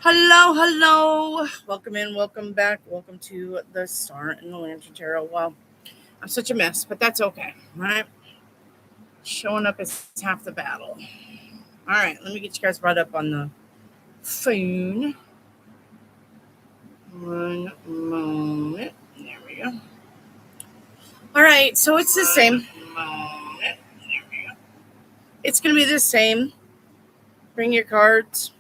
Hello, hello. Welcome in, welcome back. Welcome to the Star and the Lantern Tarot. Well, I'm such a mess, but that's okay. All right. Showing up is half the battle. All right. Let me get you guys brought up on the phone. One moment. There we go. All right. So it's the same. It's going to be the same. Bring your cards.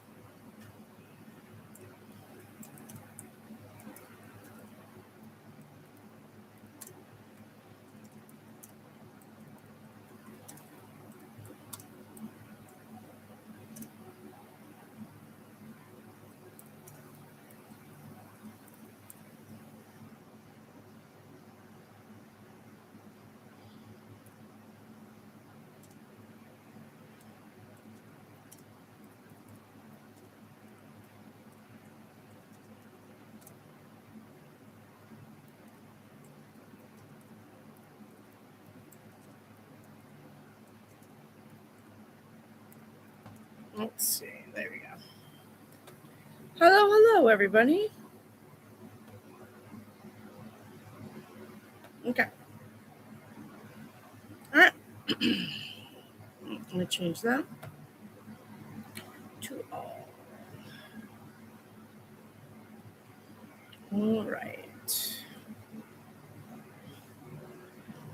Let's see. There we go. Hello, hello, everybody. Okay. All right. Let me change that to all. All right.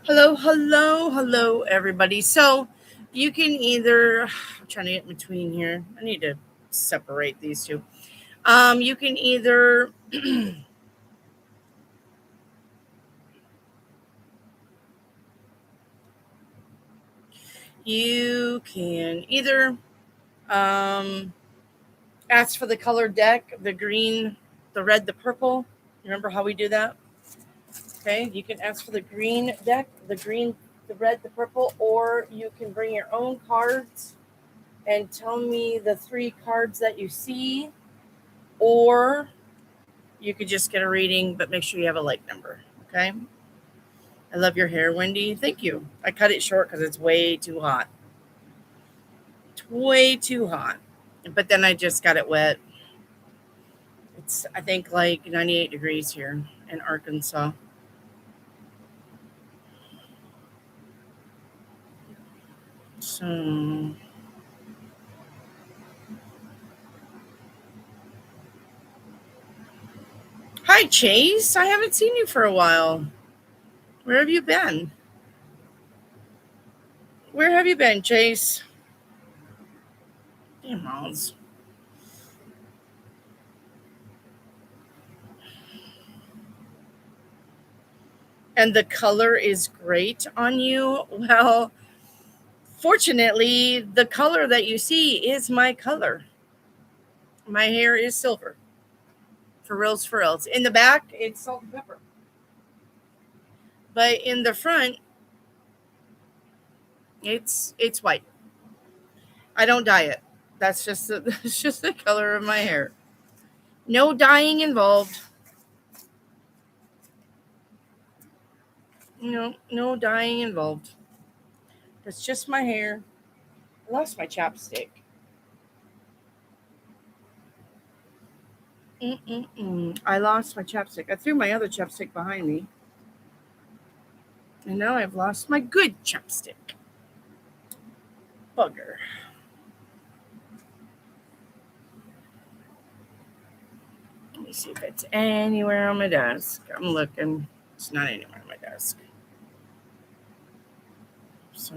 Hello, hello, hello, everybody. So you can either, I'm trying to get in between here. I need to separate these two. You can either um, ask for the color deck, the green, the red, the purple. Remember how we do that? Okay, you can ask for the green deck, the green, the red, the purple, or you can bring your own cards and tell me the 3 cards that you see, or you could just get a reading, but make sure you have a like number. Okay. I love your hair, Wendy. Thank you. I cut it short because it's way too hot. It's way too hot. But then I just got it wet. It's, I think, like 98 degrees here in Arkansas. So, hi, Chase. I haven't seen you for a while. Where have you been? Where have you been, Chase? Damn, Miles. And the color is great on you. Well, fortunately, the color that you see is my color. My hair is silver. For reals, for reals. In the back, it's salt and pepper. But in the front, it's white. I don't dye it. That's just that's just the color of my hair. No dyeing involved. No dyeing involved. That's just my hair. I lost my chapstick. I lost my chapstick. I threw my other chapstick behind me. And now I've lost my good chapstick. Bugger. Let me see if it's anywhere on my desk. I'm looking. It's not anywhere on my desk. So,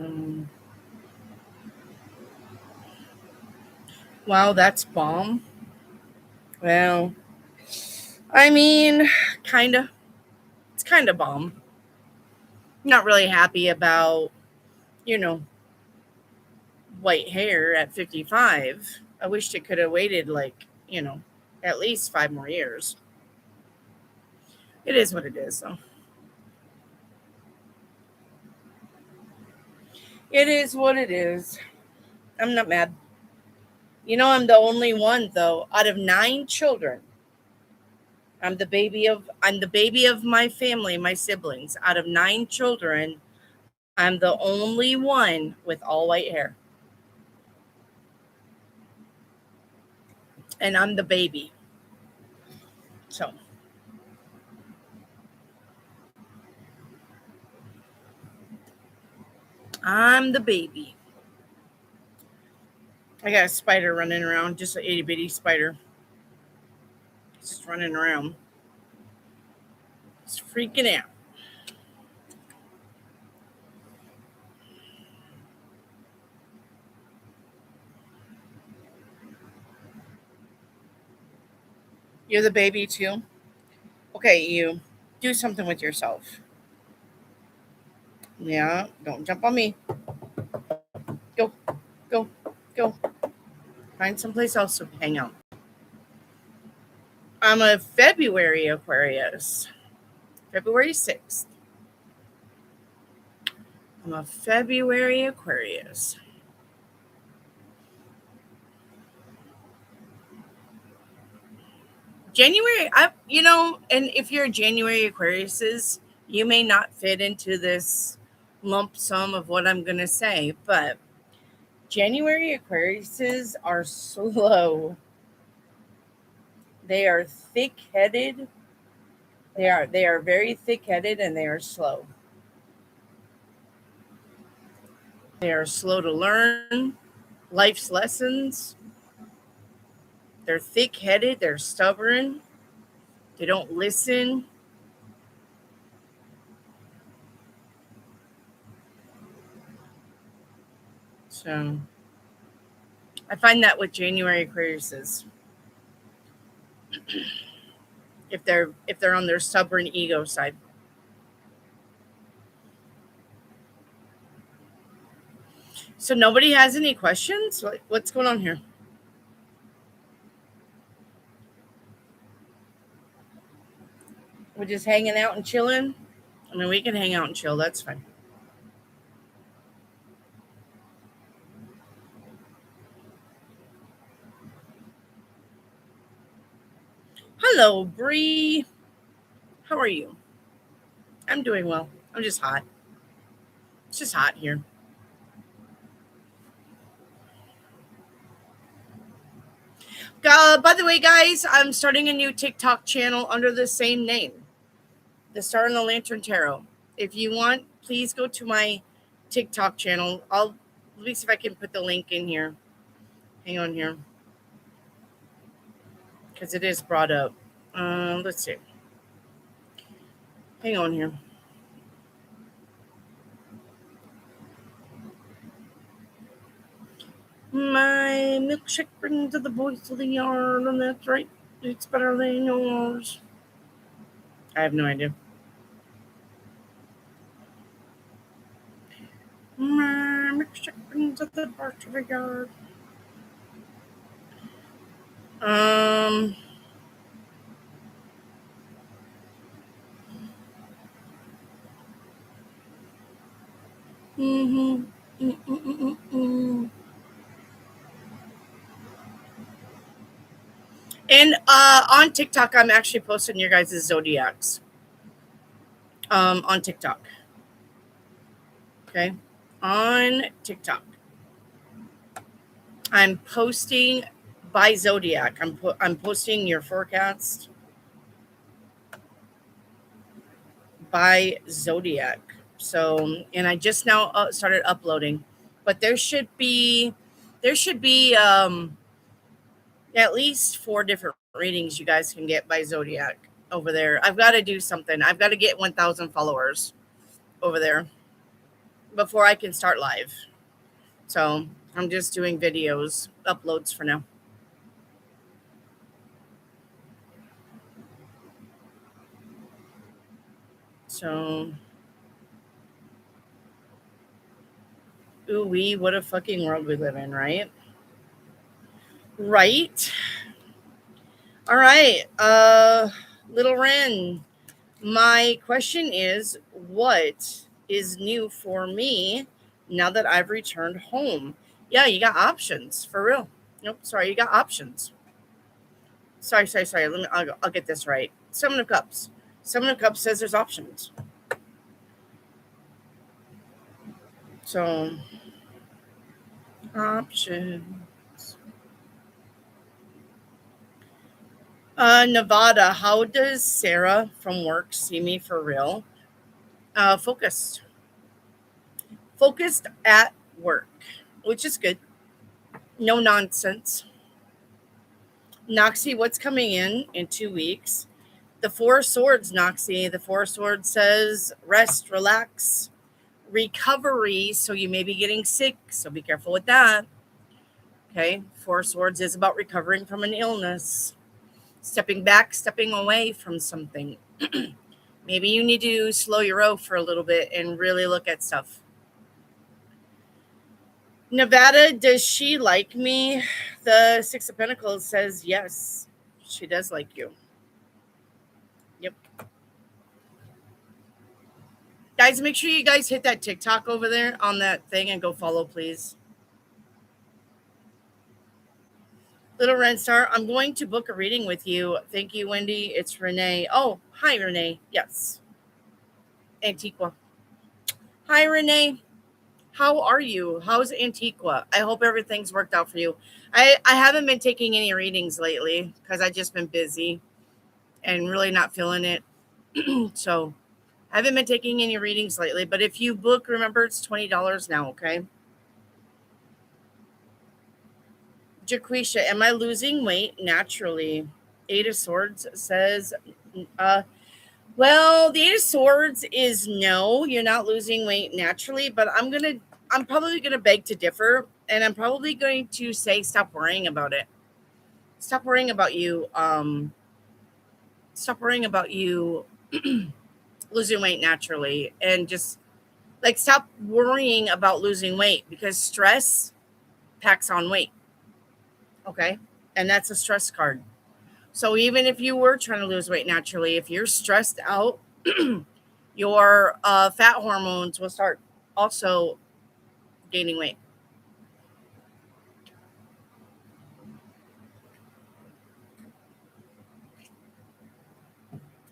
wow, that's bomb. Well, I mean, kind of. It's kind of bomb. Not really happy about, you know, white hair at 55. I wished it could have waited like, at least 5 more years. It is what it is, though. It is what it is. I'm not mad. I'm the only one, though, out of 9 children. I'm the baby of my family, my siblings. Out of 9 children, I'm the only one with all white hair. And I'm the baby. So I'm the baby. I got a spider running around, just an itty bitty spider. Just running around. It's freaking out. You're the baby too? Okay, you do something with yourself. Yeah, don't jump on me. Go, go, go. Find someplace else to hang out. I'm a February Aquarius. February 6th. I'm a February Aquarius. January, and if you're a January Aquariuses, you may not fit into this lump sum of what I'm going to say, but January Aquariuses are slow. They are thick-headed. They are very thick-headed and they are slow. They are slow to learn life's lessons. They're thick-headed, they're stubborn. They don't listen. So I find that with January Aquariuses. If they're on their stubborn ego side. So nobody has any questions? What's going on here? We're just hanging out and chilling. I mean, we can hang out and chill. That's fine. Hello, Bree. How are you? I'm doing well. I'm just hot. It's just hot here. By the way, guys, I'm starting a new TikTok channel under the same name, The Star and the Lantern Tarot. If you want, please go to my TikTok channel. Let me see if I can put the link in here. Hang on here. Because it is brought up. Let's see. Hang on here. My milkshake brings the boys to the yard, and that's right. It's better than yours. I have no idea. My milkshake brings the boys to the yard. Um. Mm-hmm. Mm-mm-mm-mm. And on TikTok, I'm actually posting your guys' zodiacs. On TikTok. Okay. On TikTok, I'm posting by zodiac. I'm posting your forecast by zodiac. So, and I just now started uploading, but there should be at least 4 different readings you guys can get by zodiac over there. I've got to do something. I've got to get 1,000 followers over there before I can start live. So I'm just doing videos, uploads for now. So, ooh wee, what a fucking world we live in, right? Right. All right. Little Ren, my question is, what is new for me now that I've returned home? Yeah, you got options for real. Nope, sorry, you got options. Sorry. I'll get this right. Seven of Cups. Seven of Cups says there's options. So, options. Nevada, how does Sarah from work see me for real? Focused. Focused at work, which is good. No nonsense. Noxie, what's coming in 2 weeks? The Four of Swords, Noxie. The Four of Swords says rest, relax, recovery. So you may be getting sick. So be careful with that. Okay. Four of Swords is about recovering from an illness, stepping back, stepping away from something. Maybe you need to slow your roll for a little bit and really look at stuff. Nevada, does she like me? The Six of Pentacles says yes, she does like you. Yep. Guys, make sure you guys hit that TikTok over there on that thing and go follow, please. Little Red Star, I'm going to book a reading with you. Thank you, Wendy. It's Renee. Oh, hi, Renee. Yes. Antigua. Hi, Renee. How are you? How's Antigua? I hope everything's worked out for you. I haven't been taking any readings lately because I've just been busy and really not feeling it. So I haven't been taking any readings lately. But if you book, remember it's $20 now, okay? Jaquisha, am I losing weight naturally? Eight of Swords says, well, the Eight of Swords is no, you're not losing weight naturally, but I'm probably gonna beg to differ, and I'm probably going to say stop worrying about it. Stop worrying about you. Stop worrying about you losing weight naturally, and just like stop worrying about losing weight because stress packs on weight. Okay, and that's a stress card. So even if you were trying to lose weight naturally, if you're stressed out, your fat hormones will start also gaining weight.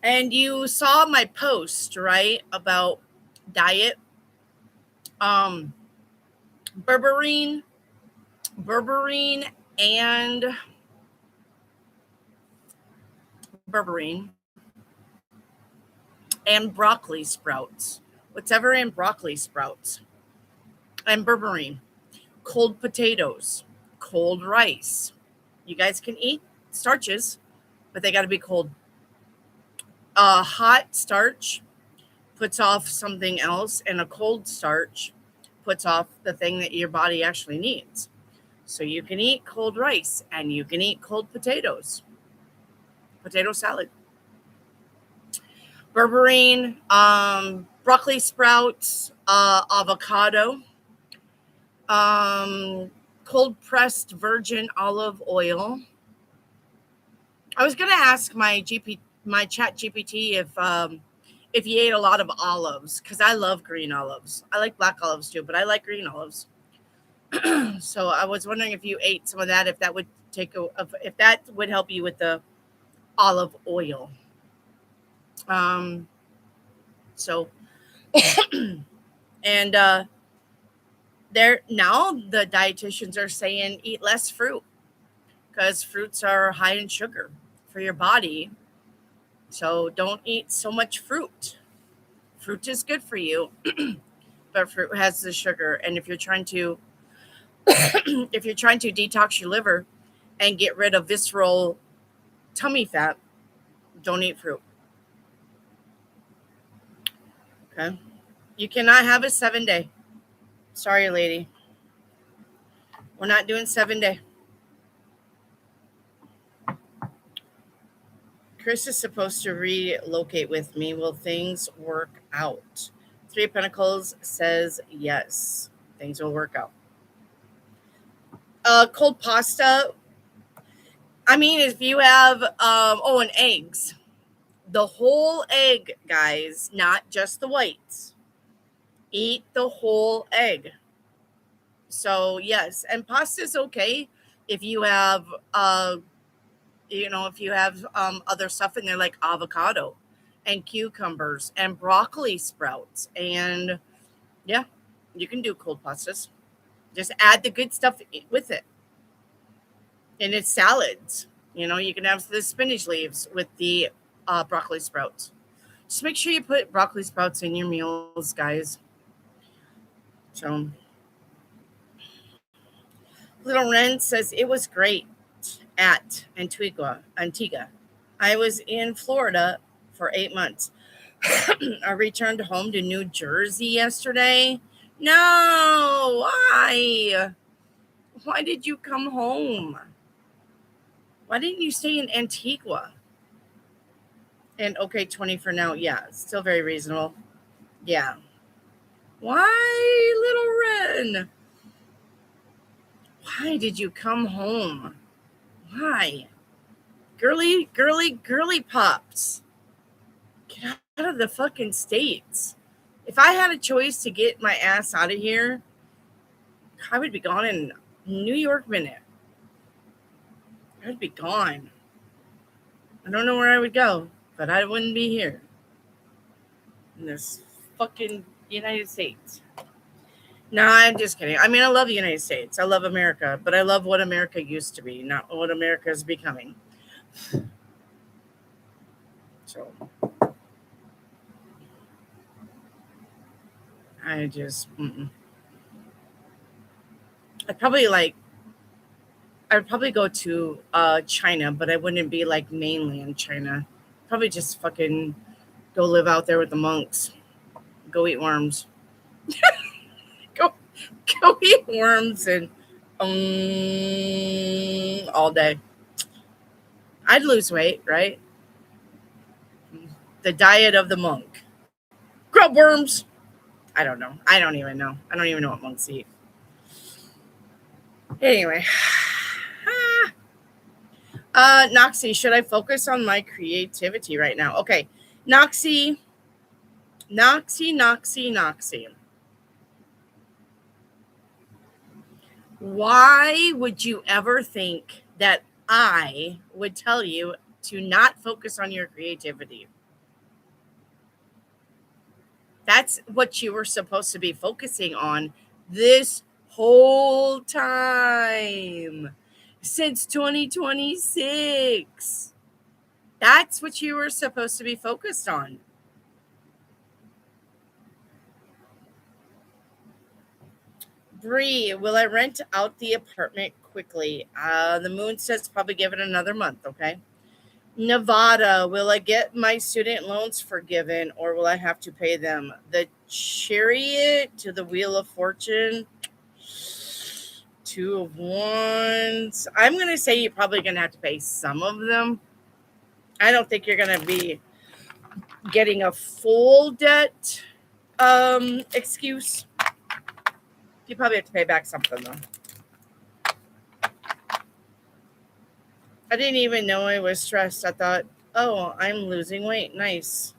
And you saw my post, right, about diet. Um, berberine, and berberine and broccoli sprouts, whatever in broccoli sprouts, and berberine, cold potatoes, cold rice. You guys can eat starches, but they got to be cold. Hot starch puts off something else, and a cold starch puts off the thing that your body actually needs. So you can eat cold rice and you can eat cold potatoes, potato salad, berberine, broccoli sprouts, avocado, cold pressed virgin olive oil. I was gonna ask my chat GPT if you ate a lot of olives, because I love green olives. I like black olives too, but I like green olives. So I was wondering if you ate some of that, if that would if that would help you with the olive oil. So and there now the dietitians are saying eat less fruit because fruits are high in sugar for your body. So don't eat so much fruit. Fruit is good for you, but fruit has the sugar. And if you're trying to detox your liver and get rid of visceral tummy fat, don't eat fruit. Okay. You cannot have a 7-day. Sorry, lady. We're not doing 7-day. Chris is supposed to relocate with me. Will things work out? Three of Pentacles says yes. Things will work out. Cold pasta. I mean, if you have, and eggs. The whole egg, guys, not just the whites. Eat the whole egg. So, yes. And pasta is okay if you have, if you have other stuff in there like avocado and cucumbers and broccoli sprouts. And, yeah, you can do cold pastas. Just add the good stuff with it. And it's salads. You can have the spinach leaves with the broccoli sprouts. Just make sure you put broccoli sprouts in your meals, guys. So, Little Ren says it was great at Antigua. I was in Florida for 8 months. I returned home to New Jersey yesterday. No, why? Why did you come home? Why didn't you stay in Antigua? And okay, 20 for now. Yeah, still very reasonable. Yeah. Why, Little Ren? Why did you come home? Why? Girly pops. Get out of the fucking States. If I had a choice to get my ass out of here, I would be gone in New York minute. I would be gone. I don't know where I would go, but I wouldn't be here in this fucking United States. No, I'm just kidding. I mean, I love the United States. I love America, but I love what America used to be, not what America is becoming. So I just, I'd probably go to China, but I wouldn't be like mainland China. Probably just fucking go live out there with the monks. Go eat worms. go eat worms and all day. I'd lose weight, right? The diet of the monk. Grub worms. I don't know. I don't even know what monks eat. Anyway. Noxie, should I focus on my creativity right now? Okay. Noxie. Why would you ever think that I would tell you to not focus on your creativity? That's what you were supposed to be focusing on this whole time since 2026. That's what you were supposed to be focused on. Bree, will I rent out the apartment quickly? The moon says probably give it another month, okay? Nevada, will I get my student loans forgiven or will I have to pay them? The Chariot to the Wheel of Fortune. Two of Wands. I'm going to say you're probably going to have to pay some of them. I don't think you're going to be getting a full debt excuse. You probably have to pay back something, though. I didn't even know I was stressed. I thought, oh, I'm losing weight. Nice.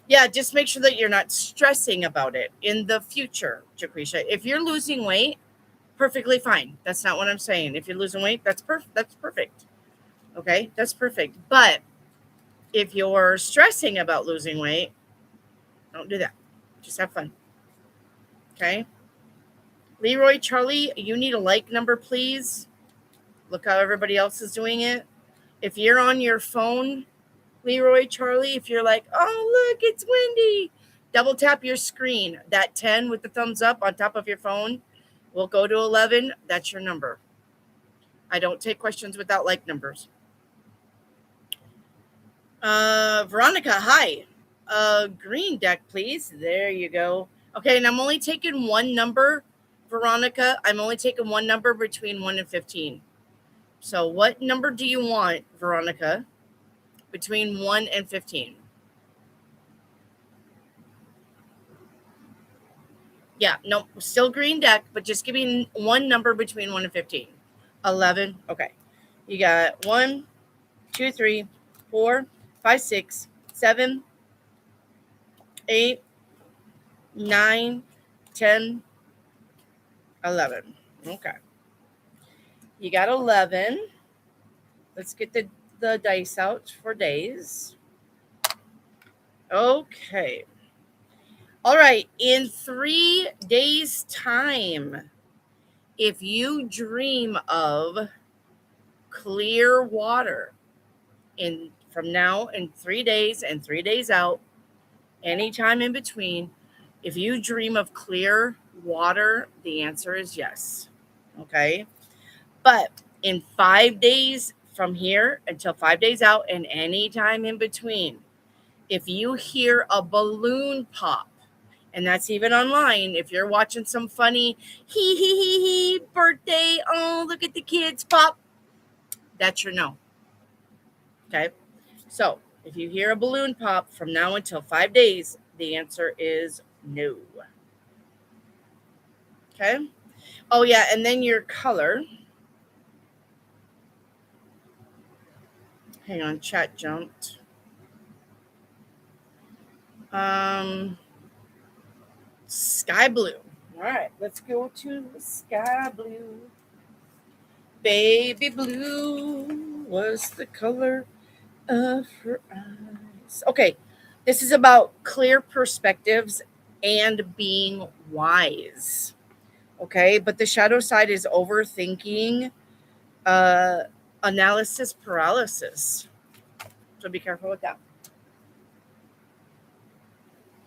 Yeah, just make sure that you're not stressing about it in the future, Jaquisha. If you're losing weight, perfectly fine. That's not what I'm saying. If you're losing weight, that's perfect. That's perfect. Okay, that's perfect. But if you're stressing about losing weight, don't do that. Just have fun. Okay. Leroy Charlie, you need a like number, please. Look how everybody else is doing it. If you're on your phone, Leroy Charlie, if you're like, oh, look, it's windy, double tap your screen. That 10 with the thumbs up on top of your phone will go to 11. That's your number. I don't take questions without like numbers. Veronica, hi. Green deck, please. There you go. Okay, and I'm only taking one number, Veronica. I'm only taking one number between 1 and 15. So what number do you want, Veronica, between 1 and 15? Yeah, no, still green deck, but just give me one number between 1 and 15. 11. Okay. You got 1, 2, 3, 4, 5, 6, 7, 8, 9, 10, 11. Okay. You got 11. Let's get the dice out for days. Okay. All right. In 3 days' time, if you dream of clear water in from now and 3 days and 3 days out, anytime in between, if you dream of clear water, the answer is yes. Okay? But in 5 days from here until 5 days out and any time in between, if you hear a balloon pop, and that's even online, if you're watching some funny hee birthday, oh, look at the kids pop, that's your no. Okay? So if you hear a balloon pop from now until 5 days, the answer is no. Okay? Oh, yeah, and then your color. Hang on, chat jumped. Sky blue. All right, let's go to sky blue. Baby blue was the color of her eyes. Okay, this is about clear perspectives and being wise. Okay, but the shadow side is overthinking, analysis paralysis. So be careful with that.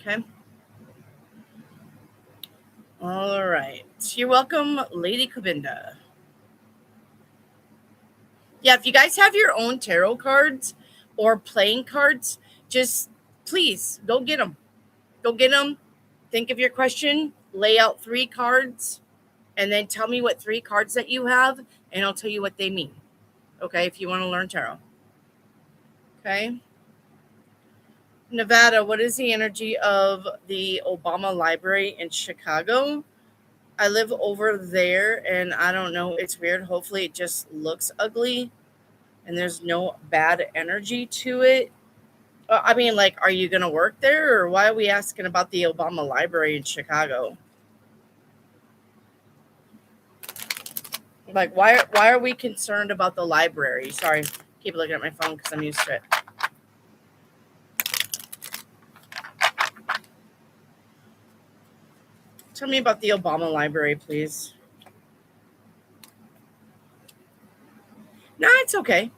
Okay. All right. You're welcome, Lady Kabinda. Yeah, if you guys have your own tarot cards or playing cards, just please go get them. Go get them. Think of your question, lay out 3 cards, and then tell me what 3 cards that you have, and I'll tell you what they mean. Okay, if you want to learn tarot. Okay. Nevada, what is the energy of the Obama Library in Chicago? I live over there, and I don't know. It's weird. Hopefully, it just looks ugly, and there's no bad energy to it. I mean, like, are you going to work there, or why are we asking about the Obama Library in Chicago? Like, why are we concerned about the library? Sorry, keep looking at my phone because I'm used to it. Tell me about the Obama Library, please. No, it's okay.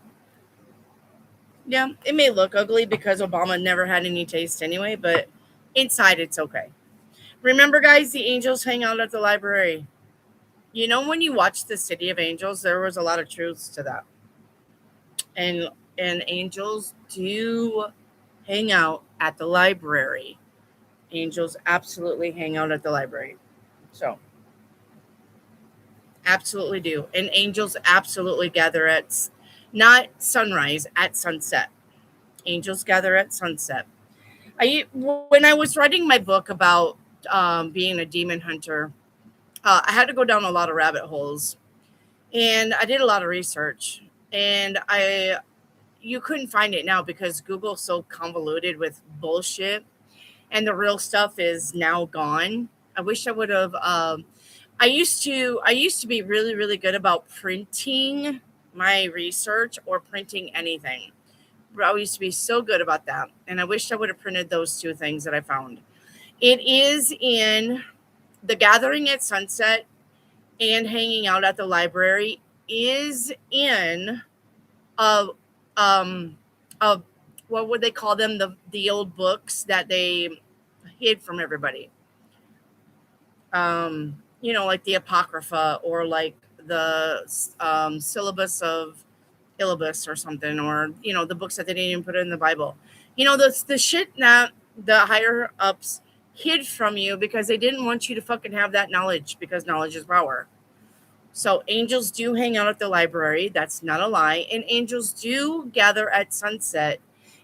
Yeah, it may look ugly because Obama never had any taste anyway, but inside it's okay. Remember, guys, the angels hang out at the library. You know, when you watch The City of Angels, there was a lot of truths to that. And angels do hang out at the library. Angels absolutely hang out at the library. So, absolutely do. And angels absolutely gather at not sunrise, at sunset. Angels gather at sunset. When I was writing my book about being a demon hunter, I had to go down a lot of rabbit holes, and I did a lot of research, and you couldn't find it now because Google's so convoluted with bullshit, and the real stuff is now gone. I wish I would have. I used to be really, really good about printing my research or printing anything. I used to be so good about that, and I wish I would have printed those 2 things that I found. It is in the gathering at sunset and hanging out at the library is in a what would they call them, the old books that they hid from everybody, like the Apocrypha, or like the syllabus of Illibus or something, or the books that they didn't even put in the Bible. The shit that the higher ups hid from you because they didn't want you to fucking have that knowledge, because knowledge is power. So angels do hang out at the library. That's not a lie. And angels do gather at sunset.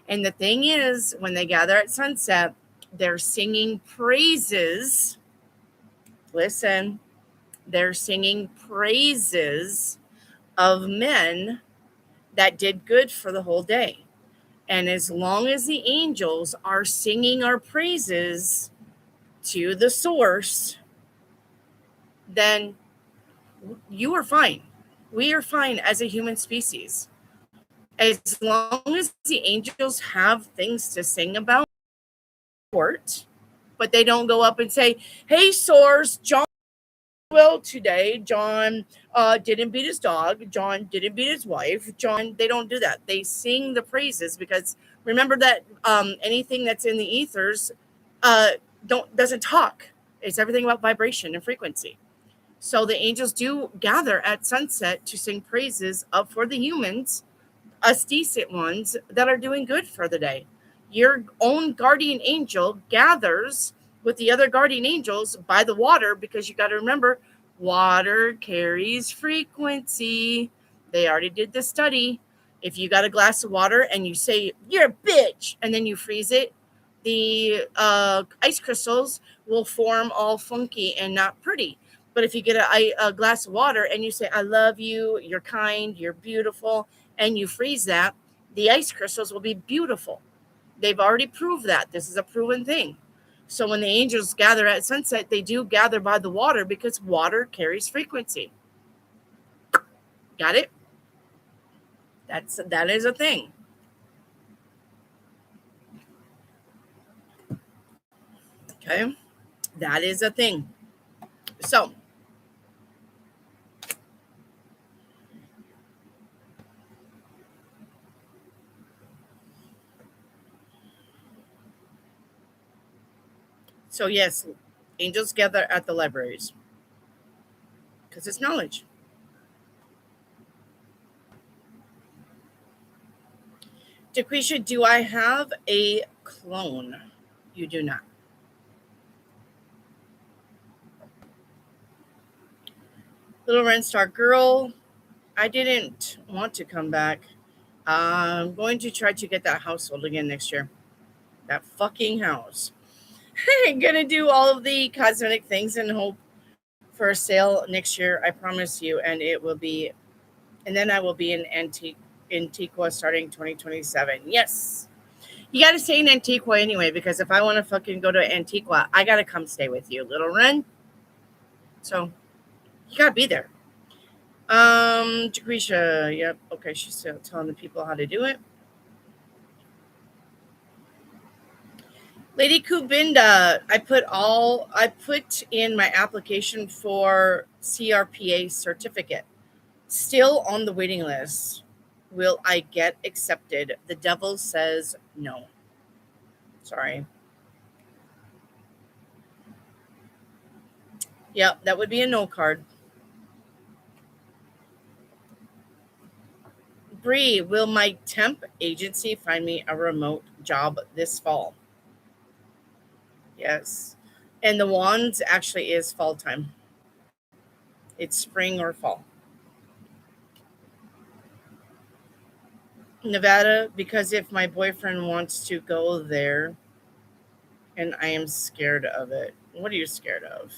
And the thing is, when they gather at sunset, they're singing praises. Listen, they're singing praises of men that did good for the whole day. And as long as the angels are singing our praises to the source, then you are fine. We are fine as a human species. As long as the angels have things to sing about, but they don't go up and say, hey, source, John well today. John didn't beat his dog. John didn't beat his wife. John, they don't do that. They sing the praises because remember that anything that's in the ethers uh, doesn't talk. It's everything about vibration and frequency. So the angels do gather at sunset to sing praises up for the humans, us decent ones that are doing good for the day. Your own guardian angel gathers with the other guardian angels by the water because you got to remember water carries frequency. They already did the study. If you got a glass of water and you say, "You're a bitch," and then you freeze it, the ice crystals will form all funky and not pretty. But if you get a glass of water and you say, "I love you, you're kind, you're beautiful," and you freeze that, the ice crystals will be beautiful. They've already proved that. This is a proven thing. So when the angels gather at sunset, they do gather by the water because water carries frequency. Got it? That is a thing. Okay? That is a thing. So yes, angels gather at the libraries because it's knowledge. Dequisha, do I have a clone? You do not. Little Red Star Girl, I didn't want to come back. I'm going to try to get that house sold again next year. That fucking house. I'm gonna do all of the cosmetic things and hope for a sale next year. I promise you, and it will be. And then I will be in Antigua starting 2027. Yes, you got to stay in Antigua anyway because if I want to fucking go to Antigua, I gotta come stay with you, little Ren. So you gotta be there. Jacrisha, yep, okay, she's still telling the people how to do it. Lady Kubinda, I put in my application for CRPA certificate. Still on the waiting list. Will I get accepted? The devil says no. Sorry. Yep, that would be a no card. Bree, will my temp agency find me a remote job this fall? Yes. And the wands actually is fall time. It's spring or fall. Nevada, because if my boyfriend wants to go there and I am scared of it. What are you scared of?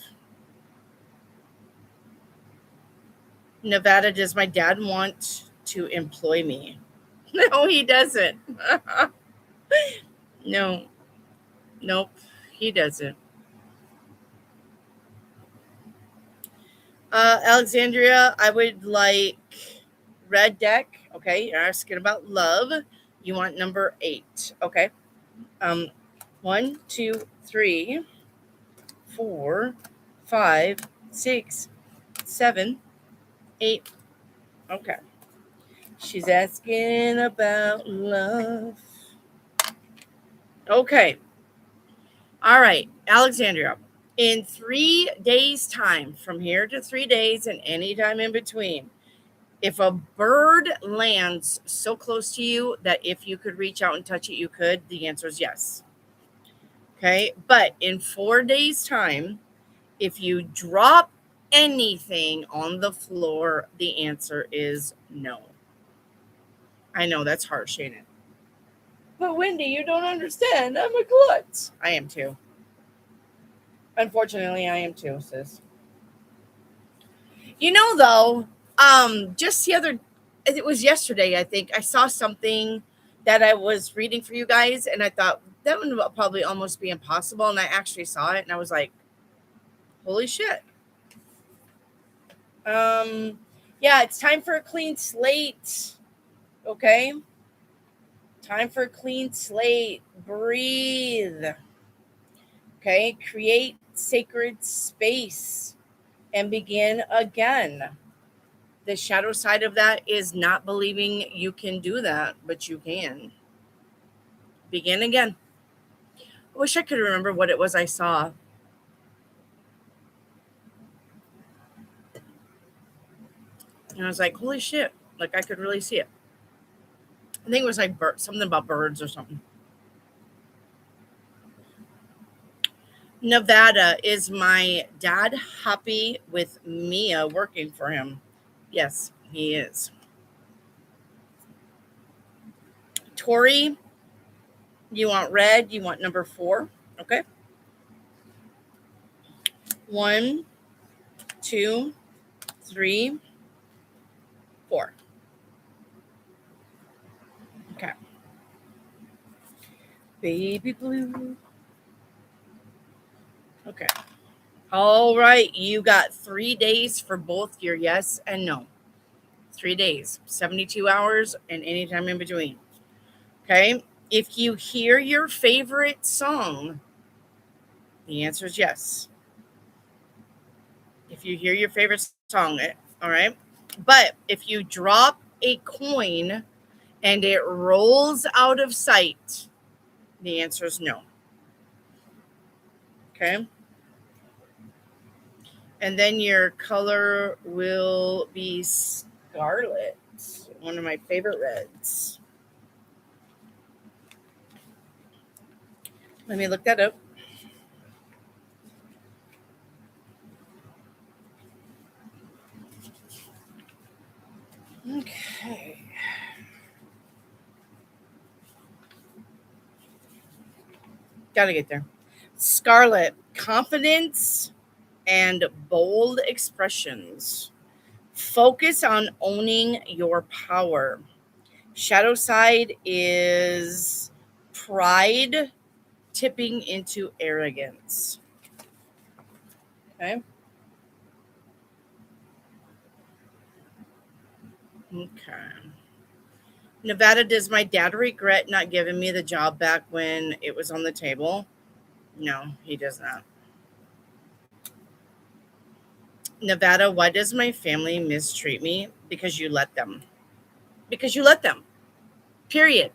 Nevada, does my dad want to employ me? No, he doesn't. No, nope, he doesn't. Alexandria, I would like red deck. Okay, you're asking about love. You want number 8. Okay. Um, 1, 2, 3, 4, 5, 6, 7, 8. Okay. She's asking about love. Okay. All right, Alexandria. In 3 days' time, from here to 3 days and any time in between, if a bird lands so close to you that if you could reach out and touch it, you could, the answer is yes. Okay. But in 4 days' time, if you drop anything on the floor, the answer is no. I know that's harsh, ain't it? But Wendy, you don't understand. I'm a klutz. I am too. Unfortunately, I am too, sis. You know, though, just the other, it was yesterday, I think, I saw something that I was reading for you guys, and I thought that would probably almost be impossible. And I actually saw it, and I was like, holy shit. Yeah, it's time for a clean slate. Okay. Time for a clean slate. Breathe. Okay. Create sacred space. and begin again. The shadow side of that is not believing you can do that, but you can. Begin again. I wish I could remember what it was I saw. And I was like, holy shit. Like, I could really see it. I think it was like something about birds or something. Nevada, is my dad happy with Mia working for him? Yes, he is. Tori, you want red? You want number 4? Okay. 1, 2, 3, 4. Okay. Baby blue. Okay. All right. You got 3 days for both your yes and no. 3 days, 72 hours, and anytime in between. Okay. If you hear your favorite song, the answer is yes. If you hear your favorite song, all right. But if you drop a coin and it rolls out of sight, the answer is no. Okay. And then your color will be scarlet, one of my favorite reds. Let me look that up. Okay. Gotta get there. Scarlet, confidence and bold expressions. Focus on owning your power. Shadow side is pride tipping into arrogance. Okay. Okay. Nevada, does my dad regret not giving me the job back when it was on the table? No, he does not. Nevada, why does my family mistreat me? Because you let them. Because you let them. Period.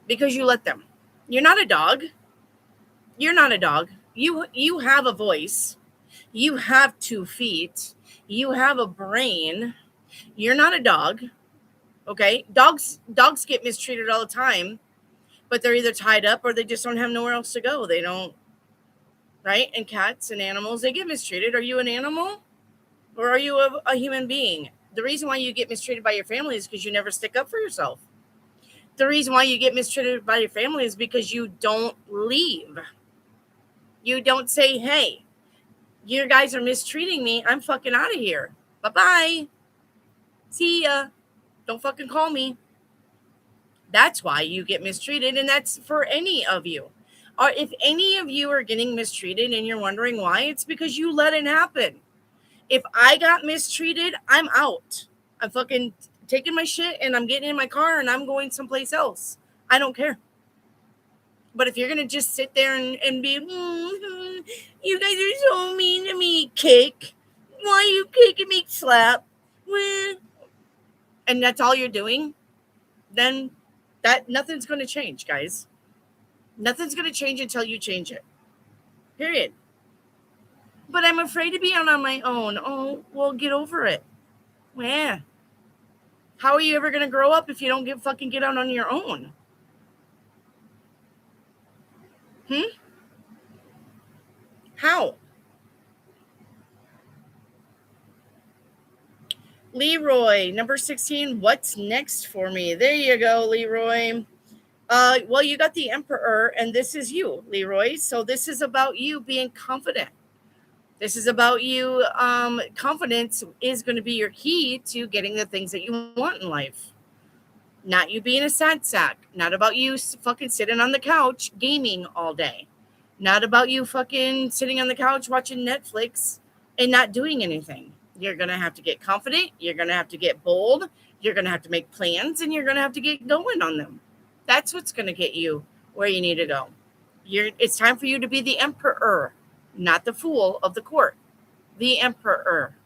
Because you let them. You're not a dog. You're not a dog. You have a voice. You have 2 feet. You have a brain. You're not a dog. Okay? Dogs get mistreated all the time, but they're either tied up or they just don't have nowhere else to go. They don't, right? And cats and animals, they get mistreated. Are you an animal or are you a human being? The reason why you get mistreated by your family is because you never stick up for yourself. The reason why you get mistreated by your family is because you don't leave. You don't say, hey, you guys are mistreating me. I'm fucking out of here. Bye-bye. See ya. Don't fucking call me. That's why you get mistreated, and that's for any of you. Or if any of you are getting mistreated and you're wondering why, it's because you let it happen. If I got mistreated, I'm out. I'm fucking taking my shit and I'm getting in my car and I'm going someplace else. I don't care. But if you're going to just sit there and be, you guys are so mean to me, kick. Why are you kicking me, slap? And that's all you're doing, then that nothing's going to change, guys. Nothing's going to change until you change it. Period. But I'm afraid to be out on my own. Oh, well, get over it. Yeah. How are you ever going to grow up if you don't get out on your own? How? Leroy, number 16. What's next for me? There you go, Leroy. Well, you got the Emperor, and this is you, Leroy. So this is about you being confident. This is about you. Confidence is going to be your key to getting the things that you want in life. Not you being a sad sack. Not about you fucking sitting on the couch gaming all day. Not about you fucking sitting on the couch watching Netflix and not doing anything. You're going to have to get confident. You're going to have to get bold. You're going to have to make plans, and you're going to have to get going on them. That's what's going to get you where you need to go. It's time for you to be the emperor, not the fool of the court. the emperor.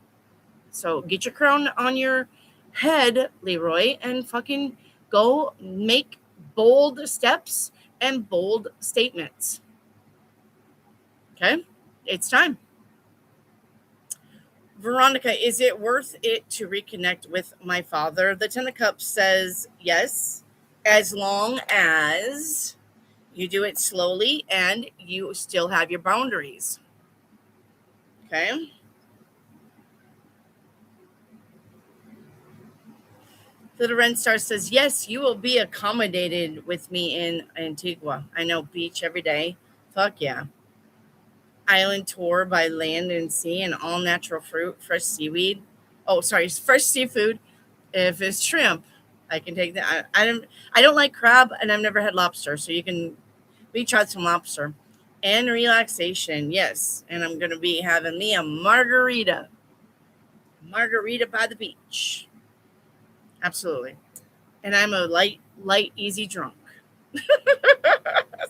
So get your crown on your head, Leroy, and fucking go make bold steps and bold statements. Okay? It's time. Veronica, is it worth it to reconnect with my father? The Ten of Cups says yes, as long as you do it slowly and you still have your boundaries. Okay? The Loren Star says, yes, you will be accommodated with me in Antigua. I know, beach every day. Fuck yeah. Island tour by land and sea and all natural fruit, fresh seaweed. Oh, sorry, fresh seafood. If it's shrimp, I can take that. I don't like crab and I've never had lobster, so we tried some lobster. And relaxation, yes. And I'm gonna be having me a margarita. Margarita by the beach. Absolutely. And I'm a light, easy drunk.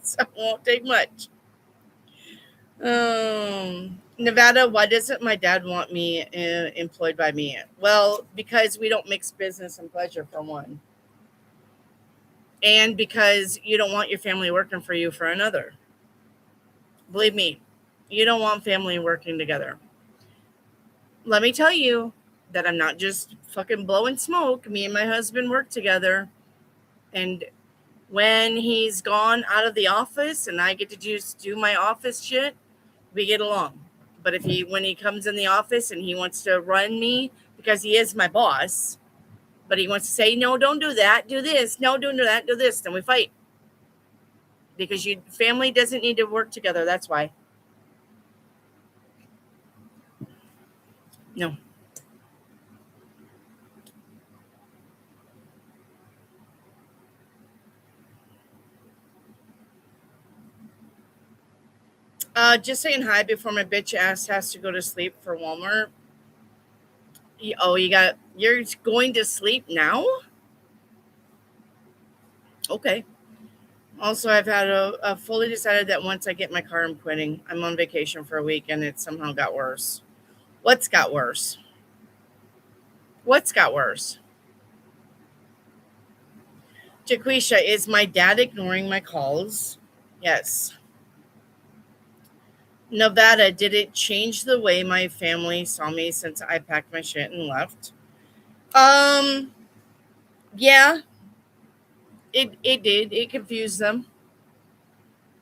So it won't take much. Nevada, why doesn't my dad want me employed by me? Well, because we don't mix business and pleasure, for one. And because you don't want your family working for you for another. Believe me, you don't want family working together. Let me tell you that I'm not just fucking blowing smoke. Me and my husband work together. And when he's gone out of the office and I get to just do my office shit, we get along. But when he comes in the office and he wants to run me because he is my boss, but he wants to say, no, don't do that, do this, no, don't do that, do this, then we fight. Because family doesn't need to work together. That's why. No. Just saying hi before my bitch ass has to go to sleep for Walmart. You're going to sleep now? Okay. Also, I've had a fully decided that once I get my car, I'm quitting. I'm on vacation for a week and it somehow got worse. What's got worse? What's got worse? Jaquisha, is my dad ignoring my calls? Yes. Nevada, did it change the way my family saw me since I packed my shit and left? Yeah, it did. It confused them.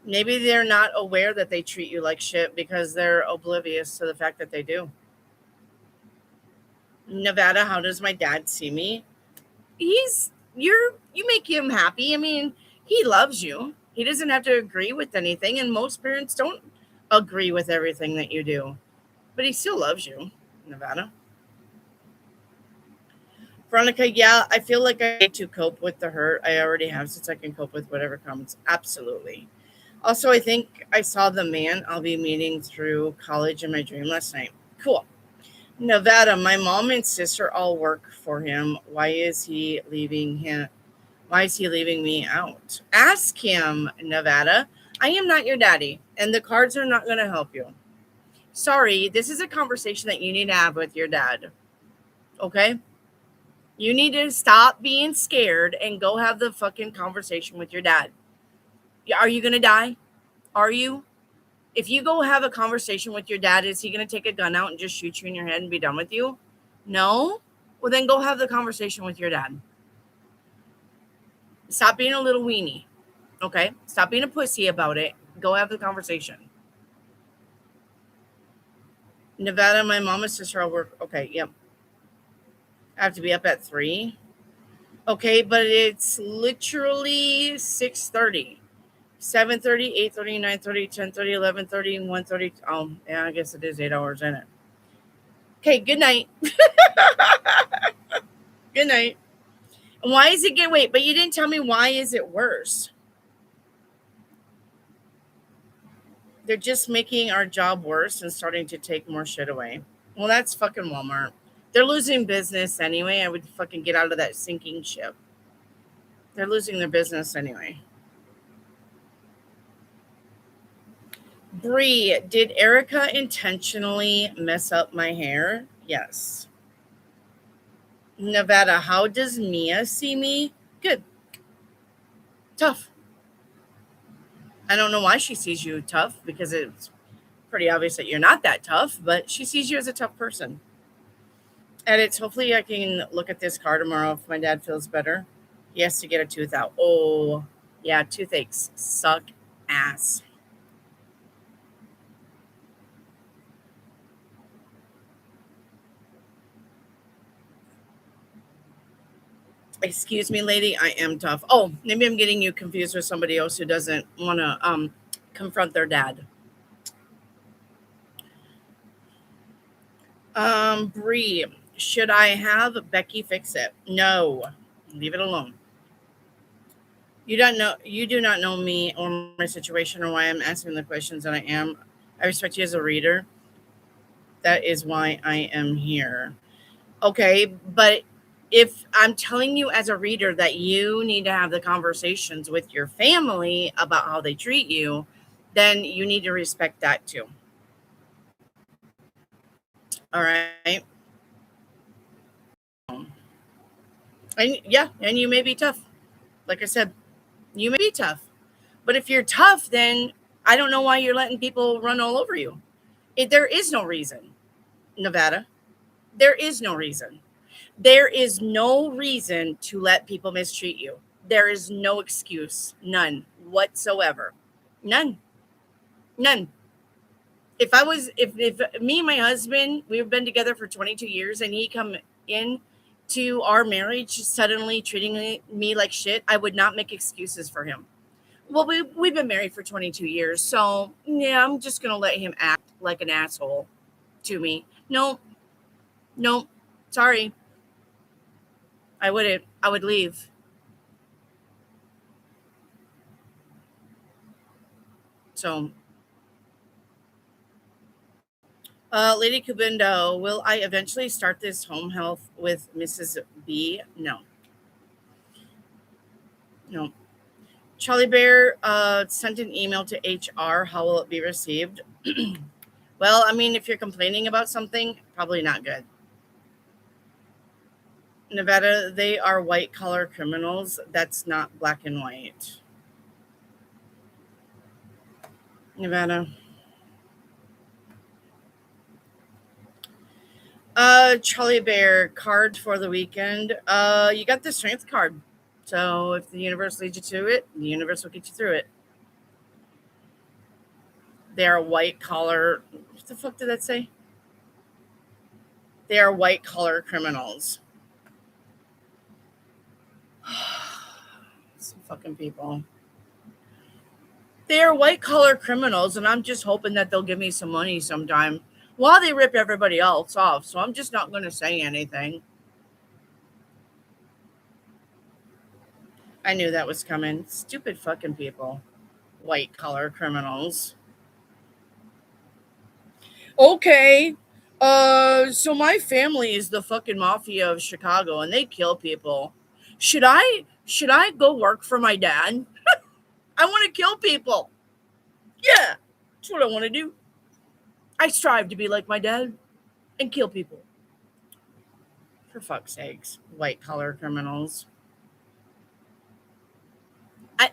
Maybe they're not aware that they treat you like shit because they're oblivious to the fact that they do. Nevada, how does my dad see me? You make him happy. I mean, he loves you. He doesn't have to agree with anything, and most parents don't agree with everything that you do. But he still loves you, Nevada. Veronica, yeah, I feel like I need to cope with the hurt I already have since I can cope with whatever comes. Absolutely. Also, I think I saw the man I'll be meeting through college in my dream last night. Cool. Nevada, my mom and sister all work for him. Why is he leaving him? Why is he leaving me out? Ask him, Nevada. I am not your daddy, and the cards are not going to help you. Sorry, this is a conversation that you need to have with your dad. Okay? You need to stop being scared and go have the fucking conversation with your dad. Are you going to die? Are you? If you go have a conversation with your dad, is he going to take a gun out and just shoot you in your head and be done with you? No? Well, then go have the conversation with your dad. Stop being a little weenie. Okay? Stop being a pussy about it. Go have the conversation. Nevada, my mom and sister all work. Okay, yep. I have to be up at 3. Okay, but it's literally 6:30. 7:30, 8:30, 9:30, 10:30, 11:30, 1:30. Yeah, I guess it is 8 hours in it. Okay, good night. Good night. Why is it wait, but you didn't tell me why is it worse? They're just making our job worse and starting to take more shit away. Well, that's fucking Walmart. They're losing business anyway. I would fucking get out of that sinking ship. They're losing their business anyway. Bree, did Erica intentionally mess up my hair? Yes. Nevada, how does Mia see me? Good. Tough. I don't know why she sees you tough, because it's pretty obvious that you're not that tough, but she sees you as a tough person. And it's hopefully I can look at this car tomorrow if my dad feels better. He has to get a tooth out. Oh, yeah, toothaches suck ass. Excuse me, lady, I am tough. Oh, maybe I'm getting you confused with somebody else who doesn't want to confront their dad. Bree, should I have Becky fix it? No, leave it alone. You do not know me or my situation or why I'm asking the questions that I am. I respect you as a reader. That is why I am here. Okay, but if I'm telling you as a reader that you need to have the conversations with your family about how they treat you, then you need to respect that too. All right. And yeah, and you may be tough. Like I said, you may be tough. But if you're tough, then I don't know why you're letting people run all over you. There is no reason, Nevada. There is no reason. There is no reason to let people mistreat you. There is no excuse. None whatsoever. None. None. If me and my husband, we've been together for 22 years and he come in to our marriage suddenly treating me like shit, I would not make excuses for him. Well, we've been married for 22 years, so yeah, I'm just gonna let him act like an asshole to me. No, no, sorry, I wouldn't. I would leave. So, Lady Kubindo, will I eventually start this home health with Mrs. B? No, no. Charlie Bear sent an email to HR. How will it be received? Well, I mean, if you're complaining about something, probably not good. Nevada, they are white collar criminals. That's not black and white. Nevada. Charlie Bear card for the weekend. You got the strength card. So if the universe leads you to it, the universe will get you through it. They are white collar. What the fuck did that say? They are white collar criminals. Some fucking people. They are white collar criminals, and I'm just hoping that they'll give me some money sometime while they rip everybody else off. So I'm just not going to say anything. I knew that was coming. Stupid fucking people. White collar criminals. Okay. So my family is the fucking mafia of Chicago and they kill people. Should I go work for my dad? I want to kill people. Yeah. That's what I want to do. I strive to be like my dad and kill people. For fuck's sakes, white collar criminals.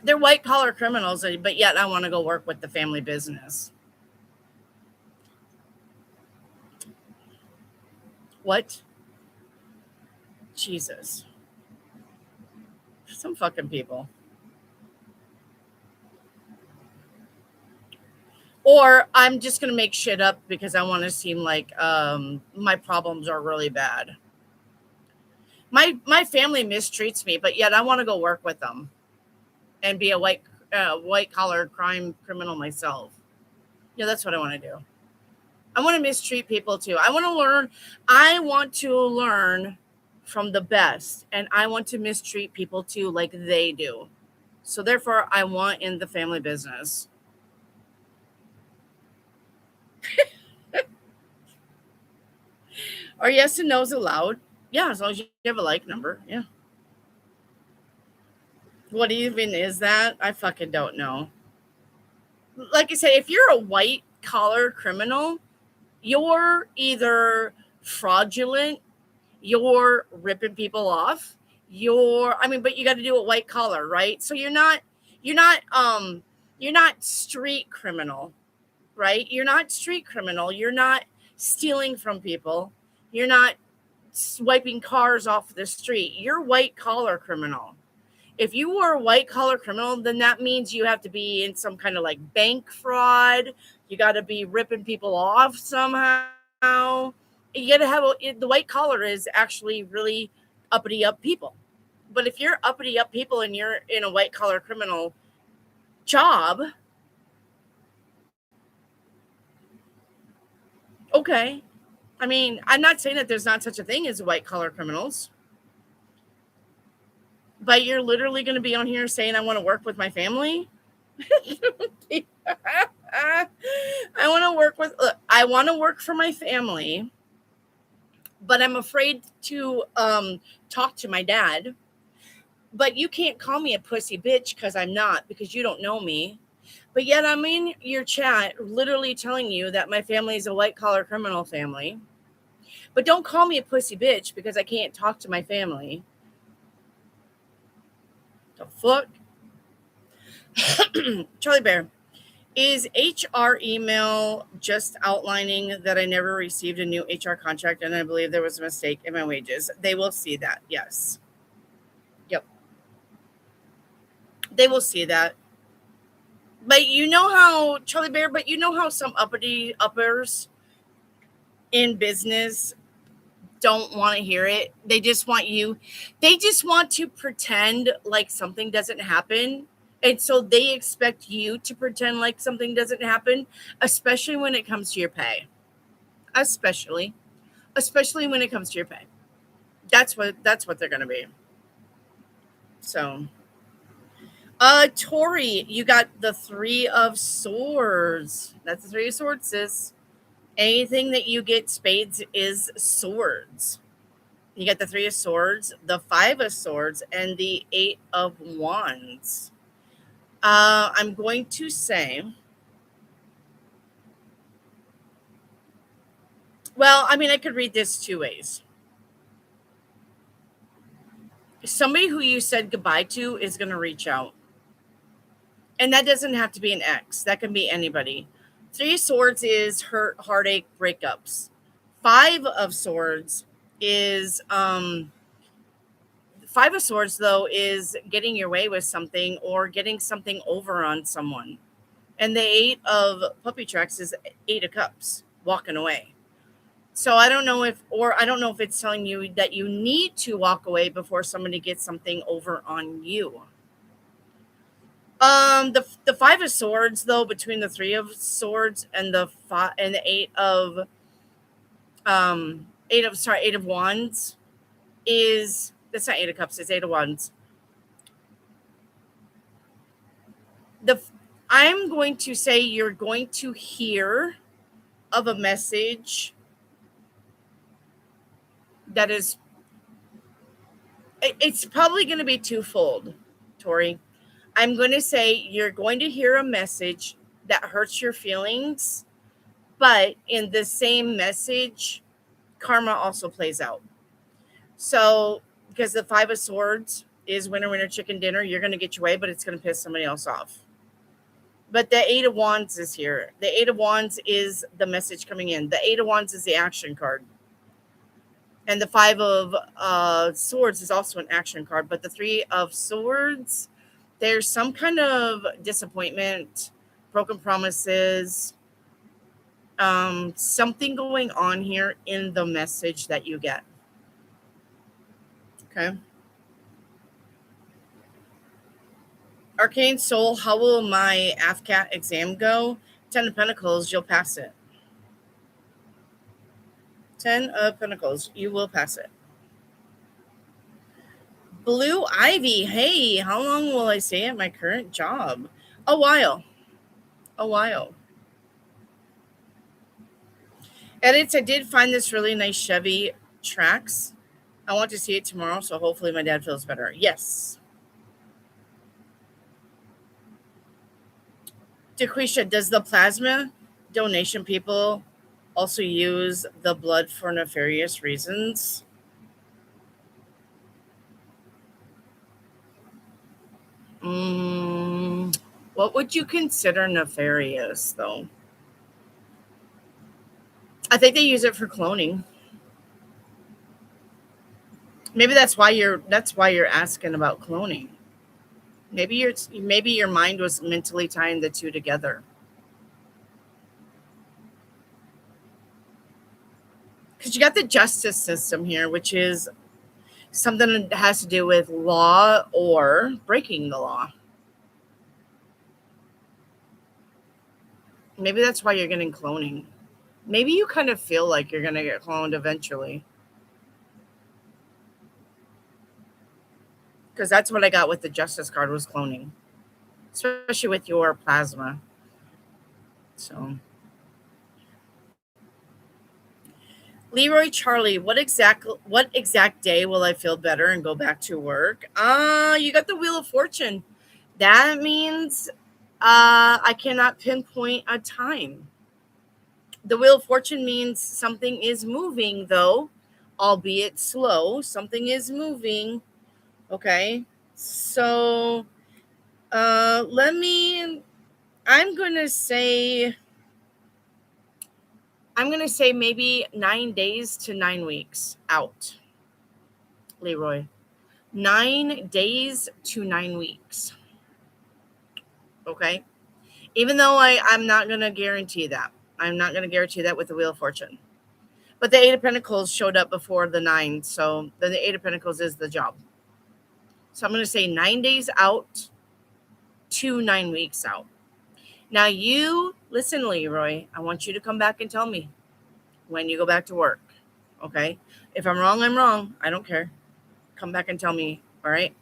They're white collar criminals, but yet I want to go work with the family business. What? Jesus. Some fucking people. Or I'm just gonna make shit up because I want to seem like my problems are really bad. My family mistreats me, but yet I want to go work with them and be a white collar crime criminal myself. Yeah, that's what I want to do. I want to mistreat people too. I want to learn. I want to learn from the best, and I want to mistreat people too, like they do. So therefore, I want in the family business. Are yes and no's allowed? Yeah, as long as you have a like number. Yeah. What even is that? I fucking don't know. like I said, if you're a white collar criminal, you're either fraudulent, you're ripping people off, but you got to do it white collar, right? So you're not, you're not street criminal, right? You're not street criminal. You're not stealing from people. You're not swiping cars off the street. You're white collar criminal. If you are a white collar criminal, then that means you have to be in some kind of like bank fraud. You got to be ripping people off somehow. You got to have the white collar is actually really uppity up people. But if you're uppity up people and you're in a white collar criminal job, okay. I mean, I'm not saying that there's not such a thing as white collar criminals, but you're literally going to be on here saying, I want to work with my family. I want to work for my family, but I'm afraid to talk to my dad. But you can't call me a pussy bitch because I'm not, because you don't know me. But yet I'm in your chat literally telling you that my family is a white collar criminal family. But don't call me a pussy bitch because I can't talk to my family. The fuck? Charlie Bear, is HR email just outlining that I never received a new HR contract and I believe there was a mistake in my wages? They will see that. Yes. Yep. They will see that. But you know how, Charlie Bear, some uppers in business don't want to hear it. They just want to pretend like something doesn't happen. And so they expect you to pretend like something doesn't happen, especially when it comes to your pay. Especially when it comes to your pay. That's what they're going to be. So, Tori, you got the 3 of Swords. That's the 3 of Swords, sis. Anything that you get spades is swords. You got the 3 of Swords, the 5 of Swords, and the 8 of Wands. I'm going to say, well, I mean, I could read this 2 ways. Somebody who you said goodbye to is going to reach out. And that doesn't have to be an ex. That can be anybody. 3 of Swords is hurt, heartache, breakups. 5 of Swords is 5 of Swords, though, is getting your way with something or getting something over on someone. And the 8 of puppy tracks is 8 of Cups, walking away. So I don't know if it's telling you that you need to walk away before somebody gets something over on you. The 5 of Swords, though, between the 3 of Swords and the 8 of 8 of Wands is, that's not 8 of Cups, it's 8 of Wands. I'm going to say you're going to hear of a message that is, it's probably going to be twofold, Tori. I'm going to say you're going to hear a message that hurts your feelings, but in the same message, karma also plays out. So, because the 5 of Swords is winner, winner, chicken dinner, you're going to get your way, but it's going to piss somebody else off. But the 8 of Wands is here. The 8 of Wands is the message coming in. The 8 of Wands is the action card. And the 5 of Swords is also an action card. But the 3 of Swords, there's some kind of disappointment, broken promises, something going on here in the message that you get. Okay. Arcane Soul, how will my AFCAT exam go? 10 of Pentacles, you'll pass it. 10 of Pentacles, you will pass it. Blue Ivy, hey, how long will I stay at my current job? A while. Edits, I did find this really nice Chevy Trax. I want to see it tomorrow, so hopefully my dad feels better. Yes. DeQuisha, does the plasma donation people also use the blood for nefarious reasons? What would you consider nefarious, though? I think they use it for cloning. Maybe that's why you're asking about cloning. Maybe your mind was mentally tying the two together. Because you got the justice system here, which is something that has to do with law or breaking the law. Maybe that's why you're getting cloning. Maybe you kind of feel like you're going to get cloned eventually. Because that's what I got with the justice card was cloning, especially with your plasma. So, Leroy Charlie, what exact day will I feel better and go back to work? You got the Wheel of Fortune. That means I cannot pinpoint a time. The Wheel of Fortune means something is moving, though, albeit slow. Something is moving. Okay. So I'm gonna say maybe 9 days to 9 weeks out, Leroy. 9 days to 9 weeks. Okay. Even though I'm not gonna guarantee that. I'm not gonna guarantee that with the Wheel of Fortune. But the Eight of Pentacles showed up before the 9, so then the Eight of Pentacles is the job. So I'm gonna say 9 days out to 9 weeks out. Now you listen, Leroy. I want you to come back and tell me when you go back to work. Okay? If I'm wrong, I'm wrong. I don't care. Come back and tell me. All right?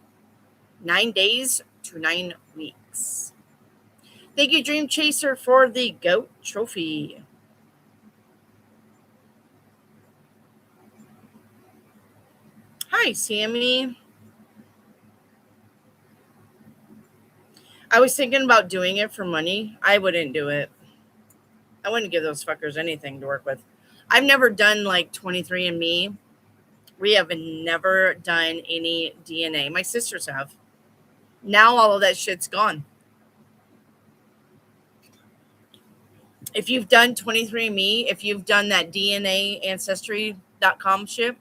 9 days to 9 weeks. Thank you, Dream Chaser, for the GOAT trophy. Hi, Sammy. I was thinking about doing it for money. I wouldn't do it. I wouldn't give those fuckers anything to work with. I've never done like 23andMe. We have never done any DNA. My sisters have. Now all of that shit's gone. If you've done 23andMe, if you've done that DNA ancestry.com shit,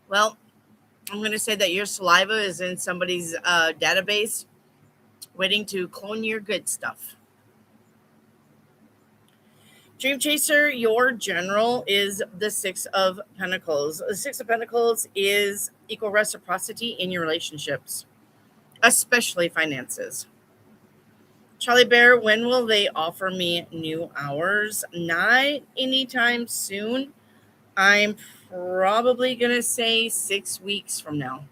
well, I'm going to say that your saliva is in somebody's database waiting to clone your good stuff. Dream Chaser, your general is the Six of Pentacles. The Six of Pentacles is equal reciprocity in your relationships, especially finances. Charlie Bear, when will they offer me new hours? Not anytime soon. I'm probably going to say 6 weeks from now.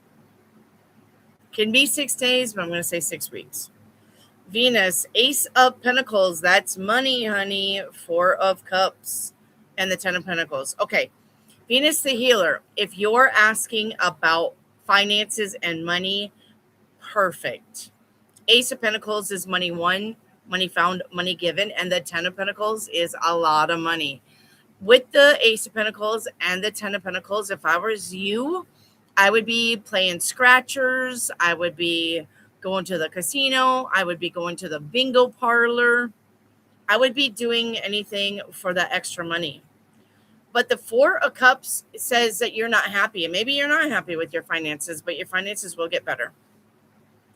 Can be 6 days, but I'm going to say 6 weeks. Venus, Ace of Pentacles. That's money, honey. 4 of Cups and the 10 of Pentacles. Okay. Venus the Healer. If you're asking about finances and money, perfect. Ace of Pentacles is money won, money found, money given. And the 10 of Pentacles is a lot of money. With the Ace of Pentacles and the 10 of Pentacles, if I was you, I would be playing scratchers. I would be going to the casino. I would be going to the bingo parlor. I would be doing anything for that extra money. But the 4 of Cups says that you're not happy. And maybe you're not happy with your finances, but your finances will get better.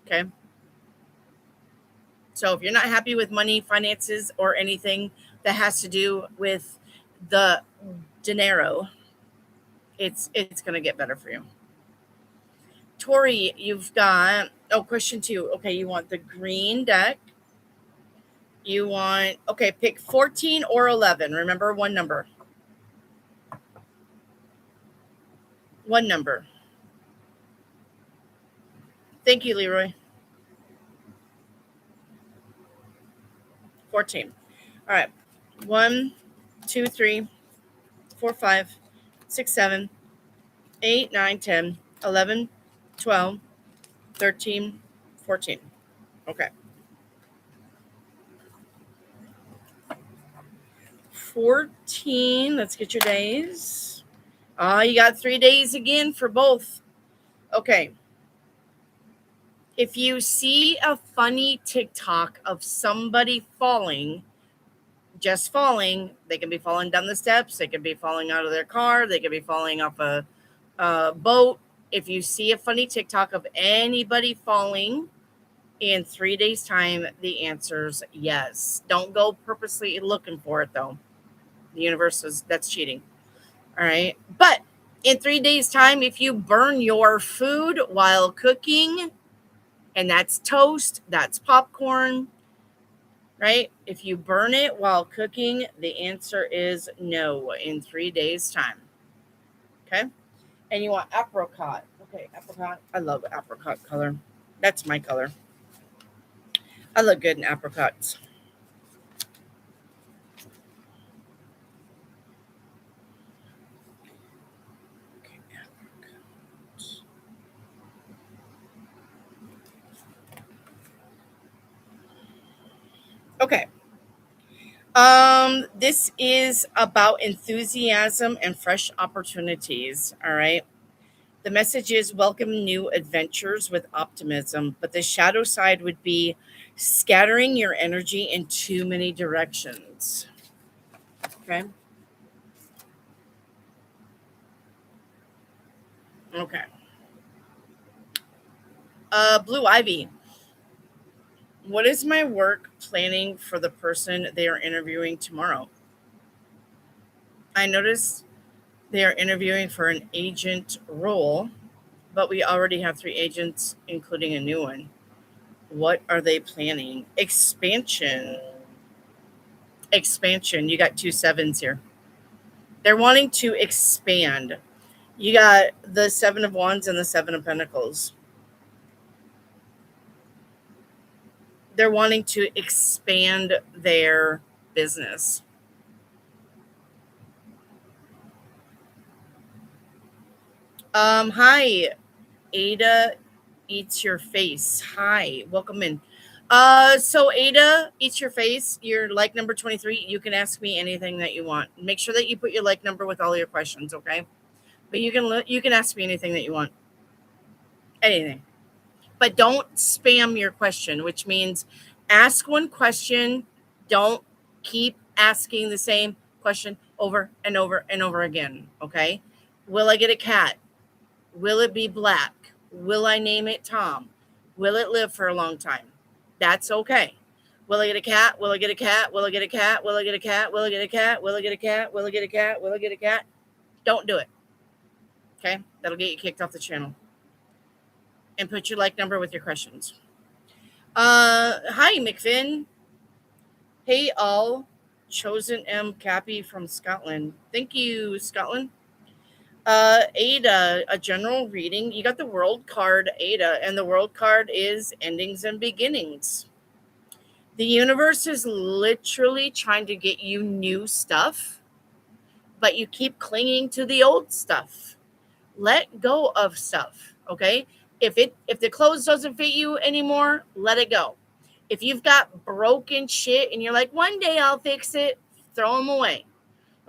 Okay? So if you're not happy with money, finances, or anything that has to do with the dinero, it's going to get better for you. Tori, you've got, question 2. Okay, you want the green deck. You want, pick 14 or 11. Remember, one number. One number. Thank you, Leroy. 14. All right. 1, 2, 3, 4, 5, 6, 7, 8, 9, 10, 11, 12, 13, 14. Okay. 14. Let's get your days. You got 3 days again for both. Okay. If you see a funny TikTok of somebody falling, just falling, they can be falling down the steps, they can be falling out of their car, they can be falling off a boat. If you see a funny TikTok of anybody falling in 3 days' time, the answer's yes. Don't go purposely looking for it, though. The universe is, that's cheating. All right. But in 3 days' time, if you burn your food while cooking, and that's toast, that's popcorn, right? If you burn it while cooking, the answer is no in 3 days' time. Okay. And you want apricot. Okay, apricot. I love apricot color. That's my color. I look good in apricots. Okay, apricots. Okay. This is about enthusiasm and fresh opportunities. All right. The message is welcome new adventures with optimism, but the shadow side would be scattering your energy in too many directions. Okay. Okay. Blue Ivy. What is my work planning for the person they are interviewing tomorrow? I noticed they are interviewing for an agent role, but we already have 3 agents, including a new one. What are they planning? Expansion. Expansion. You got 2 7s here. They're wanting to expand. You got the 7 of Wands and the 7 of Pentacles. They're wanting to expand their business. Hi, Ada Eats Your Face. Hi, welcome in. So Ada Eats Your Face, you're like number 23. You can ask me anything that you want. Make sure that you put your like number with all your questions, okay? But you can ask me anything that you want. Anything. But don't spam your question, which means ask one question, don't keep asking the same question over and over and over again, okay? Will I get a cat? Will it be black? Will I name it Tom? Will it live for a long time? That's okay. Will I get a cat? Will I get a cat? Will I get a cat? Will I get a cat? Will I get a cat? Will I get a cat? Will I get a cat? Will I get a cat? Don't do it. Okay? That'll get you kicked off the channel. And put your like number with your questions. Hi, McFinn. Hey, all. Chosen M. Cappy from Scotland. Thank you, Scotland. Ada, a general reading. You got the world card, Ada, and the world card is endings and beginnings. The universe is literally trying to get you new stuff, but you keep clinging to the old stuff. Let go of stuff, okay? If the clothes doesn't fit you anymore, let it go. If you've got broken shit and you're like, one day I'll fix it, throw them away.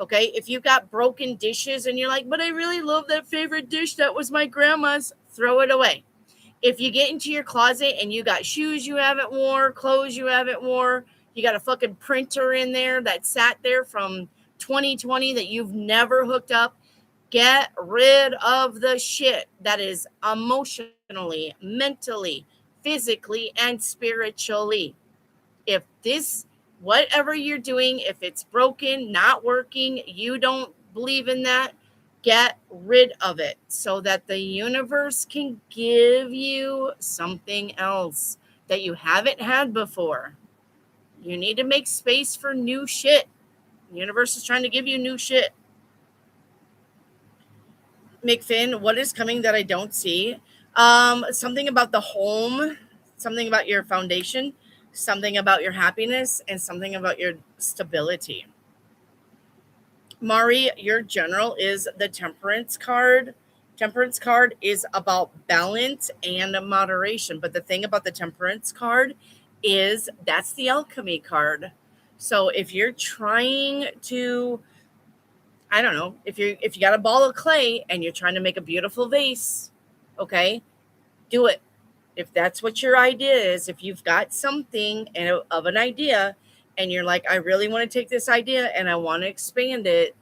Okay, if you've got broken dishes and you're like, but I really love that favorite dish that was my grandma's, throw it away. If you get into your closet and you got shoes you haven't worn, clothes you haven't worn, you got a fucking printer in there that sat there from 2020 that you've never hooked up, get rid of the shit that is emotionally, mentally, physically, and spiritually. If this, whatever you're doing, if it's broken, not working, you don't believe in that, get rid of it so that the universe can give you something else that you haven't had before. You need to make space for new shit. The universe is trying to give you new shit. McFinn, what is coming that I don't see? Something about the home, something about your foundation, something about your happiness, and something about your stability. Mari, your general is the Temperance card. Temperance card is about balance and moderation. But the thing about the Temperance card is that's the alchemy card. So if you're trying to, I don't know, if you got a ball of clay and you're trying to make a beautiful vase, okay, do it. If that's what your idea is, if you've got something of an idea and you're like, I really want to take this idea and I want to expand it,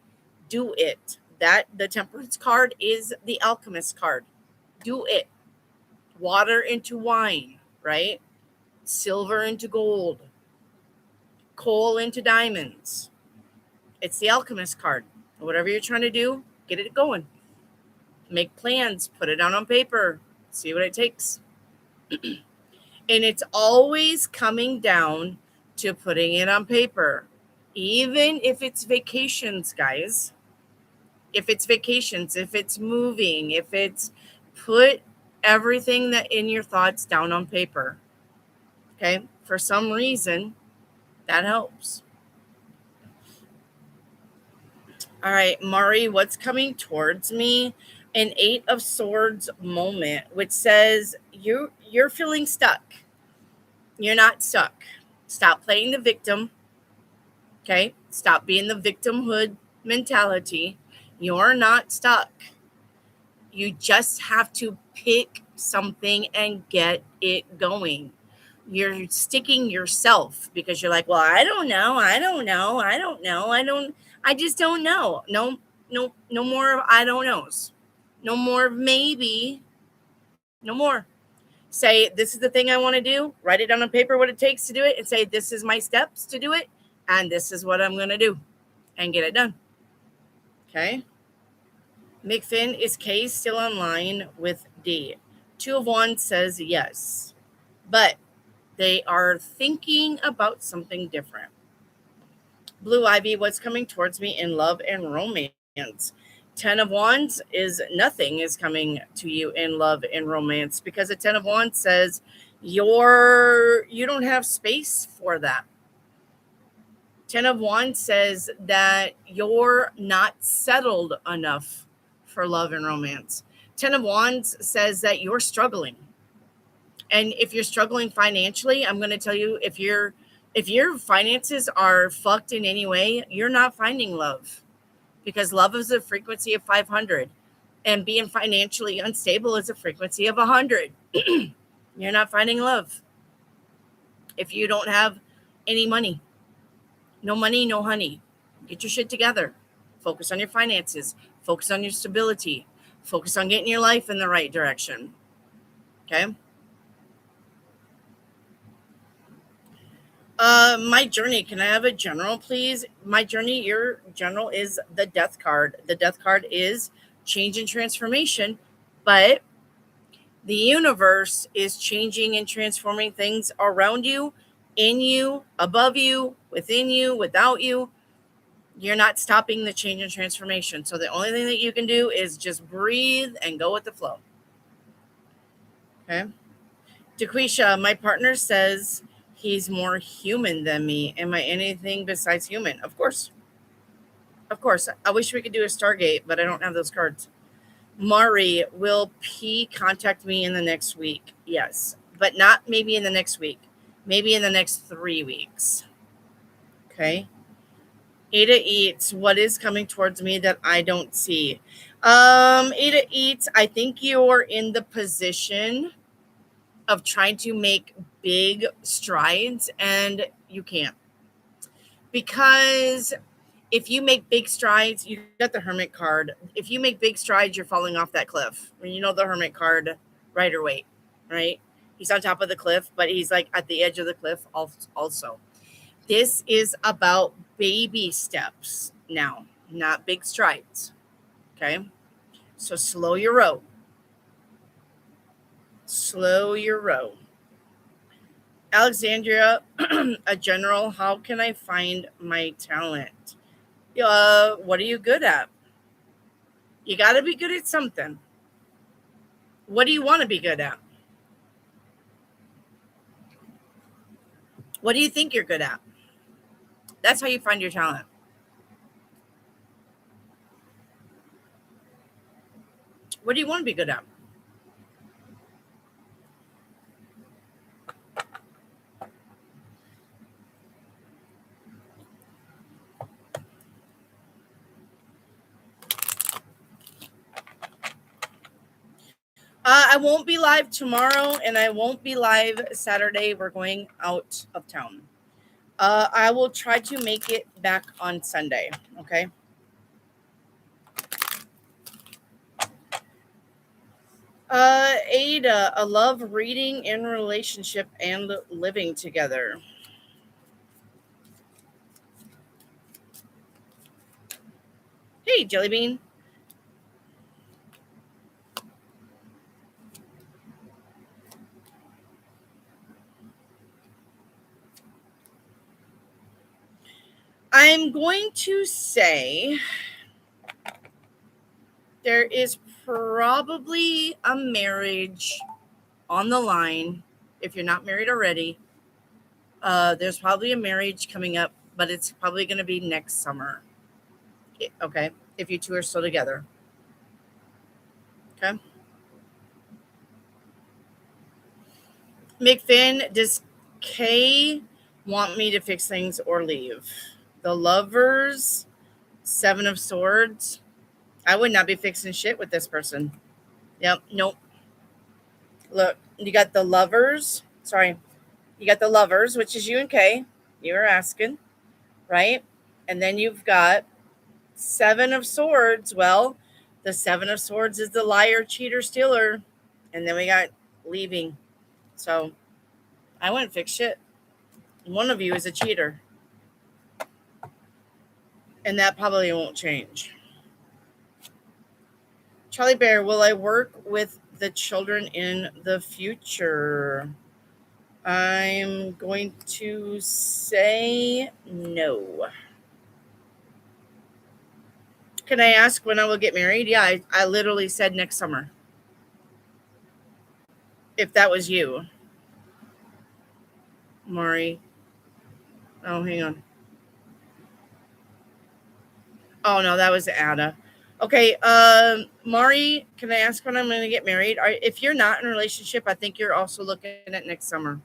do it. That the Temperance card is the Alchemist card. Do it. Water into wine, right? Silver into gold, coal into diamonds. It's the Alchemist card. Whatever you're trying to do, get it going. Make plans, put it down on paper, see what it takes. And it's always coming down to putting it on paper. Even if it's vacations, guys. If it's vacations, if it's moving, if it's put everything that in your thoughts down on paper. Okay? For some reason, that helps. All right, Mari, what's coming towards me? An 8 of Swords moment, which says you're feeling stuck. You're not stuck. Stop playing the victim. Okay? Stop being the victimhood mentality. You're not stuck. You just have to pick something and get it going. You're sticking yourself because you're like, well, I don't know. I just don't know. No more of I don't knows. No more of maybe. No more. Say, this is the thing I want to do. Write it down on paper what it takes to do it and say, this is my steps to do it. And this is what I'm going to do and get it done. Okay. McFinn, is K still online with D? 2 of Wands says yes, but they are thinking about something different. Blue Ivy, what's coming towards me in love and romance? 10 of Wands is nothing is coming to you in love and romance because the 10 of Wands says you don't have space for that. 10 of Wands says that you're not settled enough for love and romance. 10 of Wands says that you're struggling. And if you're struggling financially, I'm going to tell you, if your finances are fucked in any way, you're not finding love, because love is a frequency of 500 and being financially unstable is a frequency of 100. You're not finding love if you don't have any money. No money, no honey. Get your shit together. Focus on your finances. Focus on your stability. Focus on getting your life in the right direction. Okay? My journey. Can I have a general, please? My journey, your general is the Death card. The Death card is change and transformation, but the universe is changing and transforming things around you, in you, above you, within you, without you. You're not stopping the change and transformation. So the only thing that you can do is just breathe and go with the flow. Okay. DeQuisha, my partner says he's more human than me. Am I anything besides human? Of course. Of course. I wish we could do a Stargate, but I don't have those cards. Mari, will P contact me in the next week? Yes. But not maybe in the next week. Maybe in the next 3 weeks. Okay. Ada Eats, what is coming towards me that I don't see? Ada Eats, I think you're in the position of trying to make big strides and you can't. Because if you make big strides, you got the Hermit card. If you make big strides, you're falling off that cliff. You know the Hermit card, rider weight, right? He's on top of the cliff, but he's like at the edge of the cliff also. This is about baby steps now, not big strides. Okay? So slow your row. Slow your row. Alexandria, a general, how can I find my talent? What are you good at? You got to be good at something. What do you want to be good at? What do you think you're good at? That's how you find your talent. What do you want to be good at? I won't be live tomorrow, and I won't be live Saturday. We're going out of town. I will try to make it back on Sunday. Okay. Ada, a love reading in relationship and living together. Hey, Jelly Bean. I'm going to say there is probably a marriage on the line. If you're not married already, there's probably a marriage coming up, but it's probably going to be next summer. Okay. If you two are still together. Okay. McFinn, does Kay want me to fix things or leave? The Lovers, Seven of Swords. I would not be fixing shit with this person. Yep. Nope. Look, you got the Lovers. Sorry. You got the Lovers, which is you and Kay. You were asking, right? And then you've got Seven of Swords. Well, the Seven of Swords is the liar, cheater, stealer. And then we got leaving. So I wouldn't fix shit. One of you is a cheater. And that probably won't change. Charlie Bear, will I work with the children in the future? I'm going to say no. Can I ask when I will get married? Yeah, I literally said next summer. If that was you. Maury. Oh, hang on. Oh, no, that was Ada. Okay, Maury, can I ask when I'm going to get married? If you're not in a relationship, I think you're also looking at next summer.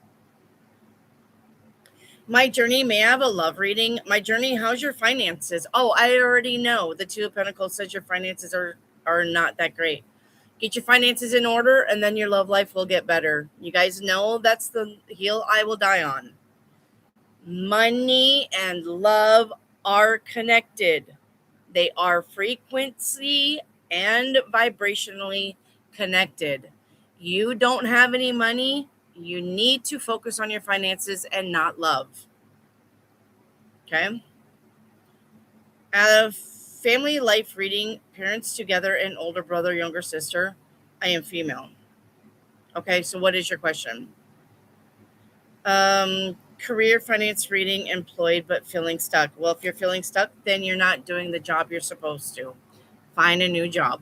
My journey, may I have a love reading? My journey, how's your finances? Oh, I already know. The Two of Pentacles says your finances are not that great. Get your finances in order, and then your love life will get better. You guys know that's the hill I will die on. Money and love are connected. They are frequency and vibrationally connected. You don't have any money. You need to focus on your finances and not love. Okay. Out of family life reading, parents together and older brother, younger sister, I am female. Okay, so what is your question? Career, finance reading, employed but feeling stuck. Well, if you're feeling stuck, then you're not doing the job you're supposed to. Find a new job.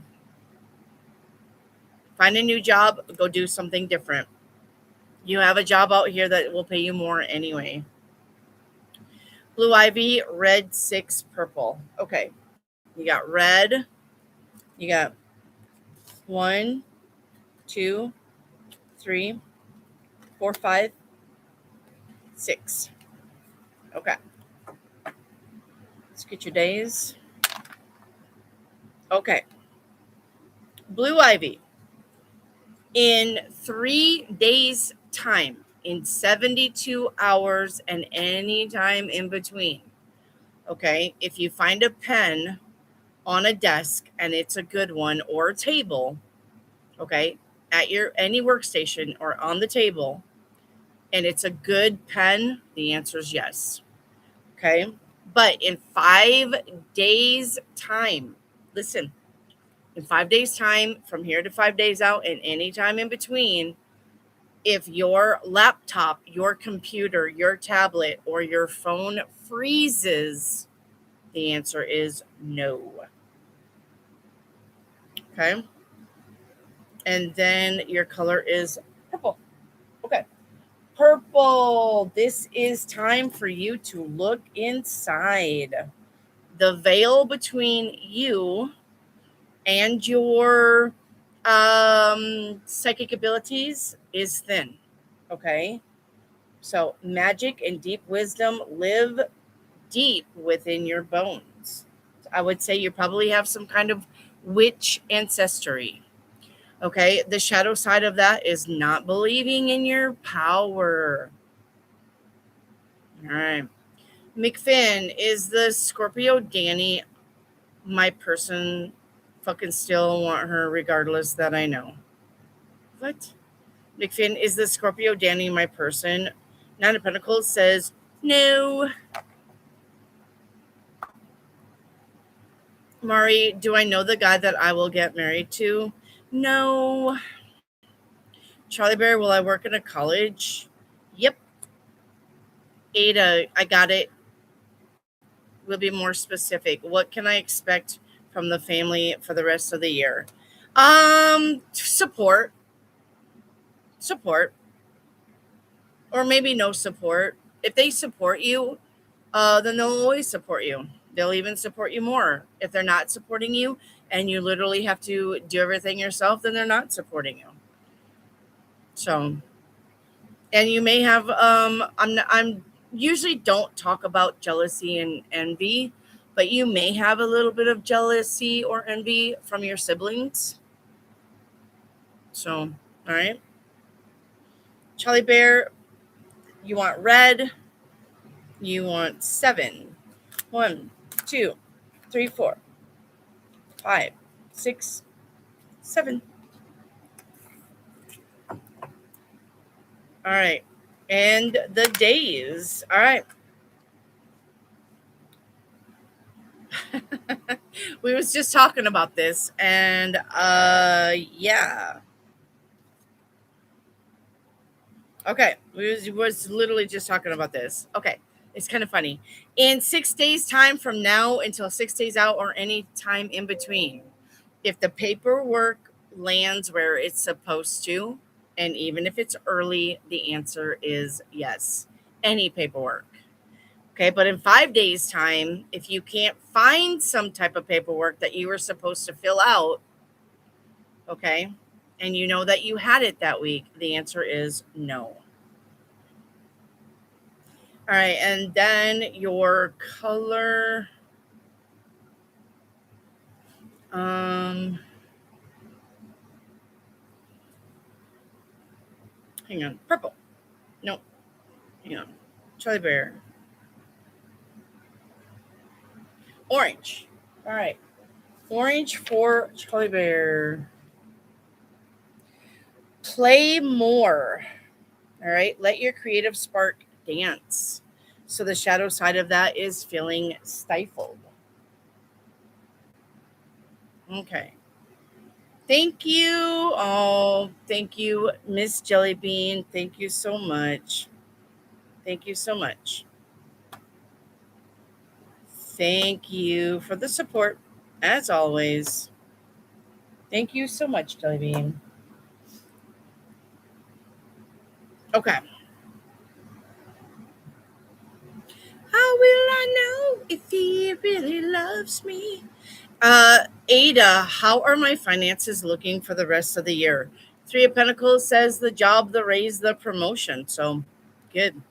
Find a new job. Go do something different. You have a job out here that will pay you more anyway. Blue Ivy, red, 6, purple. Okay. You got red. You got 1, 2, 3, 4, 5, 6. Okay. Let's get your days. Okay. Blue Ivy. In 3 days' time, in 72 hours, and any time in between. Okay. If you find a pen on a desk and it's a good one, or a table, okay, at your any workstation or on the table, and it's a good pen, the answer is yes. Okay. But in 5 days' time, listen, in 5 days' time, from here to 5 days out, and any time in between, if your laptop, your computer, your tablet, or your phone freezes, the answer is no. Okay. And then your color is purple. Okay. Purple. This is time for you to look inside. The veil between you and your psychic abilities is thin. Okay. So magic and deep wisdom live deep within your bones. I would say you probably have some kind of witch ancestry. Okay, the shadow side of that is not believing in your power. All right. McFinn, is the Scorpio Danny my person? Fucking still want her regardless that I know. What? McFinn, is the Scorpio Danny my person? Nine of Pentacles says no. Mari, do I know the guy that I will get married to? No. Charlie Bear, will I work in a college? Yep. Ada, I got it. We'll be more specific. What can I expect from the family for the rest of the year? Support. Support. Or maybe no support. If they support you, then they'll always support you. They'll even support you more. If they're not supporting you and you literally have to do everything yourself, then they're not supporting you. So, and you may have I'm usually don't talk about jealousy and envy, but you may have a little bit of jealousy or envy from your siblings. So, all right. Charlie Bear, you want red, you want 7. 1, 2, 3, 4, 5, 6, 7. All right. And the days. All right. We was just talking about this, and yeah. Okay, we was literally just talking about this. Okay, it's kind of funny. In 6 days time from now until 6 days out or any time in between, if the paperwork lands where it's supposed to, and even if it's early, the answer is yes. Any paperwork. Okay, but in 5 days time, if you can't find some type of paperwork that you were supposed to fill out, okay, and you know that you had it that week, the answer is no. All right, and then your color. Hang on, purple. No, hang on. Charlie Bear. Orange. All right, orange for Charlie Bear. Play more. All right, let your creative spark dance. So the shadow side of that is feeling stifled. Okay. Thank you. Oh, thank you, Miss Jellybean. Thank you so much. Thank you so much. Thank you for the support, as always. Thank you so much, Jellybean. Okay. How will I know if he really loves me? Ada, how are my finances looking for the rest of the year? 3 of Pentacles says the job, the raise, the promotion. So good.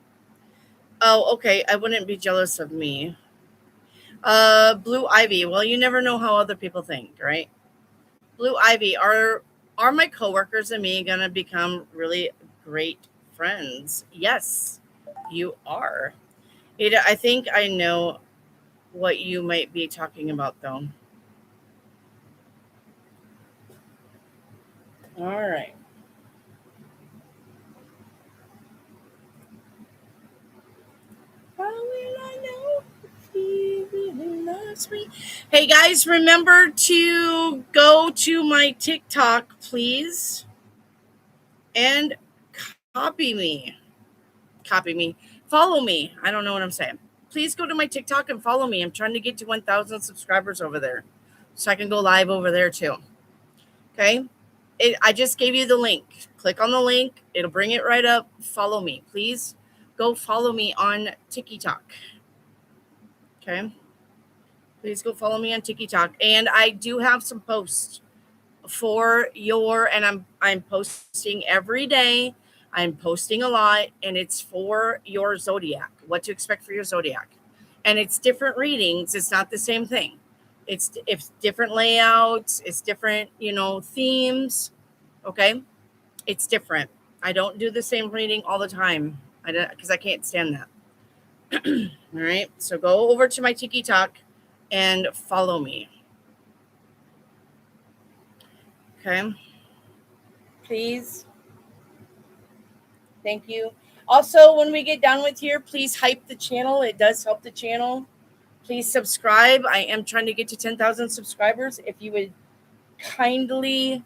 Oh, okay. I wouldn't be jealous of me. Blue Ivy. Well, you never know how other people think, right? Blue Ivy, are my coworkers and me gonna become really great friends? Yes, you are. Ada, I think I know what you might be talking about, though. All right. How will I know if he really loves me? Hey guys, remember to go to my TikTok, please, and copy me. Copy me. Follow me. I don't know what I'm saying. Please go to my TikTok and follow me. I'm trying to get to 1,000 subscribers over there, so I can go live over there too. Okay. I just gave you the link. Click on the link. It'll bring it right up. Follow me. Please go follow me on TikTok. Okay. Please go follow me on TikTok. And I do have some posts for your, and I'm posting every day. I'm posting a lot, and it's for your zodiac, what to expect for your zodiac. And it's different readings. It's not the same thing. It's different layouts. It's different, themes. Okay? It's different. I don't do the same reading all the time because I can't stand that. All right? So go over to my Tiki Talk and follow me. Okay? Please. Thank you. Also, when we get done with here, please hype the channel. It does help the channel. Please subscribe. I am trying to get to 10,000 subscribers. If you would kindly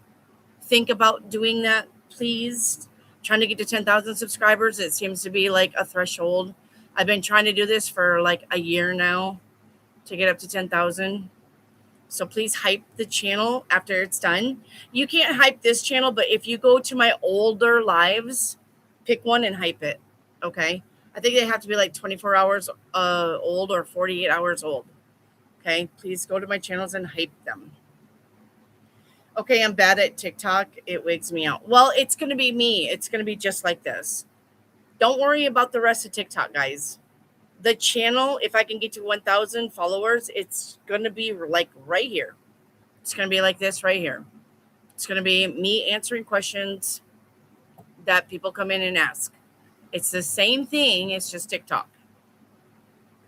think about doing that, please. Trying to get to 10,000 subscribers. It seems to be like a threshold. I've been trying to do this for like a year now to get up to 10,000. So please hype the channel after it's done. You can't hype this channel, but if you go to my older lives, pick one and hype it. Okay. I think they have to be like 24 hours old or 48 hours old. Okay. Please go to my channels and hype them. Okay. I'm bad at TikTok. It wigs me out. Well, it's going to be me. It's going to be just like this. Don't worry about the rest of TikTok, guys. The channel, if I can get to 1,000 followers, it's going to be like right here. It's going to be like this right here. It's going to be me answering questions that people come in and ask. It's the same thing. It's just TikTok.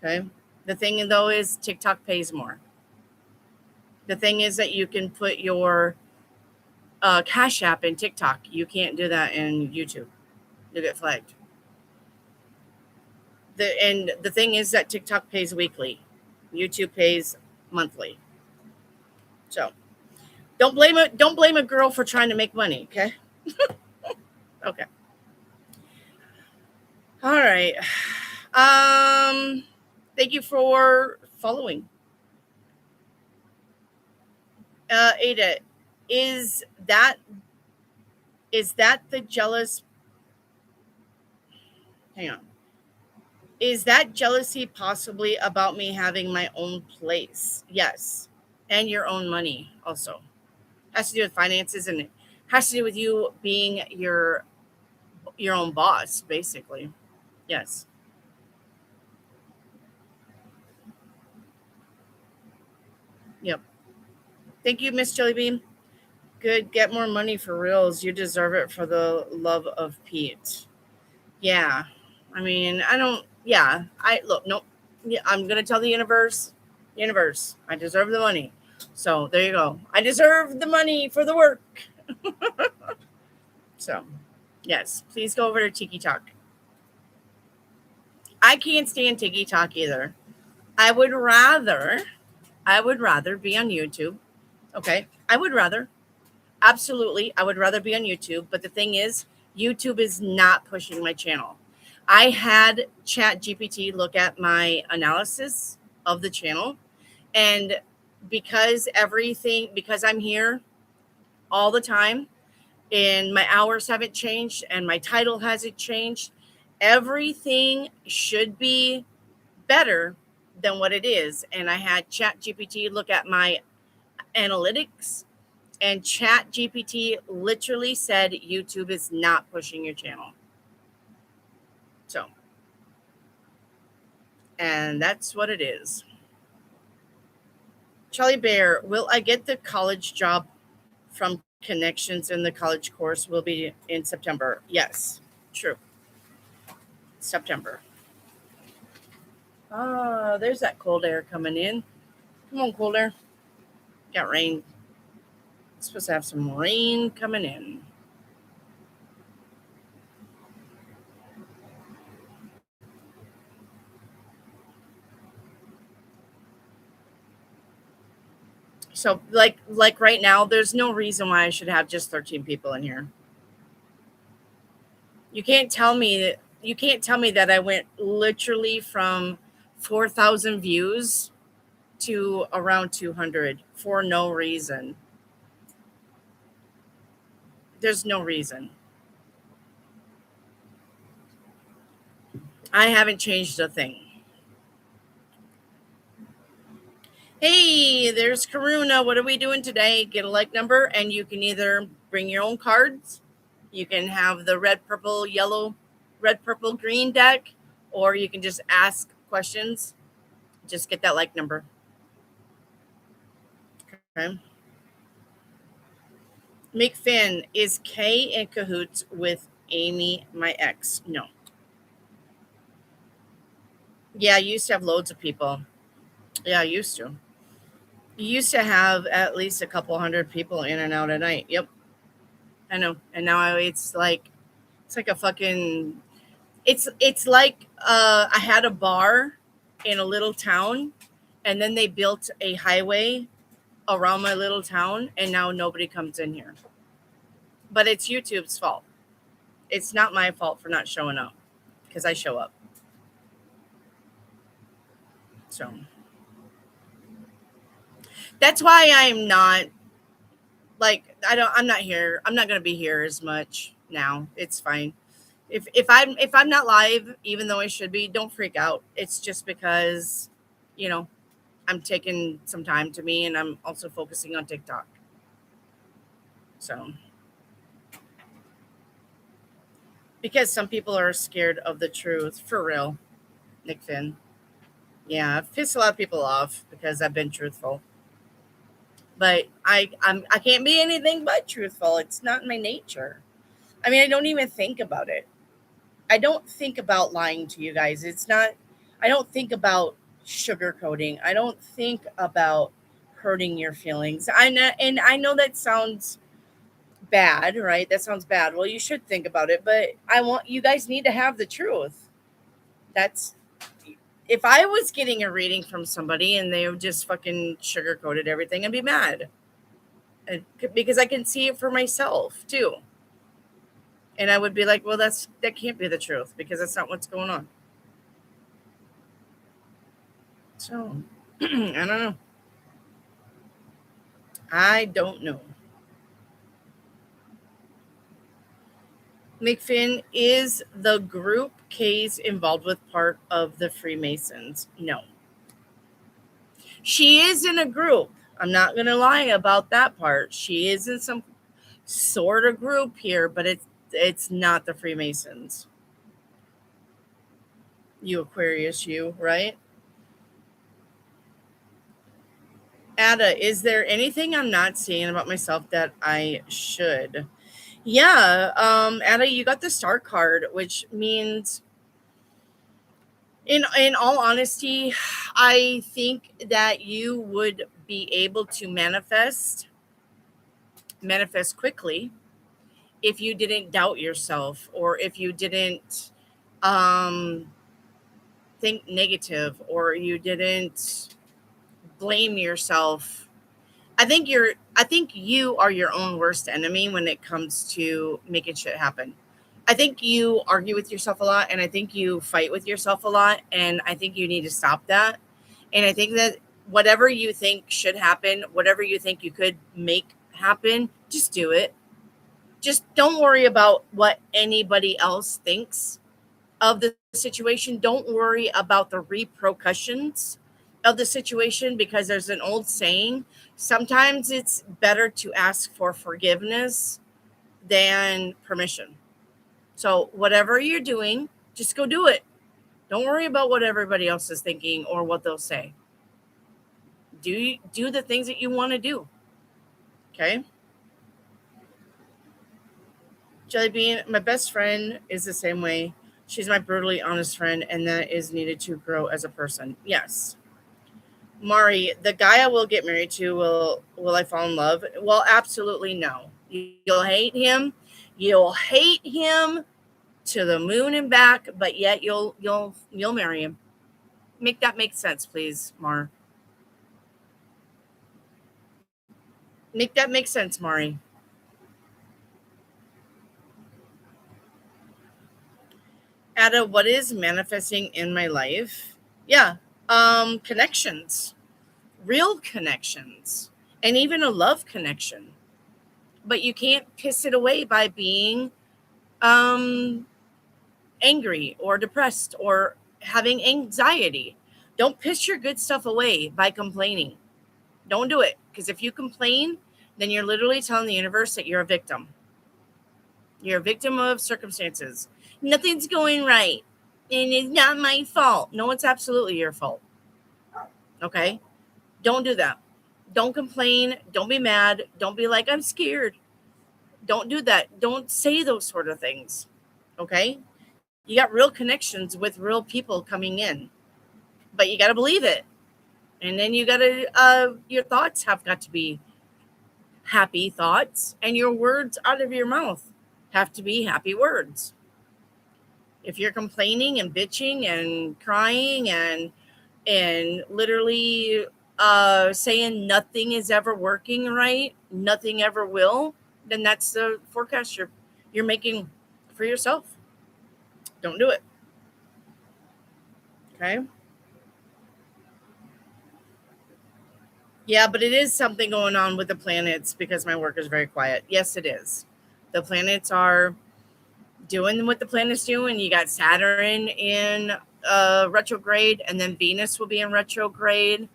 Okay. The thing, though, is TikTok pays more. The thing is that you can put your Cash App in TikTok. You can't do that in YouTube. You get flagged. The thing is that TikTok pays weekly. YouTube pays monthly. So don't blame a girl for trying to make money, okay? Okay. All right. Thank you for following. Ada, is that the jealous? Hang on. Is that jealousy possibly about me having my own place? Yes. And your own money also. Has to do with finances, and it has to do with you being your own boss, basically. Yes. Yep. Thank you, Miss Jellybean. Good. Get more money for reals. You deserve it for the love of Pete. Yeah. I mean, I don't. Yeah. Nope. Yeah, I'm gonna tell the universe. Universe, I deserve the money. So there you go. I deserve the money for the work. So, yes. Please go over to Tiki Talk. I can't stand Tiki Talk either. I would rather be on YouTube. Okay. I would rather. Absolutely. I would rather be on YouTube. But the thing is, YouTube is not pushing my channel. I had Chat GPT look at my analysis of the channel. And because I'm here all the time and my hours haven't changed and my title hasn't changed, everything should be better than what it is. And I had Chat GPT look at my analytics, and Chat GPT literally said YouTube is not pushing your channel. So, and that's what it is. Charlie Bear, will I get the college job from connections in the college course? Will be in September. Yes, true. September. Ah, there's that cold air coming in. Come on, cold air. Got rain. It's supposed to have some rain coming in. So like right now, there's no reason why I should have just 13 people in here. You can't tell me that I went literally from 4,000 views to around 200 for no reason. There's no reason. I haven't changed a thing. Hey, there's Karuna. What are we doing today? Get a like number, and you can either bring your own cards. You can have the red, purple, yellow, red, purple, green deck, or you can just ask questions. Just get that like number. Okay. McFinn, is Kay in cahoots with Amy, my ex? No. Yeah, I used to have loads of people. Yeah, I used to. You used to have at least a couple hundred people in and out at night. Yep, I know. And now it's like a fucking it's like I had a bar in a little town, and then they built a highway around my little town, and now nobody comes in here. But it's YouTube's fault. It's not my fault for not showing up, because I show up. So that's why I'm not I'm not here. I'm not gonna be here as much now. It's fine. If I'm not live, even though I should be, don't freak out. It's just because, you know, I'm taking some time to me, and I'm also focusing on TikTok. So because some people are scared of the truth, for real, Nick Finn. Yeah, I've pissed a lot of people off because I've been truthful. But I can't be anything but truthful. It's not my nature. I mean, I don't even think about it. I don't think about lying to you guys. It's not, I don't think about sugarcoating. I don't think about hurting your feelings. I know, and I know that sounds bad, right? That sounds bad. Well, you should think about it, but I want you guys need to have the truth. That's, if I was getting a reading from somebody and they just fucking sugarcoated everything, I'd be mad. Because I can see it for myself too. And I would be like, well, that can't be the truth, because that's not what's going on. So I don't know. I don't know. McFinn, is the group Kay's involved with part of the Freemasons? No. She is in a group. I'm not going to lie about that part. She is in some sort of group here, but it's not the Freemasons. You Aquarius, you, right? Ada, is there anything I'm not seeing about myself that I should? Yeah, Ada, you got the star card, which means, in all honesty, I think that you would be able to manifest quickly if you didn't doubt yourself, or if you didn't um think negative, or you didn't blame yourself. I think you are your own worst enemy when it comes to making shit happen. I think you argue with yourself a lot, and I think you fight with yourself a lot, and I think you need to stop that. And I think that whatever you think should happen, whatever you think you could make happen, just do it. Just don't worry about what anybody else thinks of the situation. Don't worry about the repercussions of the situation, because there's an old saying, sometimes it's better to ask for forgiveness than permission. So whatever you're doing, just go do it. Don't worry about what everybody else is thinking or what they'll say. Do the things that you want to do. Okay? Jelly Bean, my best friend is the same way. She's my brutally honest friend, and that is needed to grow as a person. Yes. Mari, the guy I will get married to, will I fall in love? Well, absolutely no. You'll hate him. You'll hate him to the moon and back, but yet you'll marry him. Make that make sense, please, Mar. Make that make sense, Mari. Ada, what is manifesting in my life? Yeah, connections, real connections, and even a love connection. But you can't piss it away by being um angry or depressed or having anxiety. Don't piss your good stuff away by complaining. Don't do it, because if you complain, then you're literally telling the universe that you're a victim. You're a victim of circumstances. Nothing's going right, and it's not my fault. No, it's absolutely your fault. Okay? Don't do that. Don't complain. Don't be mad. Don't be like, I'm scared. Don't do that. Don't say those sort of things. Okay? You got real connections with real people coming in, but you got to believe it. And then you got to, your thoughts have got to be happy thoughts, and your words out of your mouth have to be happy words. If you're complaining and bitching and crying and literally saying nothing is ever working right, nothing ever will, then that's the forecast you're making for yourself. Don't do it. Okay. Yeah, but it is something going on with the planets because my work is very quiet. Yes, it is. The planets are doing what the planets do, and you got Saturn in retrograde, and then Venus will be in retrograde,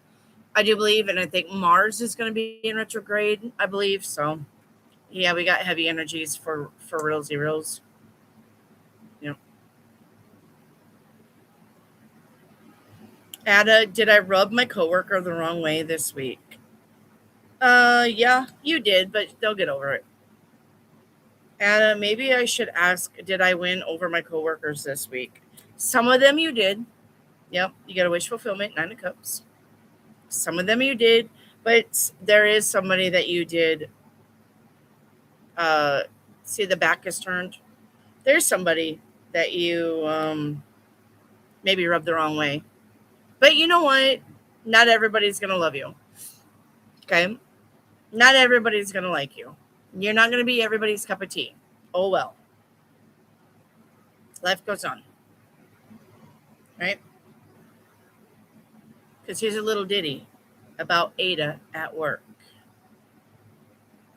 I do believe, and I think Mars is going to be in retrograde, I believe. So, yeah, we got heavy energies for real zeros. You know, Ada, did I rub my coworker the wrong way this week? Yeah, you did, but they'll get over it. Ada, maybe I should ask, did I win over my coworkers this week? Some of them you did. Yep, you got a wish fulfillment, 9 of Cups. Some of them you did, but there is somebody that you did. Uh, See, the back is turned. There's somebody that you maybe rubbed the wrong way. But you know what? Not everybody's gonna love you. Okay, not everybody's gonna like you. You're not gonna be everybody's cup of tea. Oh well, life goes on, right? Because here's a little ditty about Ada at work,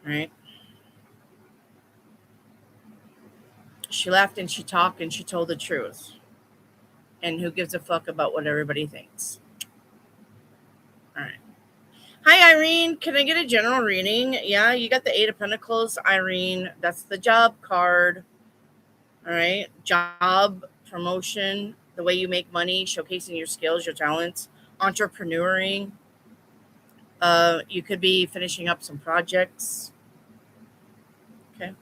right? She laughed and she talked and she told the truth. And who gives a fuck about what everybody thinks? All right. Hi, Irene. Can I get a general reading? Yeah, you got the 8 of Pentacles, Irene. That's the job card. All right. Job, promotion, the way you make money, showcasing your skills, your talents, entrepreneuring. You could be finishing up some projects. Okay.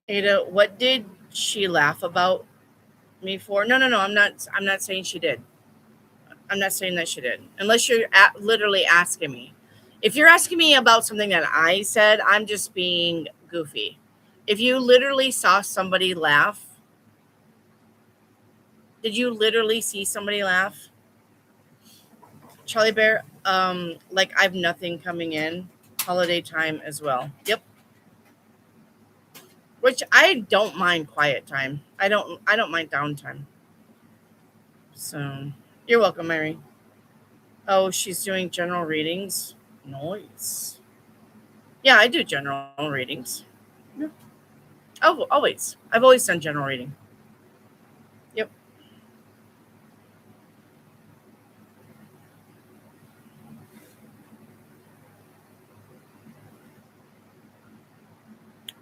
Ada, what did she laugh about me for? No. I'm not saying she did. I'm not saying that she did. Unless you're literally asking me. If you're asking me about something that I said, I'm just being goofy. If you literally saw somebody laugh, did you literally see somebody laugh? Charlie Bear, like I've nothing coming in. Holiday time as well. Yep. Which I don't mind quiet time. I don't mind downtime. So you're welcome, Mary. Oh, she's doing general readings. Nice. Yeah, I do general readings. Yeah. Oh, always. I've always done general reading. Yep.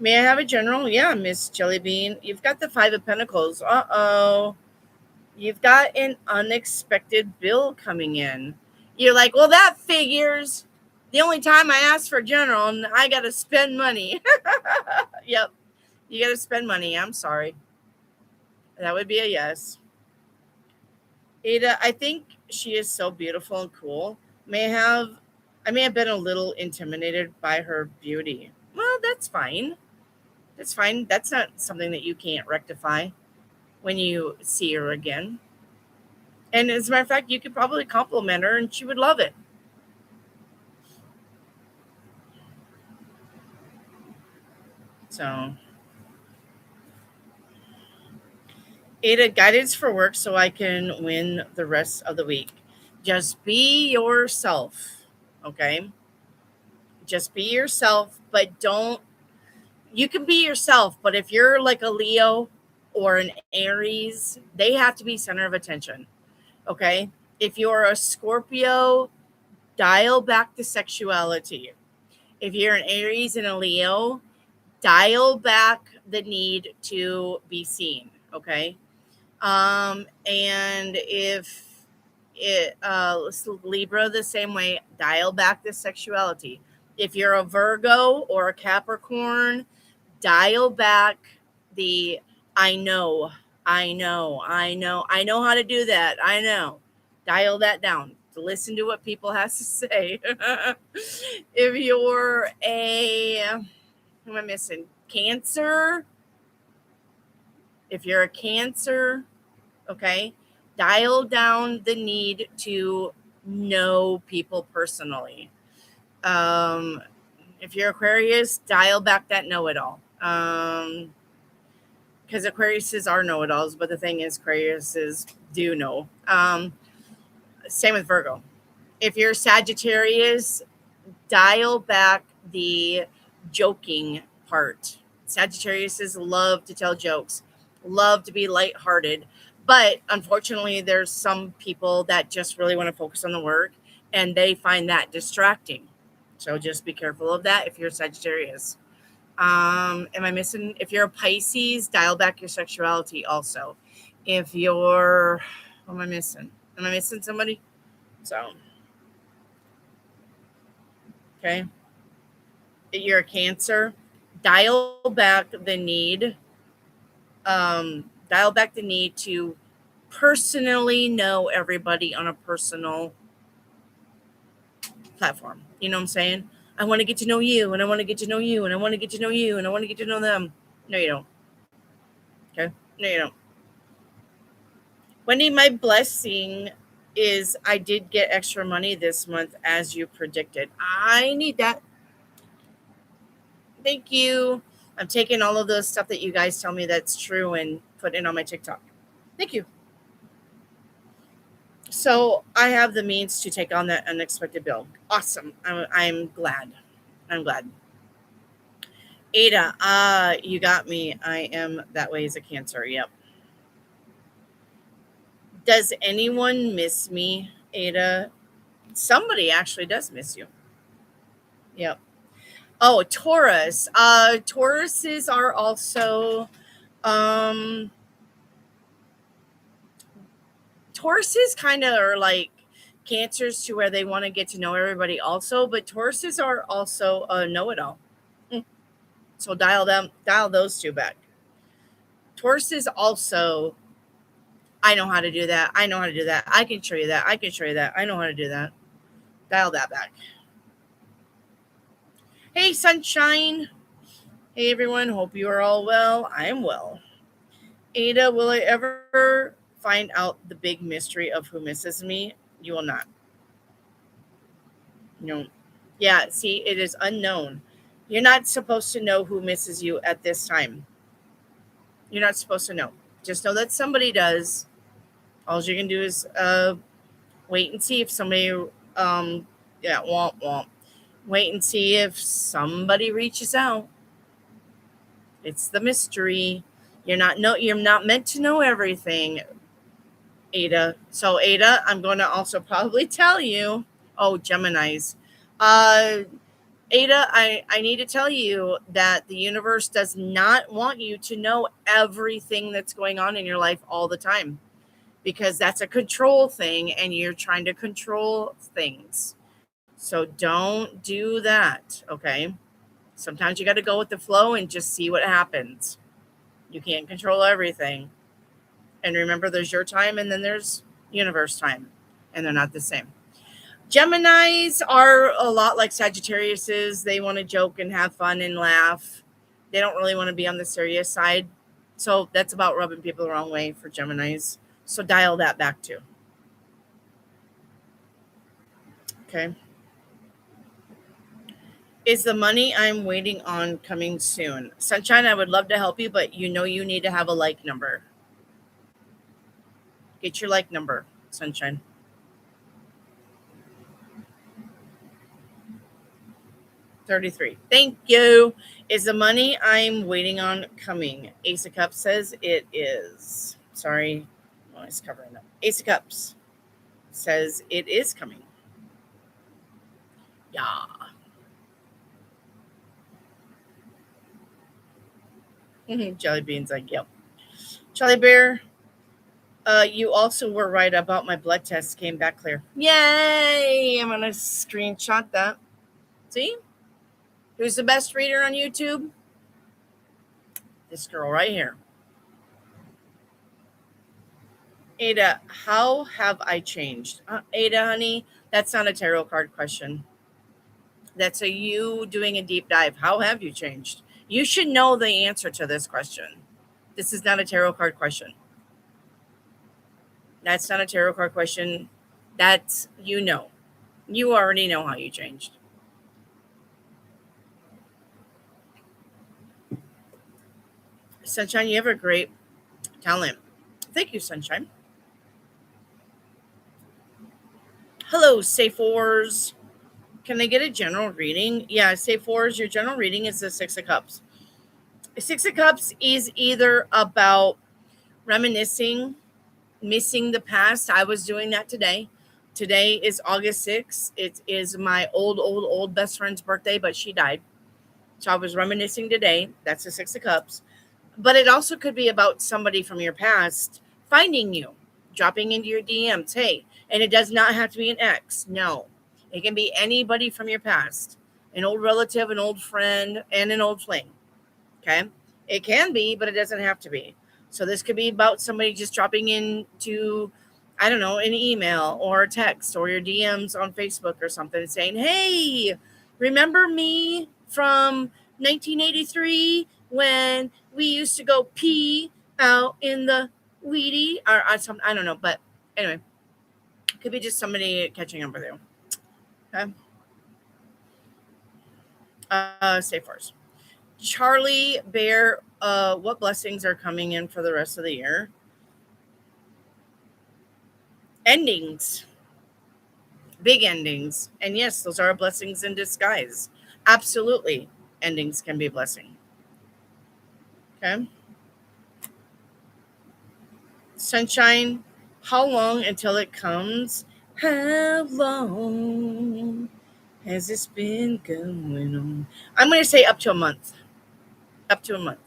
May I have a general? Yeah, Miss Jellybean. You've got the 5 of Pentacles. Uh-oh. You've got an unexpected bill coming in. You're like, well, that figures. The only time I ask for general, and I got to spend money. Yep. You got to spend money. I'm sorry. That would be a yes. Ada, I think she is so beautiful and cool. I may have been a little intimidated by her beauty. Well, that's fine. That's fine. That's not something that you can't rectify when you see her again. And as a matter of fact, you could probably compliment her and she would love it. So, Ada, guidance for work so I can win the rest of the week. Just be yourself. Okay? Just be yourself, but don't. You can be yourself, but if you're like a Leo or an Aries, they have to be center of attention. Okay? If you're a Scorpio, dial back the sexuality. If you're an Aries and a Leo, dial back the need to be seen. Okay? And if Libra, the same way, dial back the sexuality. If you're a Virgo or a Capricorn, dial back the I know, I know how to do that. I know. Dial that down. To listen to what people has to say. If you're a who am I missing? Cancer. If you're a Cancer, okay, dial down the need to know people personally. Um, if you're Aquarius, dial back that know-it-all. Because Aquariuses are know-it-alls, but the thing is, Aquariuses do know. Same with Virgo. If you're Sagittarius, dial back the joking part. Sagittariuses love to tell jokes, love to be lighthearted, but unfortunately, there's some people that just really want to focus on the work, and they find that distracting. So just be careful of that if you're Sagittarius. Am I missing? If you're a Pisces, dial back your sexuality also. If you're, what am I missing? Am I missing somebody? So, okay. You're a Cancer, dial back the need, dial back the need to personally know everybody on a personal platform. You know what I'm saying? I want to get to know you, and I want to get to know you, and I want to get to know you, and I want to get to know them. No, you don't. Okay? No, you don't. Wendy, my blessing is I did get extra money this month as you predicted. I need that. Thank you. I'm taking all of the stuff that you guys tell me that's true and put it on my TikTok. Thank you. So I have the means to take on that unexpected bill. Awesome. I'm glad. I'm glad. Ada, you got me. I am that way as a Cancer. Yep. Does anyone miss me, Ada? Somebody actually does miss you. Yep. Oh, Taurus. Tauruses are also um Tauruses kind of are like Cancers to where they want to get to know everybody also, but Tauruses are also a know-it-all. So dial those two back. Tauruses also, I know how to do that. I know how to do that. I can show you that. I can show you that. I know how to do that. Dial that back. Hey, sunshine. Hey, everyone. Hope you are all well. I am well. Ada, will I ever find out the big mystery of who misses me? You will not. No. Yeah, see, it is unknown. You're not supposed to know who misses you at this time. You're not supposed to know. Just know that somebody does. All you can do is wait and see if somebody, yeah, womp womp. Wait and see if somebody reaches out. It's the mystery. You're not meant to know everything, Ada. So Ada, I'm going to also probably tell you. Oh, Geminis. Uh, Ada, I need to tell you that the universe does not want you to know everything that's going on in your life all the time, because that's a control thing and you're trying to control things. So don't do that, okay? Sometimes you got to go with the flow and just see what happens. You can't control everything. And remember, there's your time and then there's universe time, and they're not the same. Geminis are a lot like Sagittariuses. They want to joke and have fun and laugh. They don't really want to be on the serious side. So that's about rubbing people the wrong way for Geminis. So dial that back too. Okay. Is the money I'm waiting on coming soon? Sunshine, I would love to help you, but you know you need to have a like number. Get your like number, Sunshine. 33. Thank you. Is the money I'm waiting on coming? Ace of Cups says it is. Sorry. Oh, it's covering up. Ace of Cups says it is coming. Yeah. Jelly Bean's like, yep. Charlie Bear, you also were right about my blood test came back clear. Yay! I'm going to screenshot that. See? Who's the best reader on YouTube? This girl right here. Ada, how have I changed? Ada, honey, that's not a tarot card question. That's a you doing a deep dive. How have you changed? You should know the answer to this question. This is not a tarot card question. That's not a tarot card question. That's, you know. You already know how you changed. Sunshine, you have a great talent. Thank you, Sunshine. Hello, Safe Wars. Can I get a general reading? Yeah, Safe Wars, your general reading is the Six of Cups. Six of Cups is either about reminiscing, missing the past. I was doing that today. Today is August 6th. It is my old best friend's birthday, but she died. So I was reminiscing today. That's the Six of Cups. But it also could be about somebody from your past finding you, dropping into your DMs. Hey, and it does not have to be an ex. No, it can be anybody from your past, an old relative, an old friend, and an old fling. Okay. It can be, but it doesn't have to be. So this could be about somebody just dropping into, I don't know, an email or a text or your DMs on Facebook or something and saying, hey, remember me from 1983 when we used to go pee out in the weedy or something? I don't know. But anyway, it could be just somebody catching up with you. Okay. Safe first. Charlie Bear, what blessings are coming in for the rest of the year? Endings, big endings. And yes, those are blessings in disguise. Absolutely. Endings can be a blessing. Okay. Sunshine, how long until it comes? How long has this been going on? I'm going to say up to a month. Up to a month.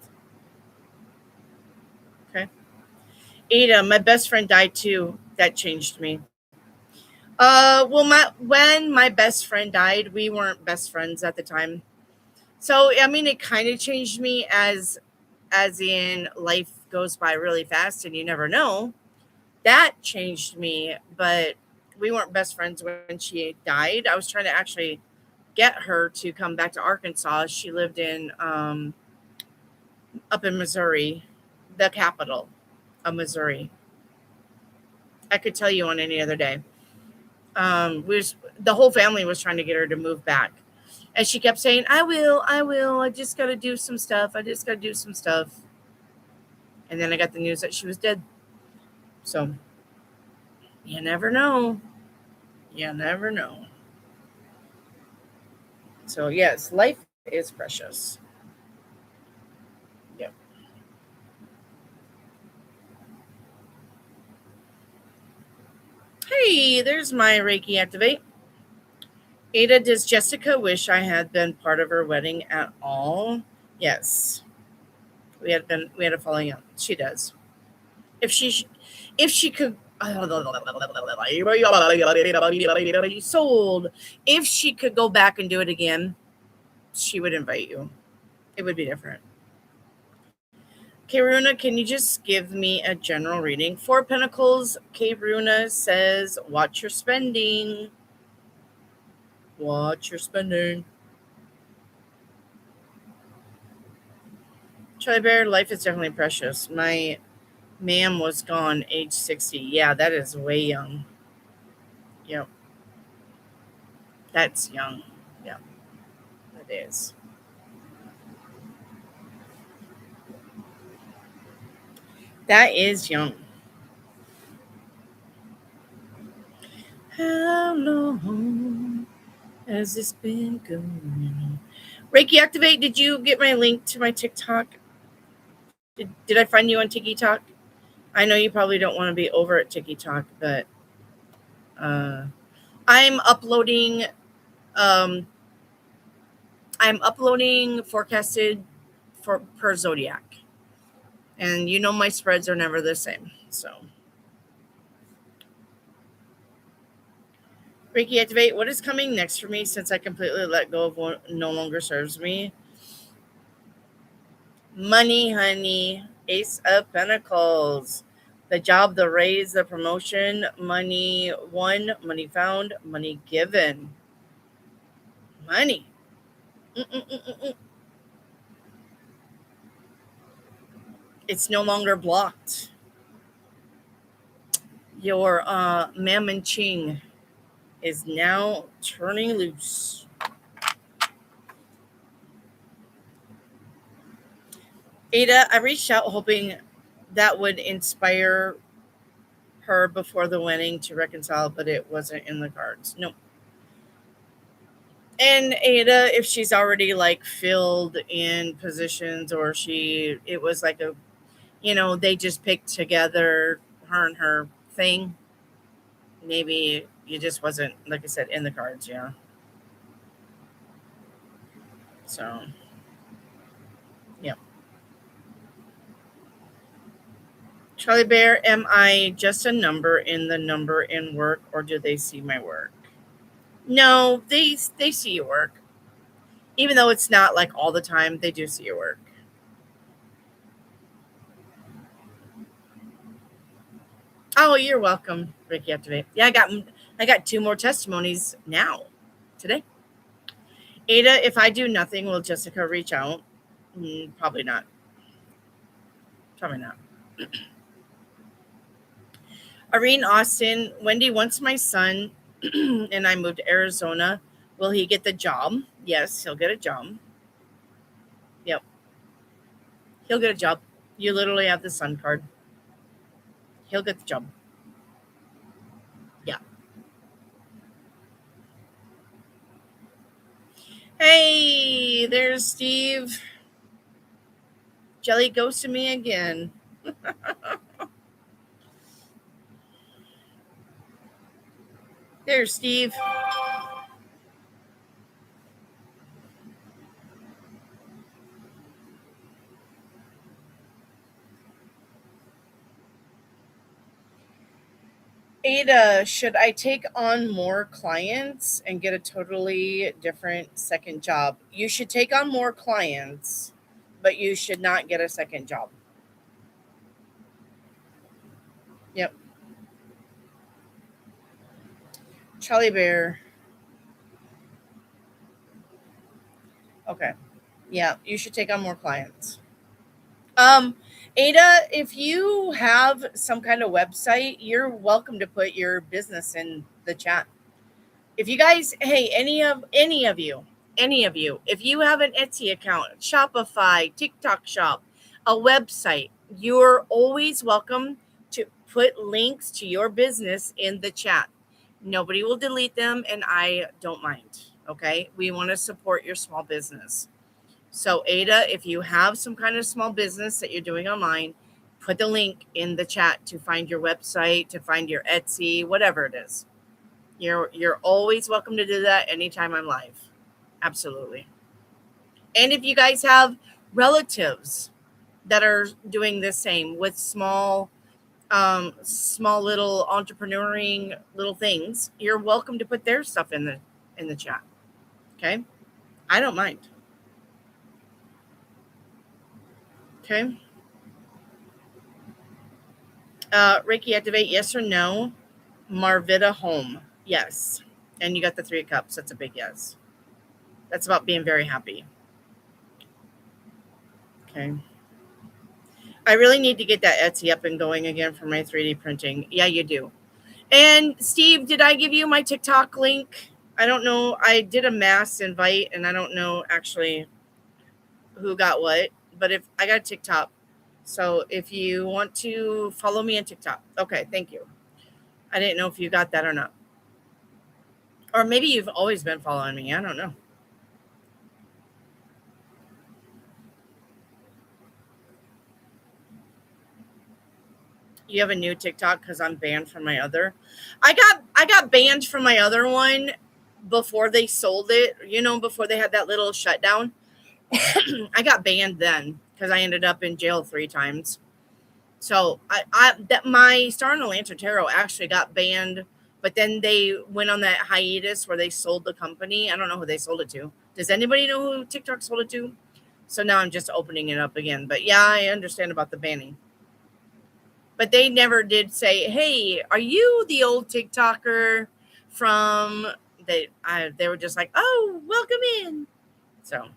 Okay. Ada, my best friend died too. That changed me. Well, when my best friend died, we weren't best friends at the time. So I mean, it kind of changed me as in life goes by really fast and you never know. That changed me, but we weren't best friends when she died. I was trying to actually get her to come back to Arkansas. She lived in up in Missouri, the capital of Missouri. I could tell you on any other day. The whole family was trying to get her to move back, and she kept saying, I will, I just got to do some stuff, and then I got the news that she was dead. So you never know. So yes, life is precious. Yep. Hey, there's my Reiki activate. Ada, does Jessica wish I had been part of her wedding at all? Yes. We had a falling out. She does. If she could sold. If she could go back and do it again, she would invite you. It would be different. Karuna, can you just give me a general reading? Four Pentacles, Karuna says, watch your spending. Watch your spending. Charlie Bear, life is definitely precious. My ma'am was gone age 60. Yeah, that is way young. Yep. That's young. Yeah, that is. That is young. How long has this been going on? Reiki Activate, did you get my link to my TikTok? Did I find you on TikTok? I know you probably don't want to be over at TikTok, but I'm uploading um I'm uploading forecasted for per zodiac. And you know my spreads are never the same. So Reiki activate. What is coming next for me since I completely let go of what no longer serves me? Money, honey. Ace of Pentacles. The job, the raise, the promotion, money won, money found, money given. Money. Mm-mm-mm-mm. It's no longer blocked. Your Mammon Ching is now turning loose. Ada, I reached out hoping that would inspire her before the wedding to reconcile, but it wasn't in the cards. Nope. And Ada, if she's already like filled in positions, or it was like they just picked together her and her thing. Maybe it just wasn't, like I said, in the cards. Yeah. So, yeah. Charlie Bear, am I just a number in the number in work, or do they see my work? No, they see your work. Even though it's not like all the time, they do see your work. Oh, you're welcome, Ricky Activate. Yeah, I got 2 more testimonies now, today. Ada, if I do nothing, will Jessica reach out? Probably not. Probably not. Irene Austin, Wendy, once my son and I moved to Arizona, will he get the job? Yes, he'll get a job. Yep, he'll get a job. You literally have the son card. He'll get the job. Yeah. Hey, there's Steve. Jelly ghosted me again. There's Steve. Ada, should I take on more clients and get a totally different second job? You should take on more clients, but you should not get a second job. Yep. Charlie Bear. Okay. Yeah, you should take on more clients. Ada, if you have some kind of website, you're welcome to put your business in the chat. If you guys, hey, any of you, if you have an Etsy account, Shopify, TikTok shop, a website, you're always welcome to put links to your business in the chat. Nobody will delete them, and I don't mind. Okay. We want to support your small business. So, Ada, if you have some kind of small business that you're doing online, put the link in the chat to find your website, to find your Etsy, whatever it is. You're always welcome to do that anytime I'm live. Absolutely. And if you guys have relatives that are doing the same with small little entrepreneuring little things, you're welcome to put their stuff in the chat. Okay? I don't mind. Okay? Reiki activate, yes or no? Marvita home. Yes. And you got the 3 of cups. That's a big yes. That's about being very happy. Okay. I really need to get that Etsy up and going again for my 3D printing. Yeah, you do. And Steve, did I give you my TikTok link? I don't know. I did a mass invite, and I don't know actually who got what. But if I got a TikTok, so if you want to follow me on TikTok, okay, thank you. I didn't know if you got that or not. Or maybe you've always been following me. I don't know. You have a new TikTok because I'm banned from my other. I got banned from my other one before they sold it. Before they had that little shutdown. I got banned then because I ended up in jail 3 times. So my Star and the Lantern Tarot actually got banned But then they went on that hiatus where they sold the company. I don't know who they sold it to. Does anybody know who TikTok sold it to? So now I'm just opening it up again. But yeah, I understand about the banning. But they never did say, "Hey, are you the old TikToker from?" They were just like, "Oh, welcome in." So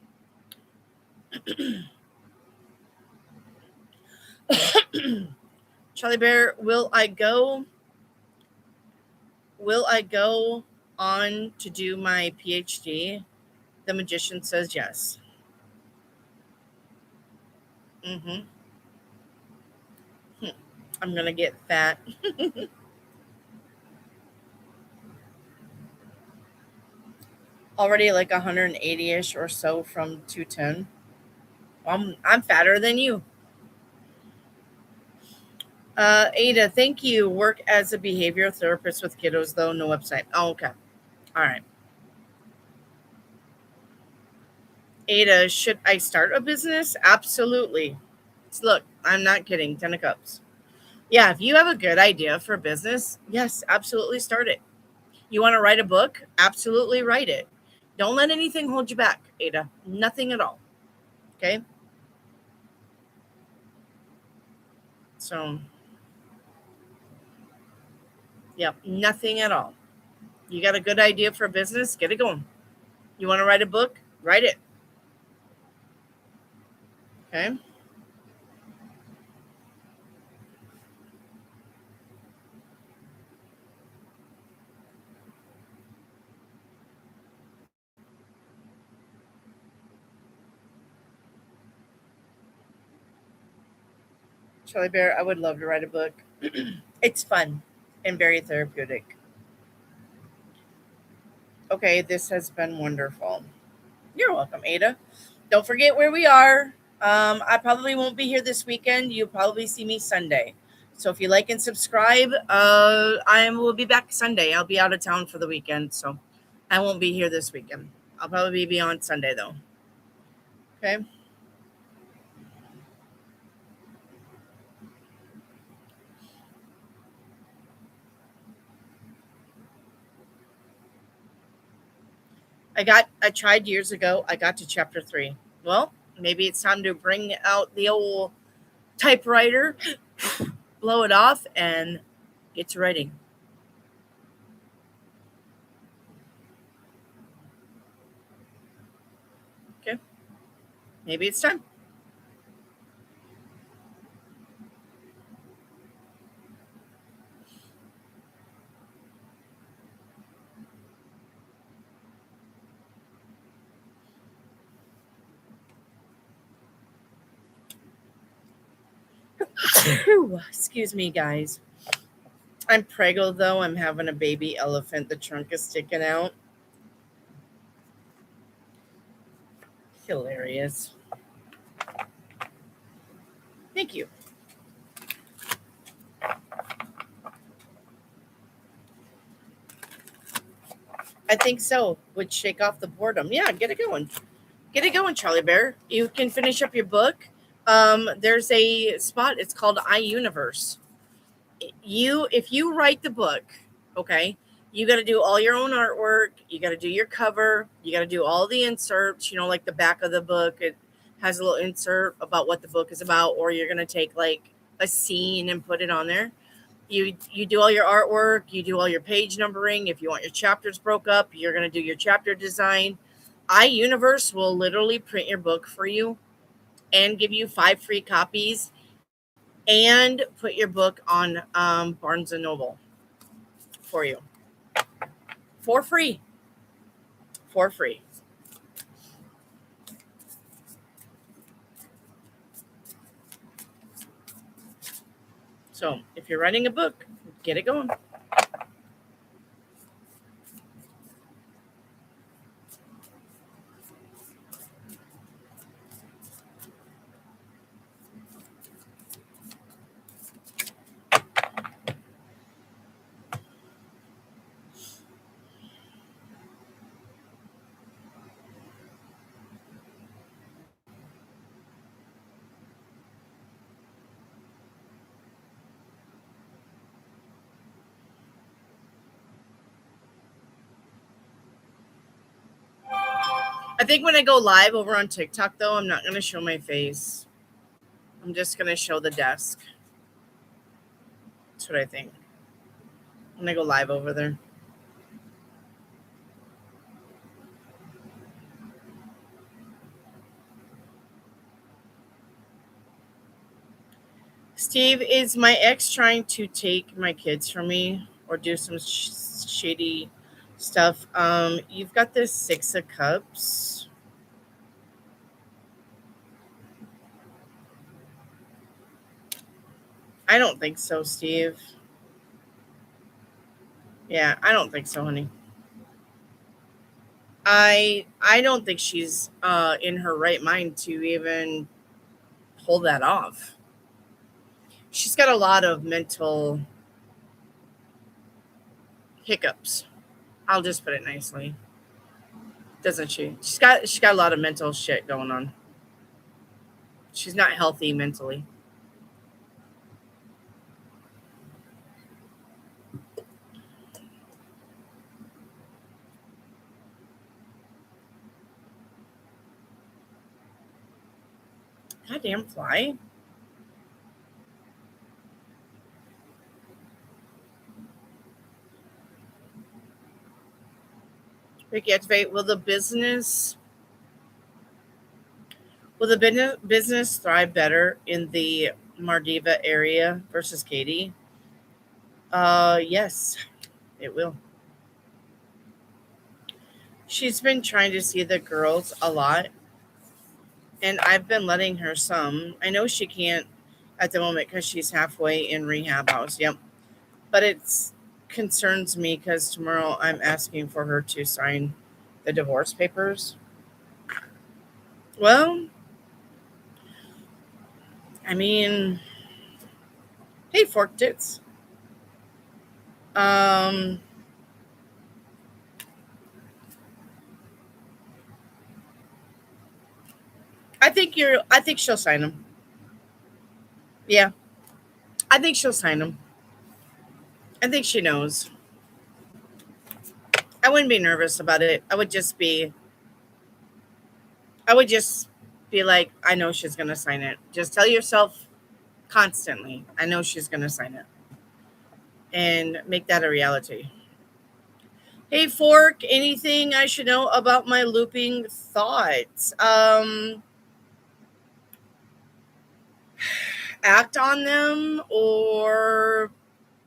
Charlie Bear, will I go? Will I go on to do my PhD? The magician says yes. Mm-hmm. I'm gonna get fat. Already like 180ish or so from 210. I'm fatter than you. Ada, thank you. Work as a behavioral therapist with kiddos, though no website. Oh, okay. All right. Ada, should I start a business? Absolutely. Look, I'm not kidding. 10 of Cups. Yeah, if you have a good idea for a business, yes, absolutely start it. You want to write a book? Absolutely write it. Don't let anything hold you back, Ada. Nothing at all. Okay? So, yeah, nothing at all. You got a good idea for a business? Get it going. You want to write a book? Write it. Okay? Charlie Bear, I would love to write a book. It's fun and very therapeutic. Okay, this has been wonderful. You're welcome, Ada. Don't forget where we are. I probably won't be here this weekend. You'll probably see me Sunday. So if you like and subscribe, I will be back Sunday. I'll be out of town for the weekend, so I won't be here this weekend. I'll probably be on Sunday though. Okay. I tried years ago. I got to chapter 3. Well, maybe it's time to bring out the old typewriter, blow it off, and get to writing. Okay. Maybe it's time. Excuse me, guys. I'm preggo though. I'm having a baby elephant. The trunk is sticking out. Hilarious. Thank you. I think so. Would shake off the boredom. Yeah, get it going. Get it going, Charlie Bear. You can finish up your book. There's a spot. It's called iUniverse. If you write the book, okay, you got to do all your own artwork. You got to do your cover. You got to do all the inserts. Like the back of the book. It has a little insert about what the book is about, or you're gonna take like a scene and put it on there. You do all your artwork. You do all your page numbering. If you want your chapters broke up, you're gonna do your chapter design. iUniverse will literally print your book for you and give you 5 free copies and put your book on Barnes and Noble for you for free. For free. So if you're writing a book, get it going. I think when I go live over on TikTok, though, I'm not going to show my face. I'm just going to show the desk. That's what I think. When I go live over there. Steve, is my ex trying to take my kids from me or do some shady stuff? You've got this Six of Cups. I don't think so, Steve. Yeah, I don't think so, honey. I don't think she's in her right mind to even pull that off. She's got a lot of mental hiccups. I'll just put it nicely. Doesn't she? She's got a lot of mental shit going on. She's not healthy mentally. Goddamn fly. Ricky, activate. Will the business thrive better in the Mardiva area versus Katie? Yes, it will. She's been trying to see the girls a lot, and I've been letting her some. I know she can't at the moment because she's halfway in rehab house. Yep, but it's concerns me because tomorrow I'm asking for her to sign the divorce papers. Well, I mean, hey, fork tits. Um, I think she'll sign them. Yeah, I think she'll sign them. I think she knows. I wouldn't be nervous about it. I would just be like, I know she's gonna sign it. Just tell yourself constantly, I know she's gonna sign it, and make that a reality. Hey, Fork, anything I should know about my looping thoughts? Act on them or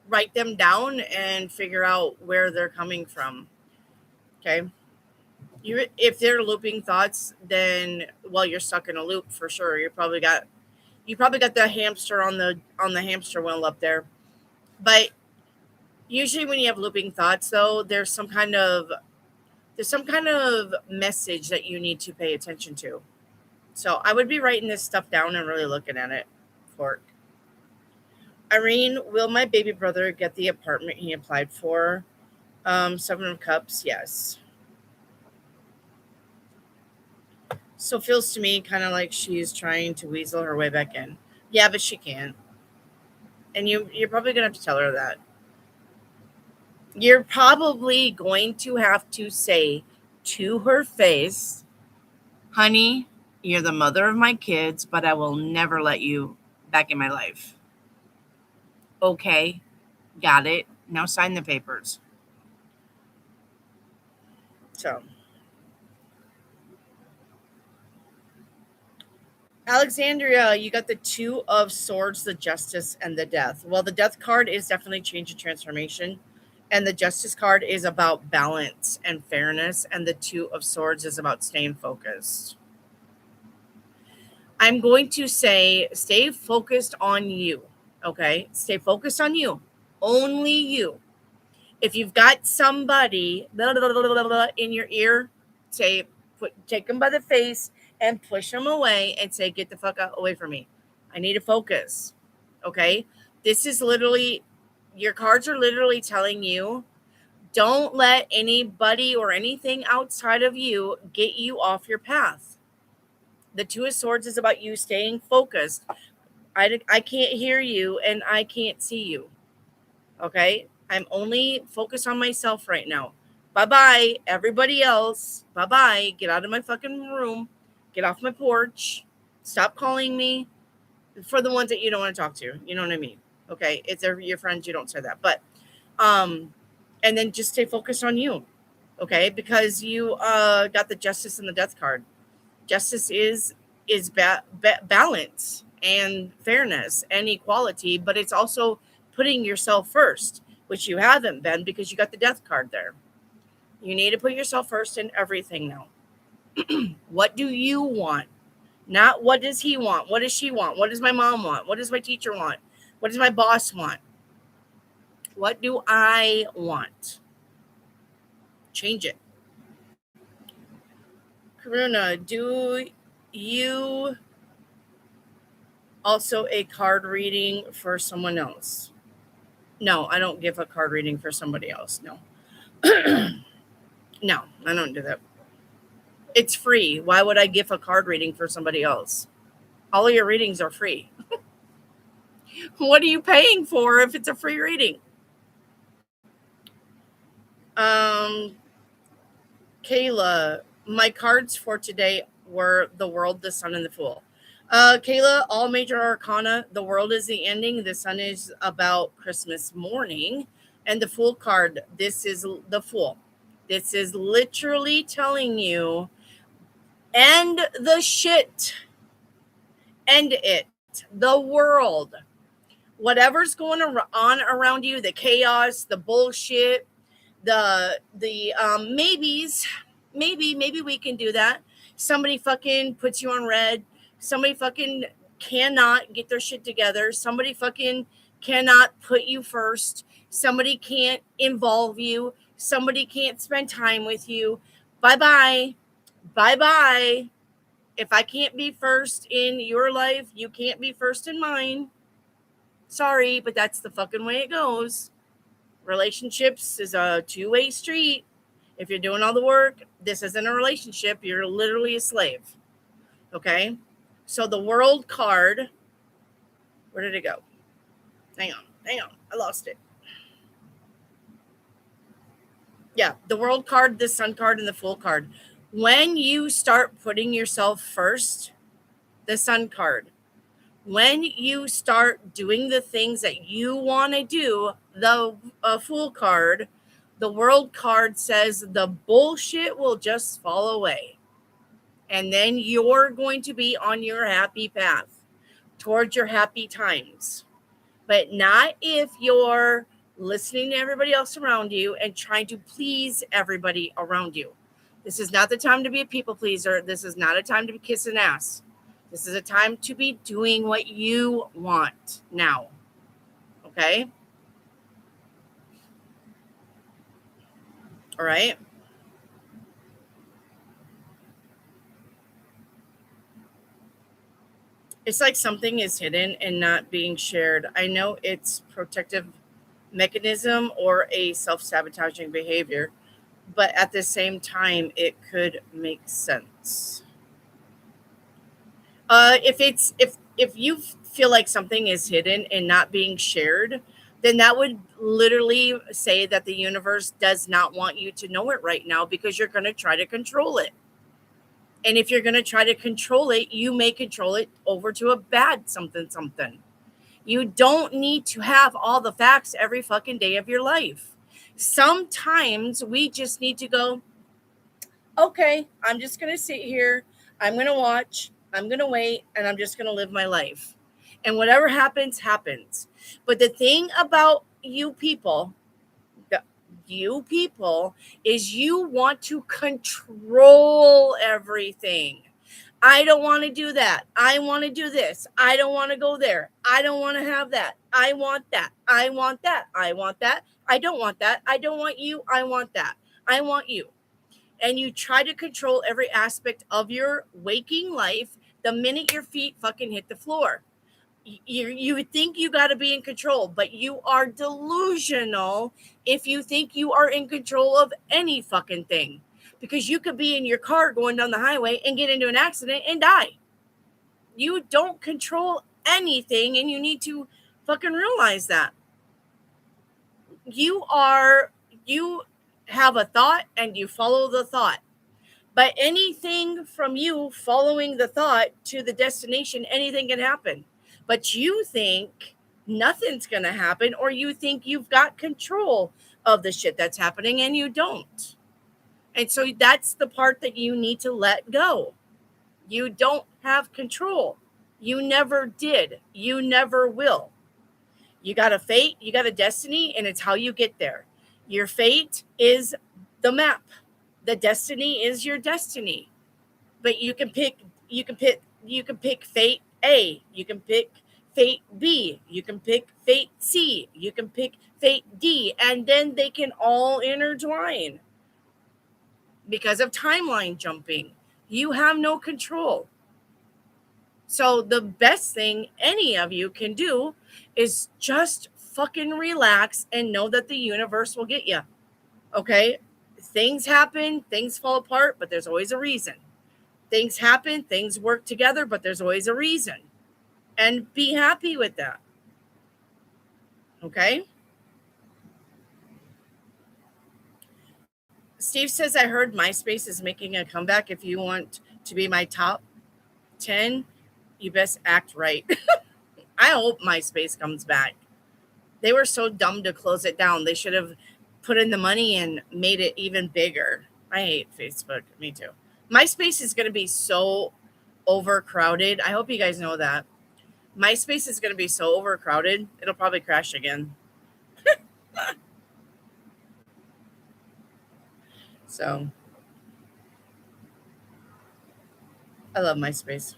write them down and figure out where they're coming from. Okay. If they're looping thoughts, then well, you're stuck in a loop for sure. You probably got the hamster on the hamster wheel up there. But usually when you have looping thoughts though, there's some kind of message that you need to pay attention to. So I would be writing this stuff down and really looking at it. Fork. Irene, will my baby brother get the apartment he applied for? Seven of Cups, yes. So feels to me kind of like she's trying to weasel her way back in. Yeah, but she can't. And you're probably gonna have to tell her that. You're probably going to have to say to her face, honey, you're the mother of my kids, but I will never let you back in my life. Okay, got it. Now sign the papers. So, Alexandria, you got the Two of Swords, the Justice, and the Death. Well, the Death card is definitely change and transformation, and the Justice card is about balance and fairness, and the Two of Swords is about staying focused. I'm going to say stay focused on you. Okay? Stay focused on you. Only you. If you've got somebody blah, blah, blah, blah, in your ear, say take them by the face and push them away and say, get the fuck out away from me. I need to focus. Okay? This is literally your cards are literally telling you don't let anybody or anything outside of you get you off your path. The Two of Swords is about you staying focused. I can't hear you and I can't see you. Okay? I'm only focused on myself right now. Bye-bye, everybody else. Bye-bye. Get out of my fucking room. Get off my porch. Stop calling me. For the ones that you don't want to talk to. You know what I mean? Okay. It's your friends, you don't say that. But and then just stay focused on you. Okay, because you got the justice and the death card. Justice is balance and fairness and equality, but it's also putting yourself first, which you haven't been because you got the death card there. You need to put yourself first in everything now. What do you want? Not what does he want? What does she want? What does my mom want? What does my teacher want? What does my boss want? What do I want? Change it. Karuna, do you also a card reading for someone else? No, I don't give a card reading for somebody else. No. No, I don't do that. It's free. Why would I give a card reading for somebody else? All of your readings are free. What are you paying for if it's a free reading? Kayla, my cards for today were the World, the Sun, and the Fool. Kayla, all major arcana, the world is the ending. The sun is about Christmas morning. And the Fool card, this is the Fool. This is literally telling you, end the shit. End it. The world. Whatever's going on around you, the chaos, the bullshit, the maybes, maybe we can do that. Somebody fucking puts you on red. Somebody fucking cannot get their shit together. Somebody fucking cannot put you first. Somebody can't involve you. Somebody can't spend time with you. Bye-bye. Bye-bye. If I can't be first in your life, you can't be first in mine. Sorry, but that's the fucking way it goes. Relationships is a two-way street. If you're doing all the work, this isn't a relationship. You're literally a slave. Okay? So the World card, where did it go? Hang on. I lost it. Yeah, the World card, the Sun card, and the Fool card. When you start putting yourself first, the Sun card, when you start doing the things that you want to do, the Fool card, the World card says the bullshit will just fall away. And then you're going to be on your happy path towards your happy times. But not if you're listening to everybody else around you and trying to please everybody around you. This is not the time to be a people pleaser. This is not a time to be kissing ass. This is a time to be doing what you want now. Okay? All right? It's like something is hidden and not being shared. I know it's protective mechanism or a self-sabotaging behavior, but at the same time, it could make sense. If you feel like something is hidden and not being shared, then that would literally say that the universe does not want you to know it right now because you're going to try to control it. And if you're going to try to control it, you may control it over to a bad something. You don't need to have all the facts every fucking day of your life. Sometimes we just need to go, okay, I'm just going to sit here. I'm going to watch. I'm going to wait. And I'm just going to live my life. And whatever happens, happens. But the thing about you people is you want to control everything. I don't want to do that. I want to do this. I don't want to go there. I don't want to have that. I want that. I want that. I want that. I don't want that. I don't want you. I want that. I want you. And you try to control every aspect of your waking life the minute your feet fucking hit the floor. You think you got to be in control, but you are delusional if you think you are in control of any fucking thing. Because you could be in your car going down the highway and get into an accident and die. You don't control anything, and you need to fucking realize that. You have a thought and you follow the thought. But anything from you following the thought to the destination, anything can happen. But you think nothing's going to happen, or you think you've got control of the shit that's happening, and you don't. And so that's the part that you need to let go. You don't have control. You never did. You never will. You got a fate, you got a destiny, and it's how you get there. Your fate is the map. The destiny is your destiny. But you can pick fate A, you can pick fate B, you can pick fate C, you can pick fate D, and then they can all intertwine. Because of timeline jumping, you have no control. So the best thing any of you can do is just fucking relax and know that the universe will get you. Okay? Things happen, things fall apart, but there's always a reason. Things happen, things work together, but there's always a reason. And be happy with that. Okay? Steve says, I heard MySpace is making a comeback. If you want to be my top 10, you best act right. I hope MySpace comes back. They were so dumb to close it down. They should have put in the money and made it even bigger. I hate Facebook. Me too. MySpace is going to be so overcrowded. I hope you guys know that. MySpace is going to be so overcrowded, it'll probably crash again. So, I love MySpace.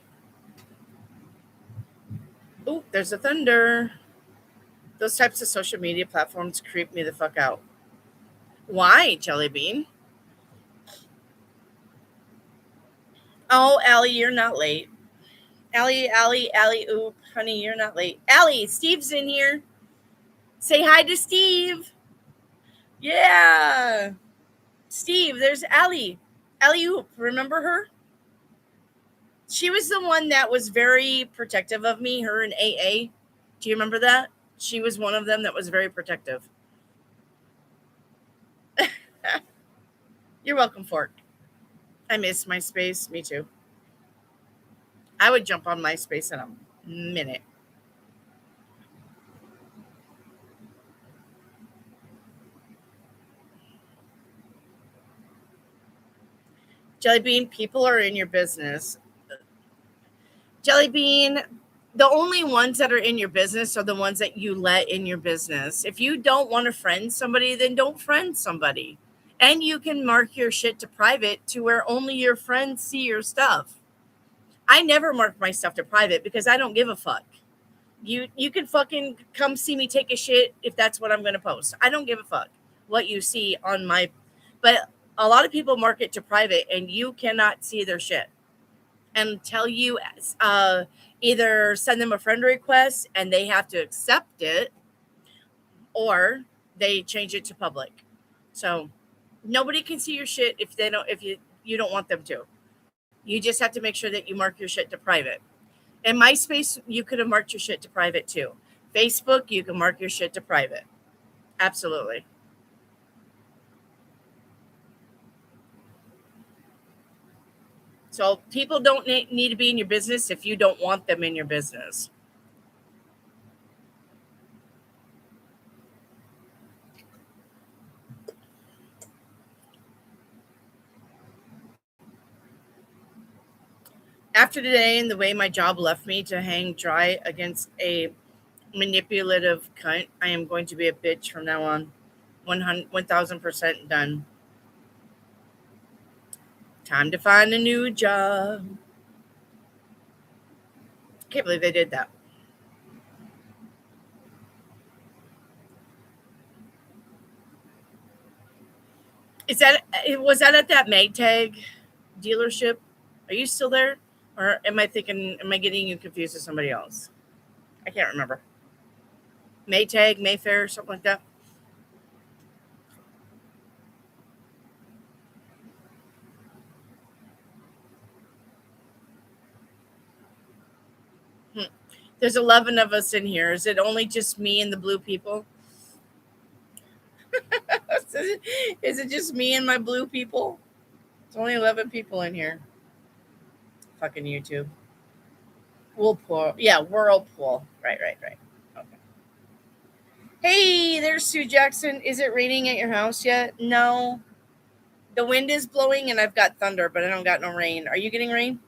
Oh, there's a thunder. Those types of social media platforms creep me the fuck out. Why, Jellybean? Oh, Allie, you're not late. Allie, oop, honey, you're not late. Allie, Steve's in here. Say hi to Steve. Yeah. Steve, there's Allie. Allie oop, remember her? She was the one that was very protective of me, her and AA. Do you remember that? She was one of them that was very protective. You're welcome, Fork. I miss MySpace. Me too. I would jump on MySpace in a minute. Jellybean, people are in your business. Jellybean, the only ones that are in your business are the ones that you let in your business. If you don't want to friend somebody, then don't friend somebody. And you can mark your shit to private to where only your friends see your stuff. I never mark my stuff to private because I don't give a fuck. You can fucking come see me take a shit if that's what I'm going to post. I don't give a fuck what you see on my, but a lot of people mark it to private and you cannot see their shit until you either send them a friend request and they have to accept it, or they change it to public. So nobody can see your shit if you don't want them to. You just have to make sure that you mark your shit to private. In MySpace, you could have marked your shit to private too. Facebook, you can mark your shit to private. Absolutely. So people don't need to be in your business if you don't want them in your business. After today and the way my job left me to hang dry against a manipulative cunt, I am going to be a bitch from now on. 1000% done. Time to find a new job. Can't believe they did that. Was that at that Maytag dealership? Are you still there? Or am I getting you confused with somebody else? I can't remember. Maytag, Mayfair, something like that. There's 11 of us in here. Is it only just me and the blue people? Is it just me and my blue people? It's only 11 people in here. Fucking YouTube. Whirlpool. Yeah, whirlpool. Right. Okay. Hey, there's Sue Jackson. Is it raining at your house yet? No. The wind is blowing and I've got thunder, but I don't got no rain. Are you getting rain?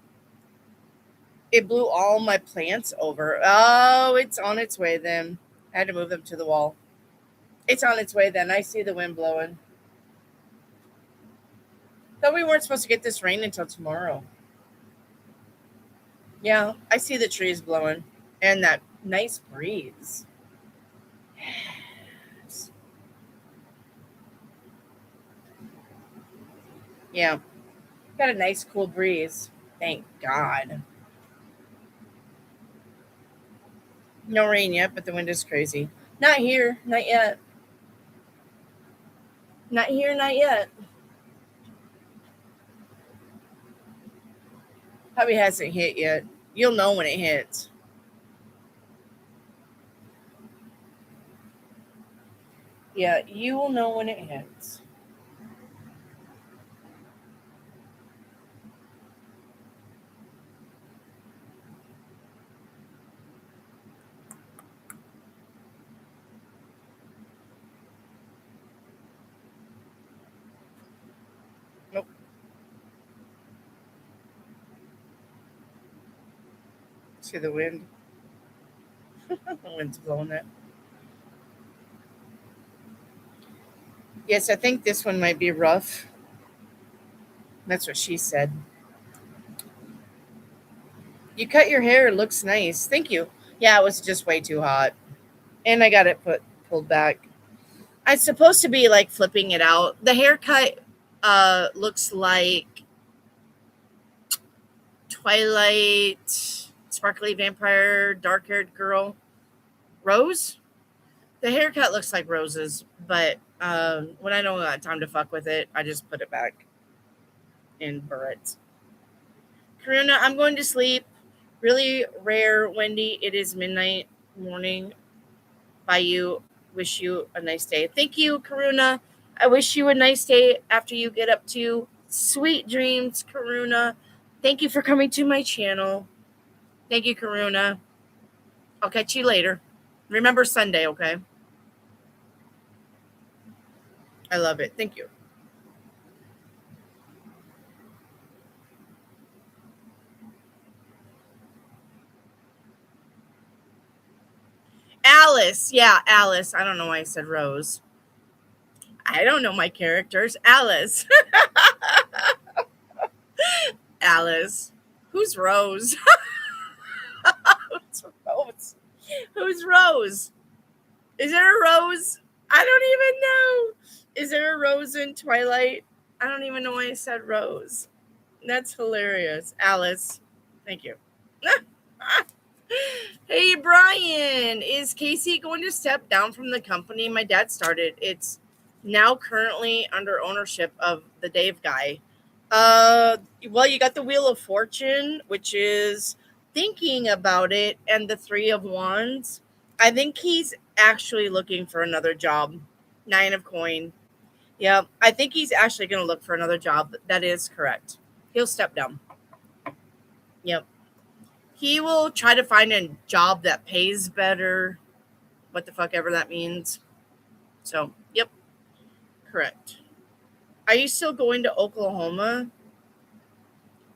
It blew all my plants over. Oh, it's on its way then. I had to move them to the wall. It's on its way then. I see the wind blowing. Thought we weren't supposed to get this rain until tomorrow. Yeah, I see the trees blowing and that nice breeze. Yeah, got a nice cool breeze. Thank God. No rain yet, but the wind is crazy. Not here, not yet. Not here, not yet. Probably hasn't hit yet. You'll know when it hits. Yeah, you will know when it hits. Nope. See the wind? The wind's blowing it. Yes, I think this one might be rough. That's what she said. You cut your hair, it looks nice. Thank you. Yeah, it was just way too hot. And I got it pulled back. I'm supposed to be like flipping it out. The haircut looks like Twilight, sparkly vampire, dark haired girl. Rose? The haircut looks like Rose's, but when I don't got time to fuck with it, I just put it back in Barrett's. Karuna, I'm going to sleep. Really rare, Wendy. It is midnight morning by you. Wish you a nice day. Thank you, Karuna. I wish you a nice day after you get up to sweet dreams, Karuna. Thank you for coming to my channel. Thank you, Karuna. I'll catch you later. Remember Sunday, okay? I love it. Thank you. Alice. Yeah, Alice. I don't know why I said Rose. I don't know my characters. Alice. Alice. Who's Rose? Who's Rose? Who's Rose? Is there a Rose? I don't even know. Is there a Rose in Twilight? I don't even know why I said Rose. That's hilarious. Alice. Thank you. Hey, Brian. Is Casey going to step down from the company my dad started? It's now currently under ownership of the Dave guy. Well, you got the Wheel of Fortune, which is thinking about it, and the Three of Wands. I think he's actually looking for another job. Nine of Coin. Yeah, I think he's actually going to look for another job. That is correct. He'll step down. Yep. He will try to find a job that pays better. What the fuck ever that means. So, yep. Correct. Are you still going to Oklahoma?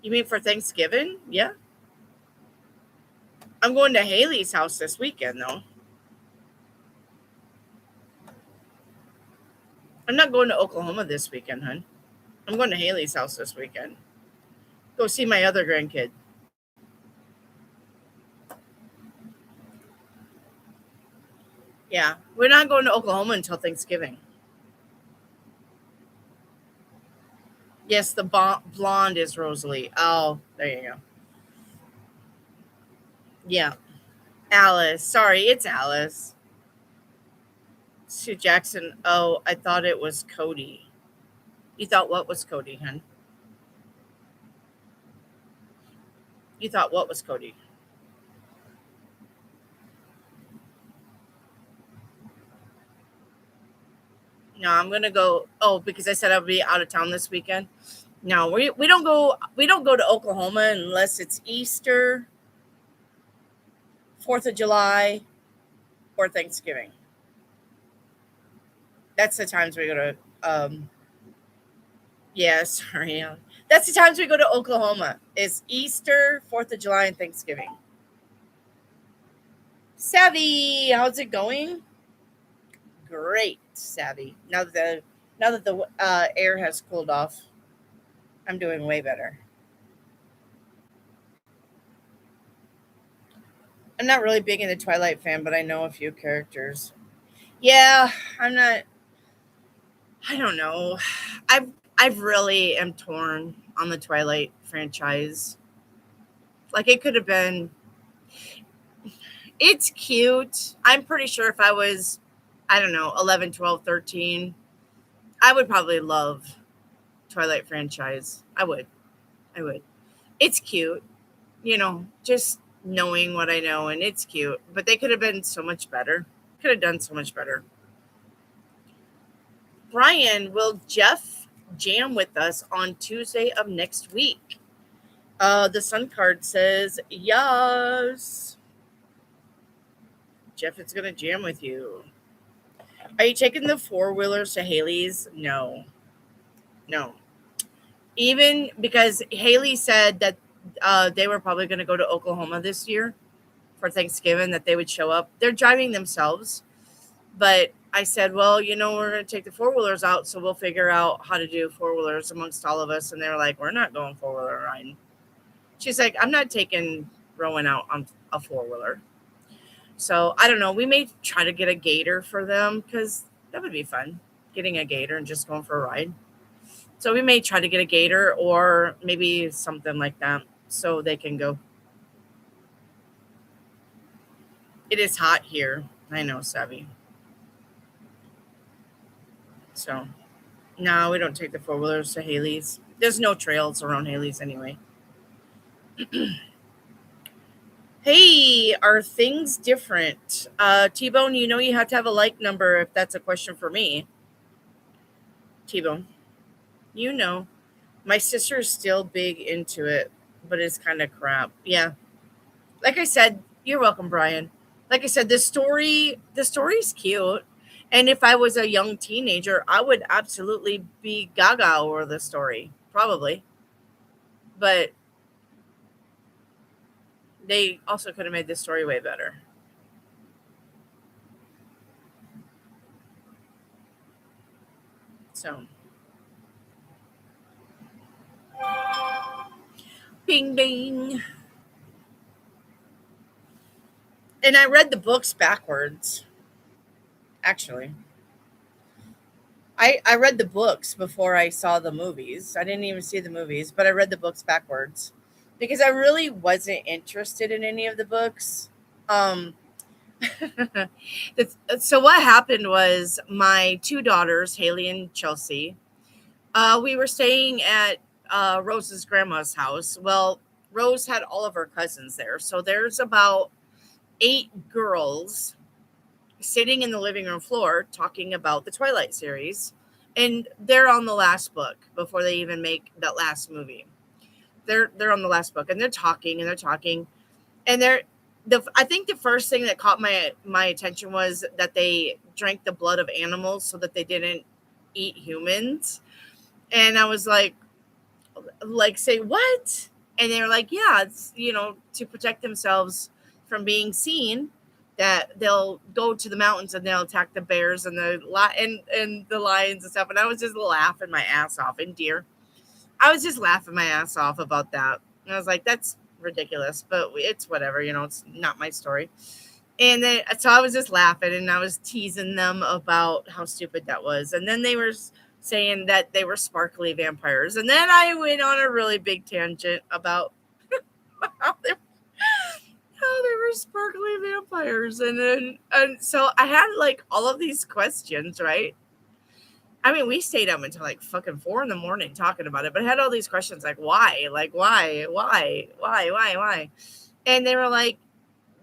You mean for Thanksgiving? Yeah. I'm going to Haley's house this weekend, though. I'm not going to Oklahoma this weekend, hun. I'm going to Haley's house this weekend. Go see my other grandkid. Yeah. We're not going to Oklahoma until Thanksgiving. Yes, the blonde is Rosalie. Oh, there you go. Yeah. Alice. Sorry, it's Alice. Sue Jackson. Oh, I thought it was Cody. You thought what was Cody, hun? You thought what was Cody? No, I'm gonna go. Oh, because I said I'll be out of town this weekend. No, we don't go to Oklahoma unless it's Easter, 4th of July, or Thanksgiving. That's the times we go to. Yeah, sorry. That's the times we go to Oklahoma. Is Easter, 4th of July, and Thanksgiving. Savvy, how's it going? Great, Savvy. Now that the air has cooled off, I'm doing way better. I'm not really big into Twilight fan, but I know a few characters. Yeah, I'm not. I don't know. I've really am torn on the Twilight franchise. Like it could have been. It's cute. I'm pretty sure if I was, I don't know, 11, 12, 13, I would probably love Twilight franchise. I would. I would. It's cute. Just knowing what I know, and it's cute. But they could have been so much better. Could have done so much better. Brian, will Jeff jam with us on Tuesday of next week? The Sun card says yes. Jeff is gonna jam with you. Are you taking the four-wheelers to Haley's? No. No. Even because Haley said that they were probably going to go to Oklahoma this year for Thanksgiving, that they would show up. They're driving themselves. But I said, well, we're going to take the four-wheelers out, so we'll figure out how to do four-wheelers amongst all of us. And they were like, we're not going four-wheeler riding. She's like, I'm not taking Rowan out on a four-wheeler. So I don't know. We may try to get a gator for them because that would be fun, getting a gator and just going for a ride. So we may try to get a gator or maybe something like that so they can go. It is hot here. I know, Savvy. So, no, we don't take the four-wheelers to Haley's. There's no trails around Haley's anyway. Hey, are things different? T-Bone, you have to have a like number if that's a question for me. T-Bone, you know. My sister's still big into it, but it's kind of crap. Yeah. Like I said, you're welcome, Brian. Like I said, the story's cute. And if I was a young teenager, I would absolutely be gaga over the story. Probably. But they also could have made this story way better. So, bing, bing. And I read the books backwards, actually. I read the books before I saw the movies. I didn't even see the movies, but I read the books backwards because I really wasn't interested in any of the books. Um, so what happened was my two daughters, Haley and Chelsea, we were staying at Rose's grandma's house. Well, Rose had all of her cousins there, so there's about 8 girls sitting in the living room floor talking about the Twilight series. And they're on the last book before they even make that last movie. They're on the last book and they're talking and they're talking. And I think the first thing that caught my attention was that they drank the blood of animals so that they didn't eat humans. And I was like say what? And they were like, yeah, it's to protect themselves from being seen, that they'll go to the mountains and they'll attack the bears and and the lions and stuff. And I was just laughing my ass off. And deer, I was just laughing my ass off about that. And I was like, that's ridiculous, but it's whatever, it's not my story. And then so I was just laughing and I was teasing them about how stupid that was. And then they were saying that they were sparkly vampires. And then I went on a really big tangent about how they were sparkly vampires. And so I had like all of these questions, right? I mean, we stayed up until like fucking 4 a.m. talking about it, but I had all these questions like why? Like why? And they were like,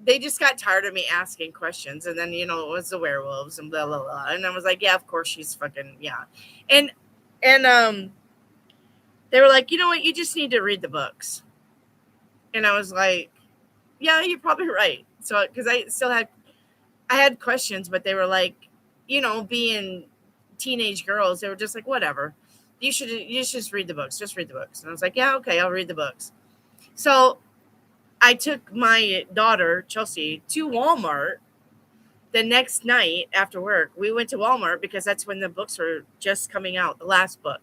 they just got tired of me asking questions, and then it was the werewolves and blah blah blah, and I was like, yeah, of course she's fucking yeah, and and they were like, you know what, you just need to read the books, and I was like, yeah, you're probably right. So because I had questions, but they were like, being teenage girls, they were just like, whatever, you should just read the books, just read the books, and I was like, yeah, okay, I'll read the books. So I took my daughter Chelsea to Walmart the next night after work. We went to Walmart because that's when the books were just coming out, the last book.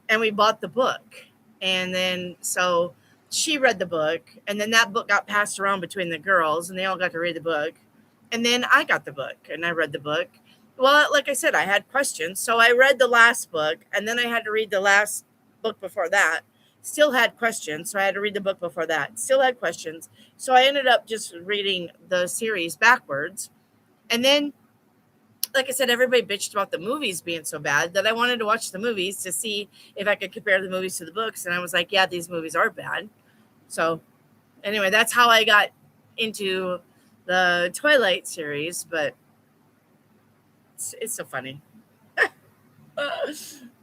And we bought the book. And then so she read the book, and then that book got passed around between the girls, and they all got to read the book. And then I got the book and I read the book. Well, like I said, I had questions. So I read the last book, and then I had to read the last book before that. Still had questions. So I had to read the book before that. Still had questions. So I ended up just reading the series backwards. And then, like I said, everybody bitched about the movies being so bad that I wanted to watch the movies to see if I could compare the movies to the books. And I was like, yeah, these movies are bad. So anyway, that's how I got into the Twilight series. But it's so funny.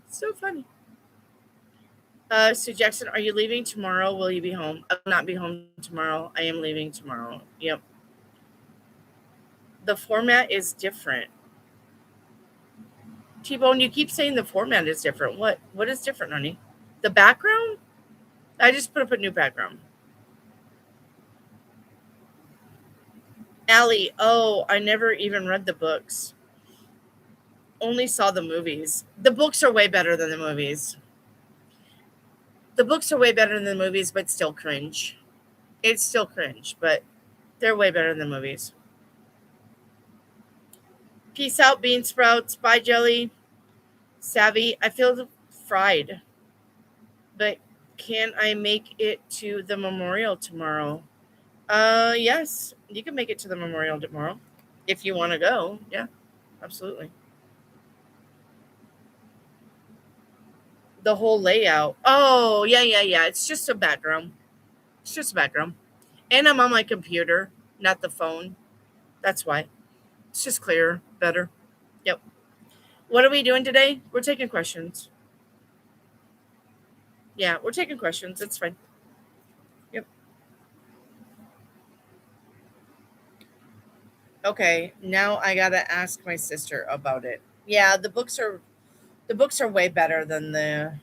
So funny. Sue Jackson, are you leaving tomorrow? Will you be home? I will not be home tomorrow. I am leaving tomorrow. Yep. The format is different. T-Bone, you keep saying the format is different. What is different, honey? The background? I just put up a new background. Allie, oh, I never even read the books. Only saw the movies. The books are way better than the movies. The books are way better than the movies, but still cringe. It's still cringe, but they're way better than the movies. Peace out, bean sprouts. Bye, Jelly. Savvy, I feel fried, but can I make it to the memorial tomorrow? Yes, you can make it to the memorial tomorrow if you want to go. Yeah, absolutely. The whole layout. Oh, yeah, yeah, yeah. It's just a background. It's just a background. And I'm on my computer, not the phone. That's why. It's just clearer, better. Yep. What are we doing today? We're taking questions. Yeah, we're taking questions. It's fine. Yep. Okay, now I gotta ask my sister about it. Yeah, the books are way better than the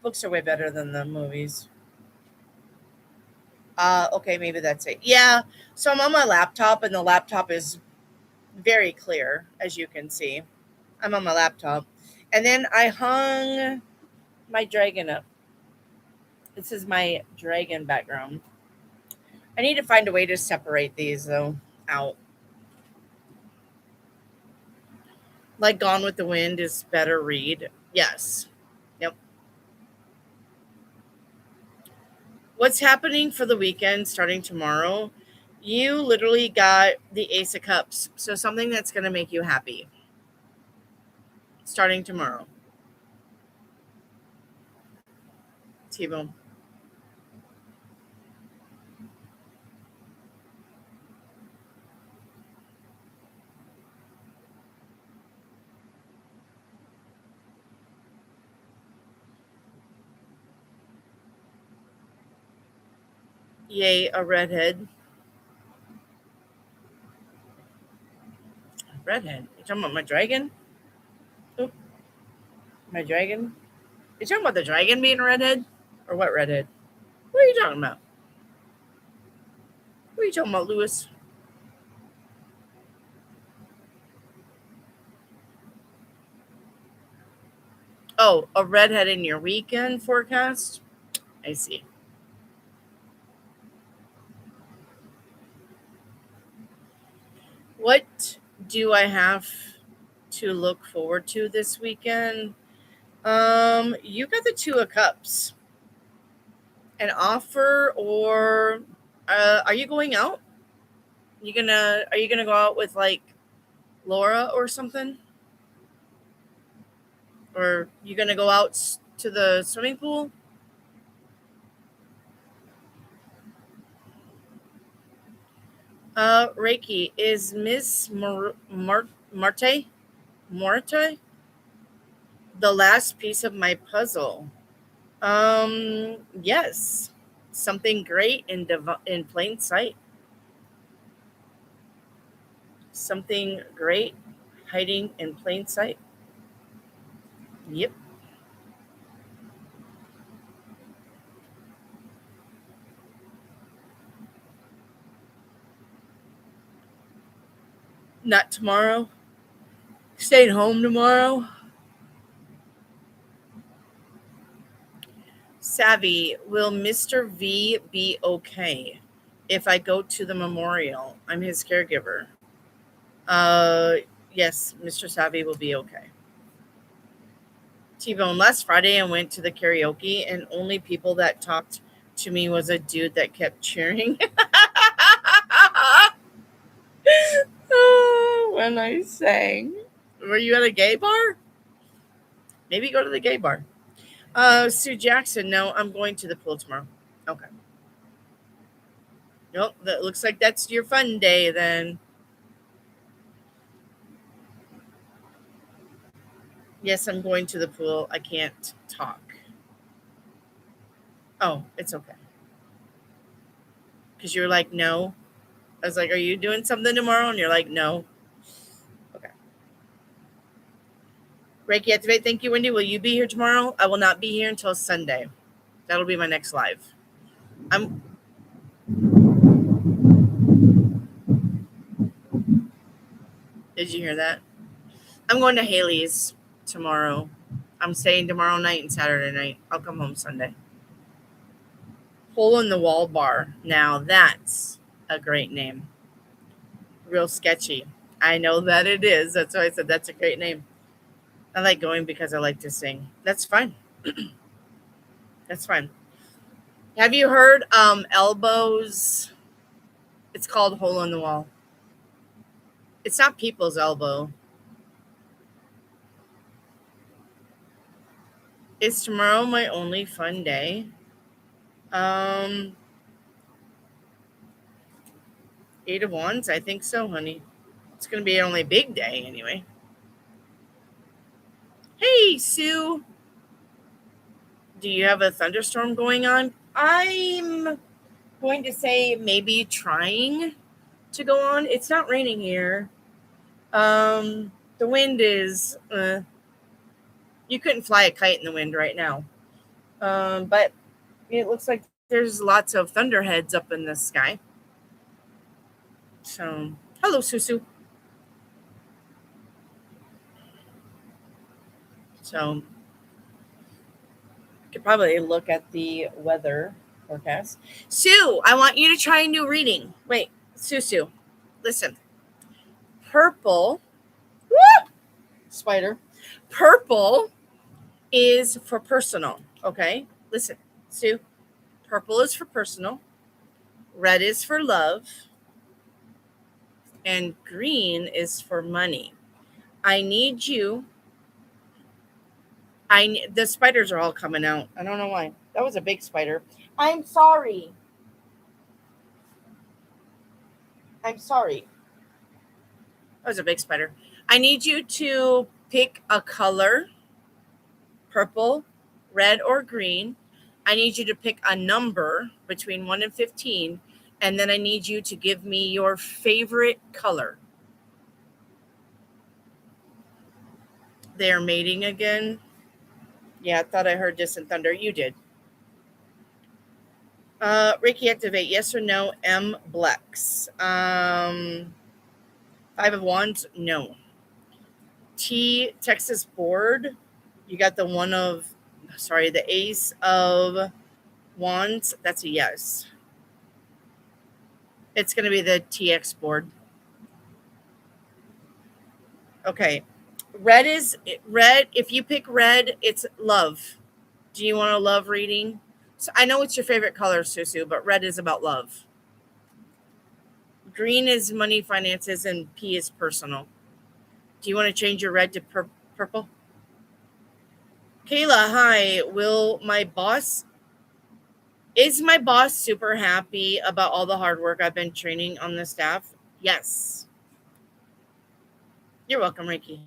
books are way better than the movies. Okay, maybe that's it. Yeah. So I'm on my laptop, and the laptop is very clear, as you can see. I'm on my laptop. And then I hung my dragon up. This is my dragon background. I need to find a way to separate these though out. Like Gone with the Wind is better read. Yes. Yep. What's happening for the weekend starting tomorrow? You literally got the Ace of Cups. So something that's going to make you happy starting tomorrow. T-Bone. Yay, a redhead. Redhead. You talking about my dragon? Oop, my dragon? You talking about the dragon being a redhead? Or what redhead? What are you talking about? What are you talking about, Lewis? Oh, a redhead in your weekend forecast? I see. What do I have to look forward to this weekend? You got the Two of Cups. An offer, or are you going out? Are you gonna go out with like Laura or something? Or you gonna go out to the swimming pool? Reiki, is Miss Marte the last piece of my puzzle? Yes. Something great in plain sight. Something great hiding in plain sight. Yep. Not tomorrow. Staying home tomorrow. Savvy, will Mr. V be okay if I go to the memorial? I'm his caregiver. Uh, yes, Mr. Savvy will be okay. T-Bone, last Friday I went to the karaoke and only people that talked to me was a dude that kept cheering. When I sang. Were you at a gay bar? Maybe go to the gay bar. Sue Jackson, no, I'm going to the pool tomorrow. Okay. Nope, that looks like that's your fun day then. Yes, I'm going to the pool. I can't talk. Oh, it's okay. Because you're like, no. I was like, are you doing something tomorrow? And you're like, no. Okay. Reiki activate. Thank you, Wendy. Will you be here tomorrow? I will not be here until Sunday. That'll be my next live. I'm. Did you hear that? I'm going to Haley's tomorrow. I'm staying tomorrow night and Saturday night. I'll come home Sunday. Hole in the Wall Bar. Now that's a great name. Real sketchy. I know that it is. That's why I said that's a great name. I like going because I like to sing. That's fine. That's fine. Have you heard Elbows? It's called Hole in the Wall. It's not People's Elbow. Is tomorrow my only fun day? Um, Eight of Wands? I think so, honey. It's going to be our only big day anyway. Hey, Sue. Do you have a thunderstorm going on? I'm going to say maybe trying to go on. It's not raining here. The wind is, you couldn't fly a kite in the wind right now. But it looks like there's lots of thunderheads up in the sky. So, hello, Susu. So, you could probably look at the weather forecast. Sue, I want you to try a new reading. Wait, Susu, listen. Purple, woo, spider. Purple is for personal. Okay, listen, Sue. Purple is for personal. Red is for love. And green is for money. I need you. The spiders are all coming out. I don't know why. That was a big spider. I'm sorry. I'm sorry. That was a big spider. I need you to pick a color, purple, red, or green. I need you to pick a number between 1 and 15. And then I need you to give me your favorite color. They're mating again. Yeah, I thought I heard distant thunder. You did. Reiki activate. Yes or no? M. Blex. Five of Wands. No. T. Texas board. You got the the Ace of Wands. That's a yes. It's going to be the TX board. Okay. Red. If you pick red, it's love. Do you want a love reading? So I know it's your favorite color, Susu, but red is about love. Green is money, finances, and P is personal. Do you want to change your red to purple? Kayla, hi. Will my boss Is my boss super happy about all the hard work I've been training on the staff? Yes. You're welcome, Reiki.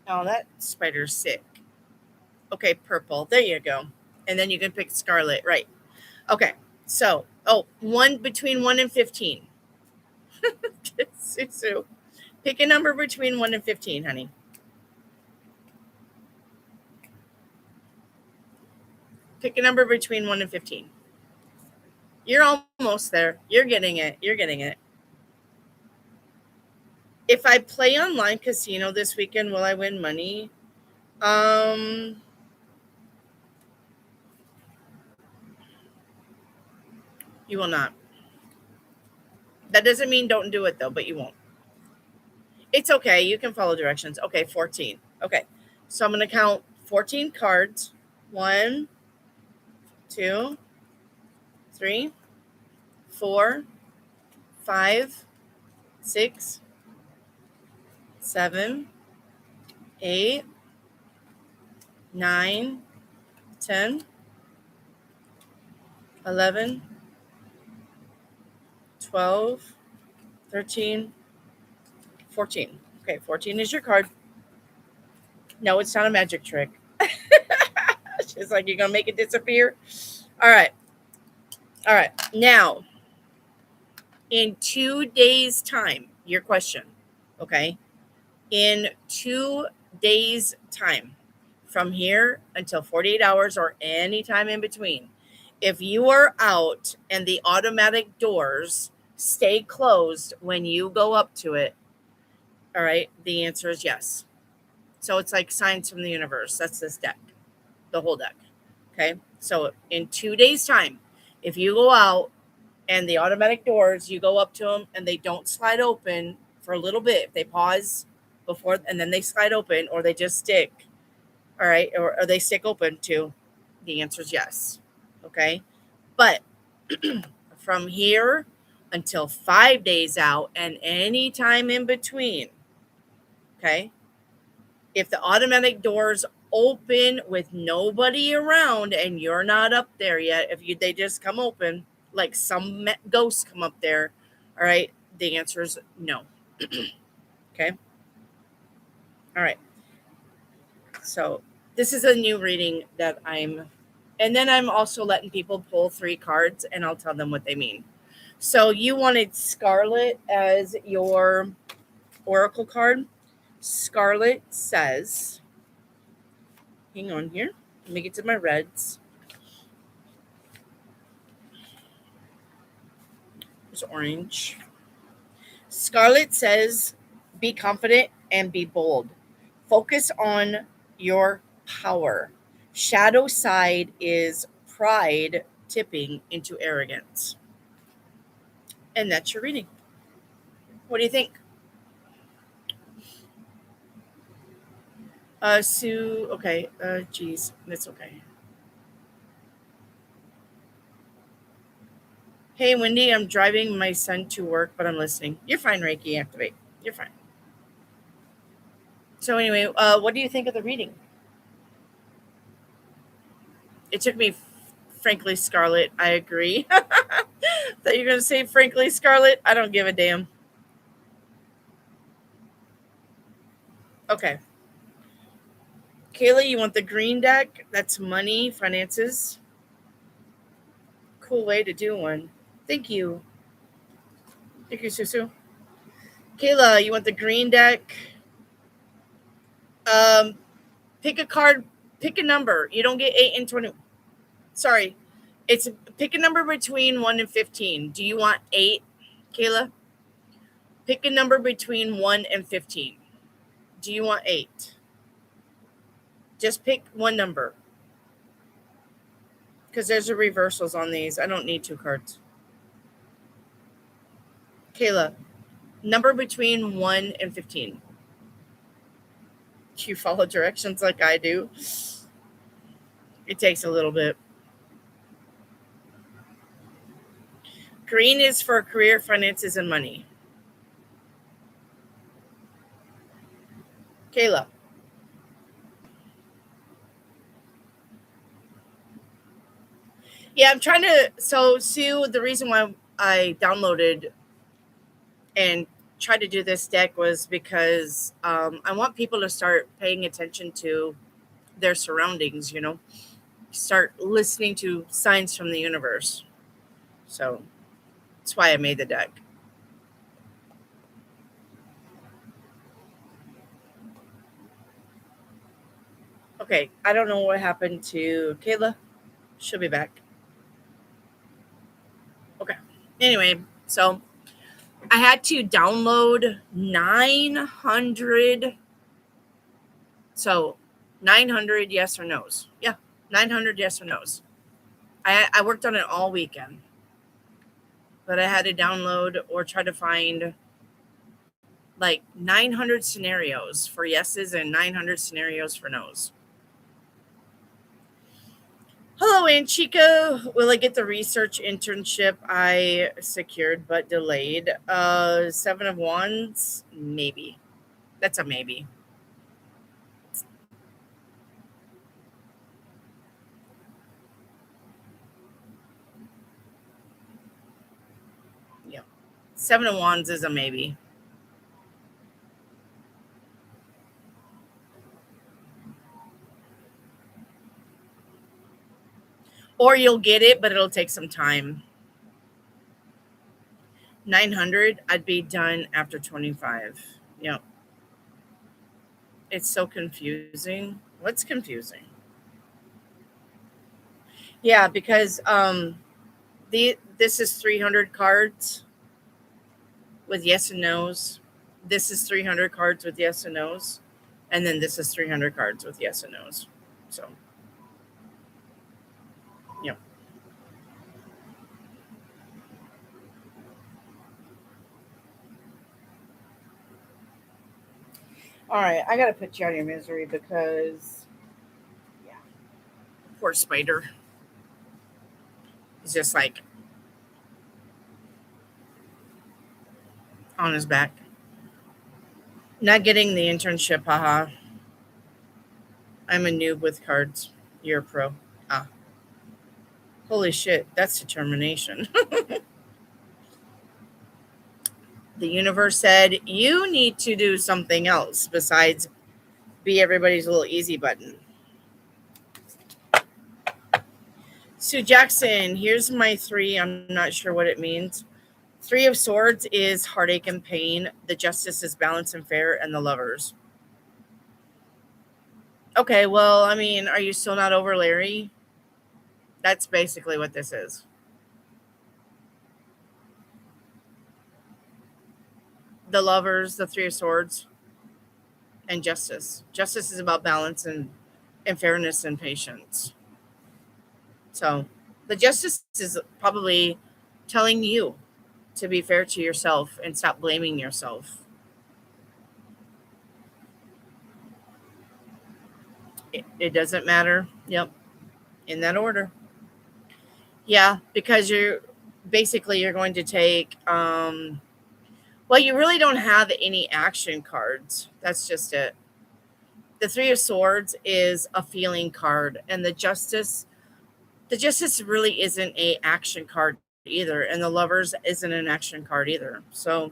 Oh, that spider's sick. Okay, purple. There you go. And then you can pick scarlet. Right. Okay. So, one between 1 and 15. Susu. Pick a number between 1 and 15, honey. Pick a number between 1 and 15. You're almost there. You're getting it. You're getting it. If I play online casino this weekend, will I win money? You will not. That doesn't mean don't do it though, but you won't. It's okay. You can follow directions. Okay, 14. Okay. So I'm going to count 14 cards. 1, 2, 3, 4, 5, 6, 7, 8, 9, 10, 11, 12, 13, 14. Okay, 14 is your card. No, it's not a magic trick. It's like you're going to make it disappear. All right. All right. Now, in 2 days' time, your question. Okay. In 2 days' time, from here until 48 hours or any time in between, if you are out and the automatic doors stay closed when you go up to it, all right, the answer is yes. So it's like signs from the universe. That's this deck, the whole deck. Okay. So in 2 days' time, if you go out and the automatic doors, you go up to them and they don't slide open for a little bit, if they pause before and then they slide open, or they just stick, all right, or they stick open too, the answer is yes. Okay. But from here until 5 days out and any time in between, okay, if the automatic doors open with nobody around and you're not up there yet, they just come open, like some ghosts come up there, all right, the answer is no. Okay. All right. So this is a new reading that and then I'm also letting people pull 3 cards and I'll tell them what they mean. So you wanted Scarlet as your oracle card. Scarlet says, hang on here. Let me get to my reds. There's orange. Scarlet says, be confident and be bold. Focus on your power. Shadow side is pride tipping into arrogance. And that's your reading. What do you think? Sue, okay. Geez, that's okay. Hey, Wendy, I'm driving my son to work, but I'm listening. You're fine, Reiki. Activate. You're fine. So anyway, what do you think of the reading? It took me, frankly, Scarlet. I agree. That you're going to say, frankly, Scarlet? I don't give a damn. Okay. Kayla, you want the green deck? That's money, finances. Cool way to do one. Thank you. Thank you, Susu. Kayla, you want the green deck? Pick a card. Pick a number. You don't get 8 and 20. Sorry. It's pick a number between 1 and 15. Do you want 8, Kayla? Pick a number between 1 and 15. Do you want 8? Just pick one number. Because there's a reversals on these. I don't need 2 cards. Kayla, number between 1 and 15. Do you follow directions like I do? It takes a little bit. Green is for career, finances, and money. Kayla, Yeah, I'm trying to. So, Sue, the reason why I downloaded and tried to do this deck was because I want people to start paying attention to their surroundings, start listening to signs from the universe. So, that's why I made the deck. Okay, I don't know what happened to Kayla. She'll be back. Okay. Anyway, so I had to download 900. So 900 yes or no's. Yeah, 900 yes or no's. I worked on it all weekend, but I had to download or try to find like 900 scenarios for yeses and 900 scenarios for no's. Hello, Aunt Chica. Will I get the research internship I secured but delayed? Seven of Wands, maybe. That's a maybe. Yeah. Seven of Wands is a maybe. Or you'll get it, but it'll take some time. 900, I'd be done after 25. Yeah. It's so confusing. What's confusing? Yeah, because this is 300 cards with yes and no's. This is 300 cards with yes and no's. And then this is 300 cards with yes and no's. So, yeah. All right, I got to put you out of your misery because, yeah, poor Spider. He's just like on his back. Not getting the internship, haha. I'm a noob with cards. You're a pro. Ah, holy shit, that's determination. The universe said, you need to do something else besides be everybody's little easy button. Sue Jackson, here's my three. I'm not sure what it means. Three of Swords is heartache and pain. The Justice is balance and fair, and the Lovers. Okay, well, I mean, are you still not over Larry? That's basically what this is. The Lovers, the Three of Swords, and Justice. Justice is about balance and fairness and patience. So the Justice is probably telling you to be fair to yourself and stop blaming yourself. It doesn't matter. Yep. In that order. Yeah, because you're going to take well, you really don't have any action cards. That's just it. The Three of Swords is a feeling card, and the Justice really isn't a action card either, and the Lovers isn't an action card either. So,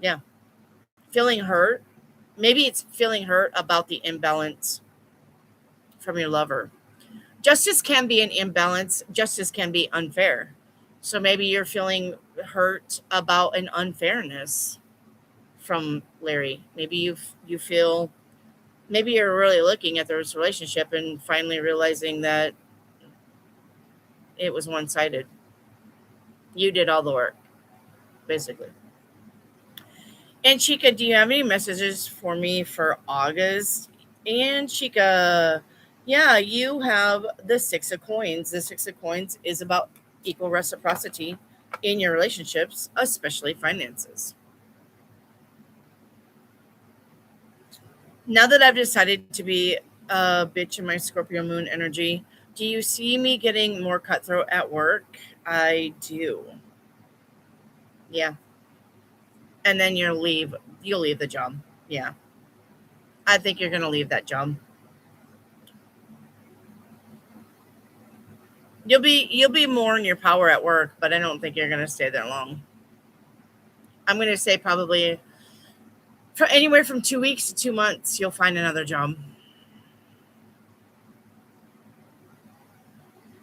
yeah, feeling hurt. Maybe it's feeling hurt about the imbalance from your lover. Justice can be an imbalance, justice can be unfair. So maybe you're feeling hurt about an unfairness from Larry. Maybe you feel maybe you're really looking at this relationship and finally realizing that it was one-sided. You did all the work, basically. And Chica, do you have any messages for me for August? And Chica, yeah, you have the Six of Coins. The Six of Coins is about equal reciprocity in your relationships, especially finances. Now that I've decided to be a bitch in my Scorpio moon energy, do you see me getting more cutthroat at work? I do. Yeah. And then you'll leave the job. Yeah. I think you're going to leave that job. You'll be more in your power at work, but I don't think you're gonna stay there long. I'm gonna say probably for anywhere from 2 weeks to 2 months, you'll find another job.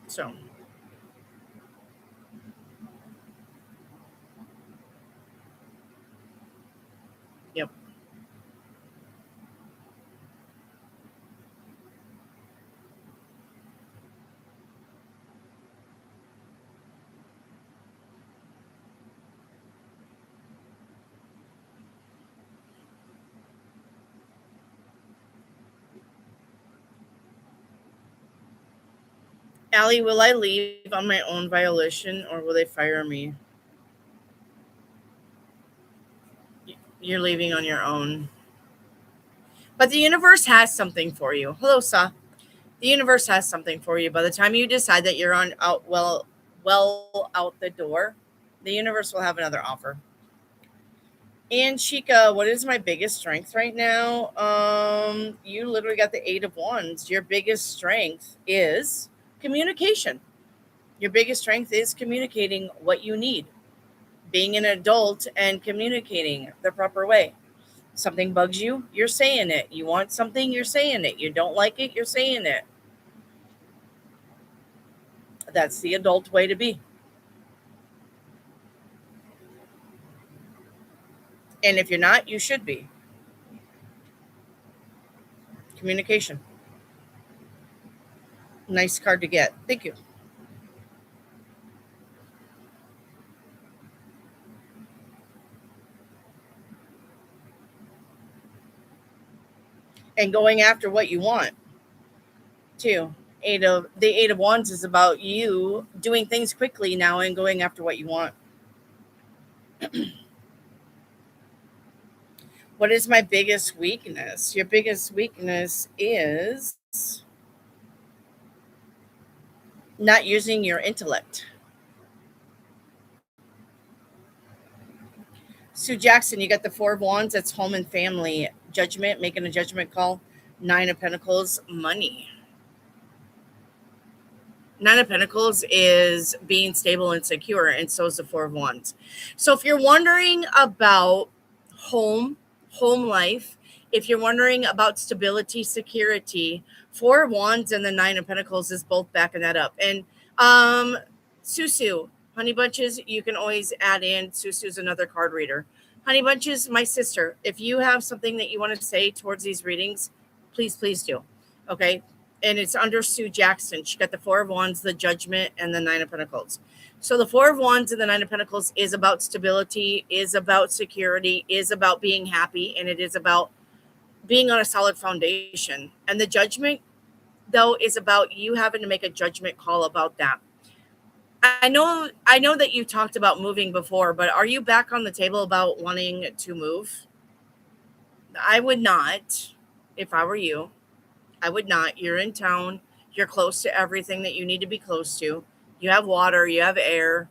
So, yep. Allie, will I leave on my own violation or will they fire me? You're leaving on your own. But the universe has something for you. Hello, Sa. The universe has something for you. By the time you decide that you're on out well out the door, the universe will have another offer. And Chica, what is my biggest strength right now? You literally got the 8 of Wands. Your biggest strength is communication. Your biggest strength is communicating what you need, being an adult and communicating the proper way. Something bugs you, you're saying it. You want something, you're saying it. You don't like it, you're saying it. That's the adult way to be. And if you're not, you should be. Communication. Nice card to get. Thank you. And going after what you want, too. The 8 of Wands is about you doing things quickly now and going after what you want. What is my biggest weakness? Your biggest weakness is not using your intellect. Sue Jackson, you got the 4 of Wands. That's home and family. Judgment, making a judgment call. 9 of Pentacles, money. 9 of Pentacles is being stable and secure, and so is the 4 of Wands. So if you're wondering about home life, if you're wondering about stability, security, 4 of Wands and the 9 of Pentacles is both backing that up. And Susu, Honey Bunches, you can always add in. Susu's another card reader. Honey Bunches, my sister, if you have something that you want to say towards these readings, please do. Okay. And it's under Sue Jackson. She got the 4 of Wands, the Judgment, and the 9 of Pentacles. So the 4 of Wands and the 9 of Pentacles is about stability, is about security, is about being happy, and it is about being on a solid foundation. And the Judgment, though, is about you having to make a judgment call about that. I know that you talked about moving before, but are you back on the table about wanting to move? I would not, if I were you. I would not. You're in town. You're close to everything that you need to be close to. You have water, you have air,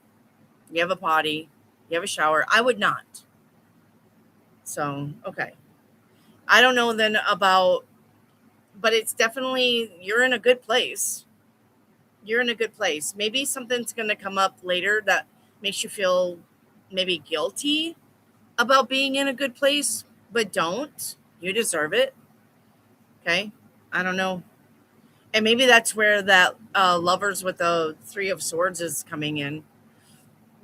you have a potty, you have a shower. I would not. So, okay. I don't know then about, but it's definitely, you're in a good place. You're in a good place. Maybe something's going to come up later that makes you feel maybe guilty about being in a good place, but don't. You deserve it. Okay. I don't know. And maybe that's where that lovers with the 3 of Swords is coming in.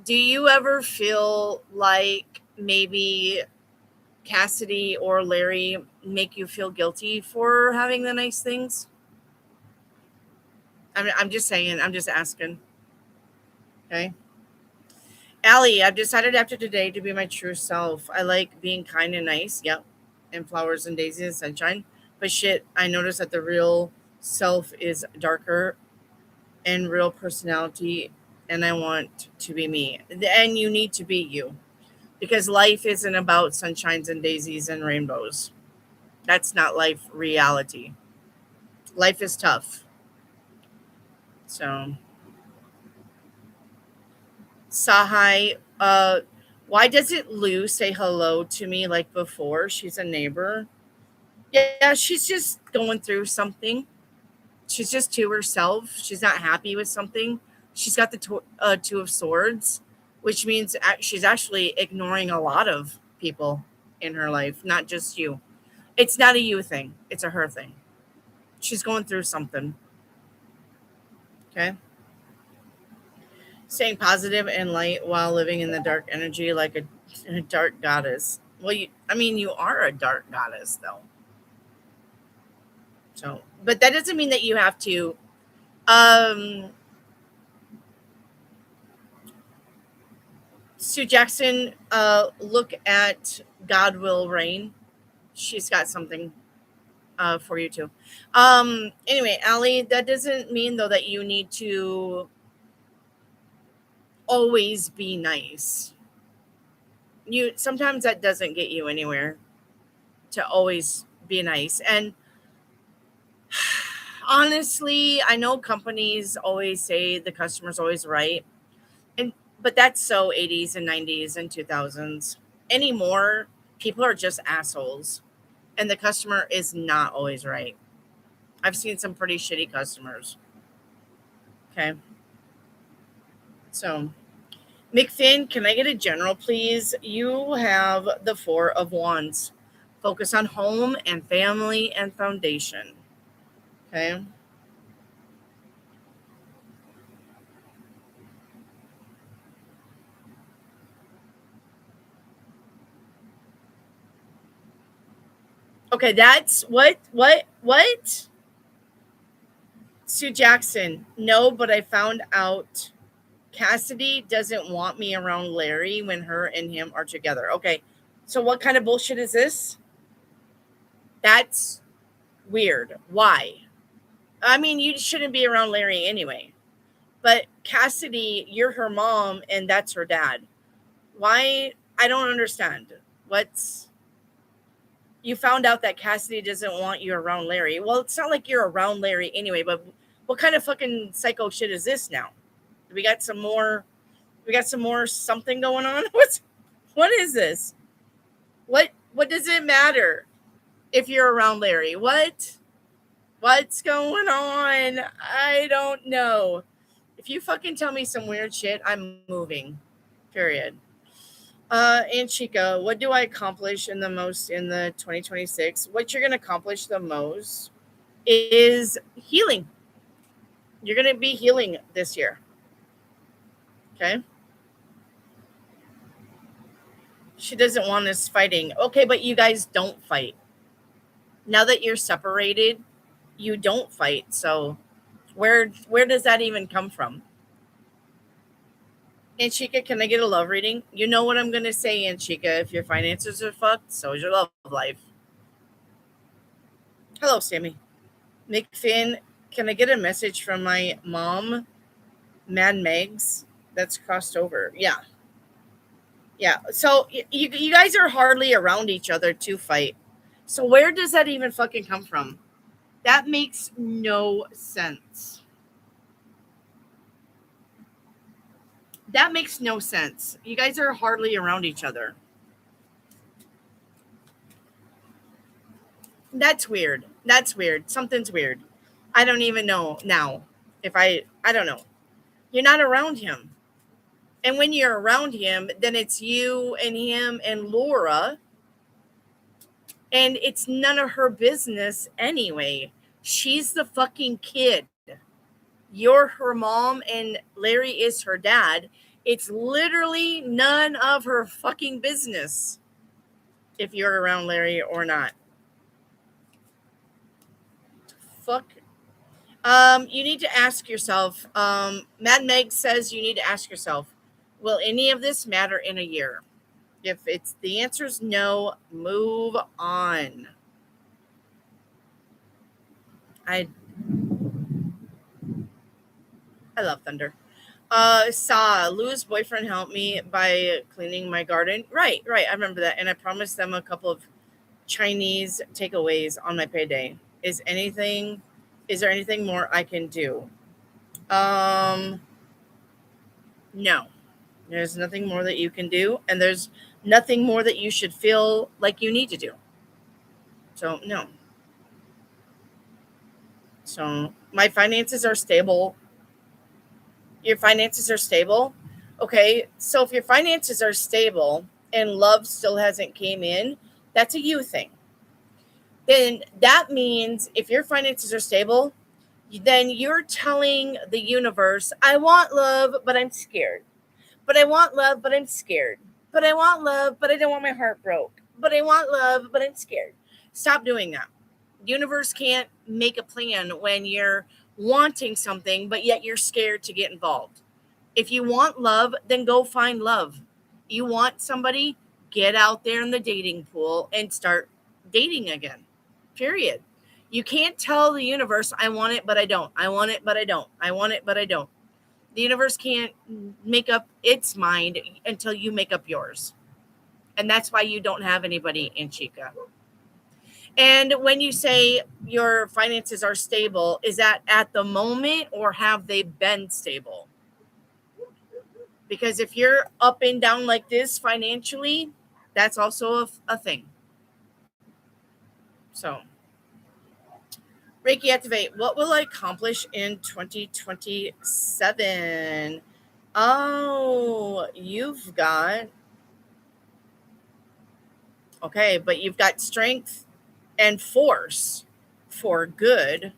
Do you ever feel like maybe Cassidy or Larry make you feel guilty for having the nice things? I'm just saying, I'm just asking. Okay. Allie, I've decided after today to be my true self. I like being kind and nice. Yep. And flowers and daisies and sunshine. But shit, I notice that the real self is darker and real personality, and I want to be me. And you need to be you. Because life isn't about sunshines and daisies and rainbows. That's not life reality. Life is tough. So, Sahai, why doesn't Lou say hello to me like before? She's a neighbor. Yeah, she's just going through something. She's just to herself. She's not happy with something. She's got the two of swords, which means she's actually ignoring a lot of people in her life, not just you. It's not a you thing. It's a her thing. She's going through something. Okay. Staying positive and light while living in the dark energy like a dark goddess. Well, you are a dark goddess, though. So, but that doesn't mean that you have to. Um, Sue Jackson, look at God Will Reign. She's got something for you too. Anyway, Allie, that doesn't mean though that you need to always be nice. You sometimes that doesn't get you anywhere to always be nice. And honestly, I know companies always say the customer's always right. And but that's so 80s and 90s and 2000s. Anymore, people are just assholes. And the customer is not always right. I've seen some pretty shitty customers. Okay. So, McFinn, can I get a general, please? You have the Four of Wands. Focus on home and family and foundation. Okay. Okay, that's what? Sue Jackson. No, but I found out Cassidy doesn't want me around Larry when her and him are together. Okay. So what kind of bullshit is this? That's weird. Why? I mean, you shouldn't be around Larry anyway. But Cassidy, you're her mom and that's her dad. Why? I don't understand. What's You found out that Cassidy doesn't want you around Larry. Well, it's not like you're around Larry anyway, but what kind of fucking psycho shit is this now? We got some more something going on. What is this? What does it matter if you're around Larry? What's going on? I don't know. If you fucking tell me some weird shit, I'm moving. Period. And Chica, what do I accomplish in the 2026? What you're gonna accomplish the most is healing. You're gonna be healing this year. Okay. She doesn't want us fighting. Okay, but you guys don't fight. Now that you're separated, you don't fight. So where does that even come from? And Chica, can I get a love reading? You know what I'm gonna say, Aunt Chica. If your finances are fucked, so is your love life. Hello, Sammy. McFinn, can I get a message from my mom, Mad Megs? That's crossed over. Yeah. Yeah. So you guys are hardly around each other to fight. So where does that even fucking come from? That makes no sense. That makes no sense. You guys are hardly around each other. That's weird. That's weird. Something's weird. I don't even know now. If I don't know. You're not around him. And when you're around him, then it's you and him and Laura. And it's none of her business anyway. She's the fucking kid. You're her mom and Larry is her dad. It's literally none of her fucking business if you're around Larry or not. Fuck. You need to ask yourself. Mad Meg says you need to ask yourself, will any of this matter in a year? If it's the answer is no, move on. I love thunder. Lou's boyfriend helped me by cleaning my garden. Right. I remember that. And I promised them a couple of Chinese takeaways on my payday. Is there anything more I can do? No. There's nothing more that you can do, and there's nothing more that you should feel like you need to do. So no. So My finances are stable. Your finances are stable. Okay, so if your finances are stable and love still hasn't came in, that's a you thing. Then that means if your finances are stable, then you're telling the universe, I want love, but I'm scared. But I want love, but I'm scared. But I want love, but I don't want my heart broke. But I want love, but I'm scared. Stop doing that. The universe can't make a plan when you're wanting something, but yet you're scared to get involved. If you want love, then go find love. You want somebody, get out there in the dating pool and start dating again. Period. You can't tell the universe, I want it, but I don't. I want it, but I don't. I want it, but I don't. The universe can't make up its mind until you make up yours. And that's why you don't have anybody in Chica. And when you say your finances are stable, is that at the moment or have they been stable? Because if you're up and down like this financially, that's also a thing. So, Reiki activate. What will I accomplish in 2027? Oh, you've got. Okay, but you've got strength and force for good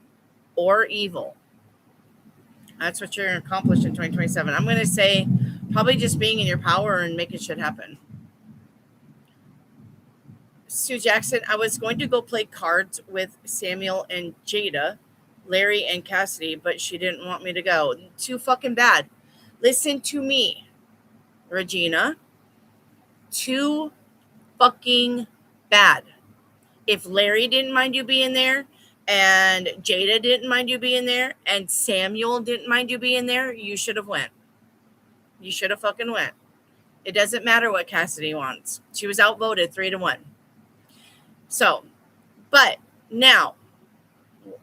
or evil. That's what you're going to accomplish in 2027. I'm going to say probably just being in your power and making shit happen. Sue Jackson, I was going to go play cards with Samuel and Jada, Larry and Cassidy, but she didn't want me to go. Too fucking bad. Listen to me, Regina. Too fucking bad. If Larry didn't mind you being there, and Jada didn't mind you being there, and Samuel didn't mind you being there, you should have went. You should have fucking went. It doesn't matter what Cassidy wants. She was outvoted 3-1. So, but now,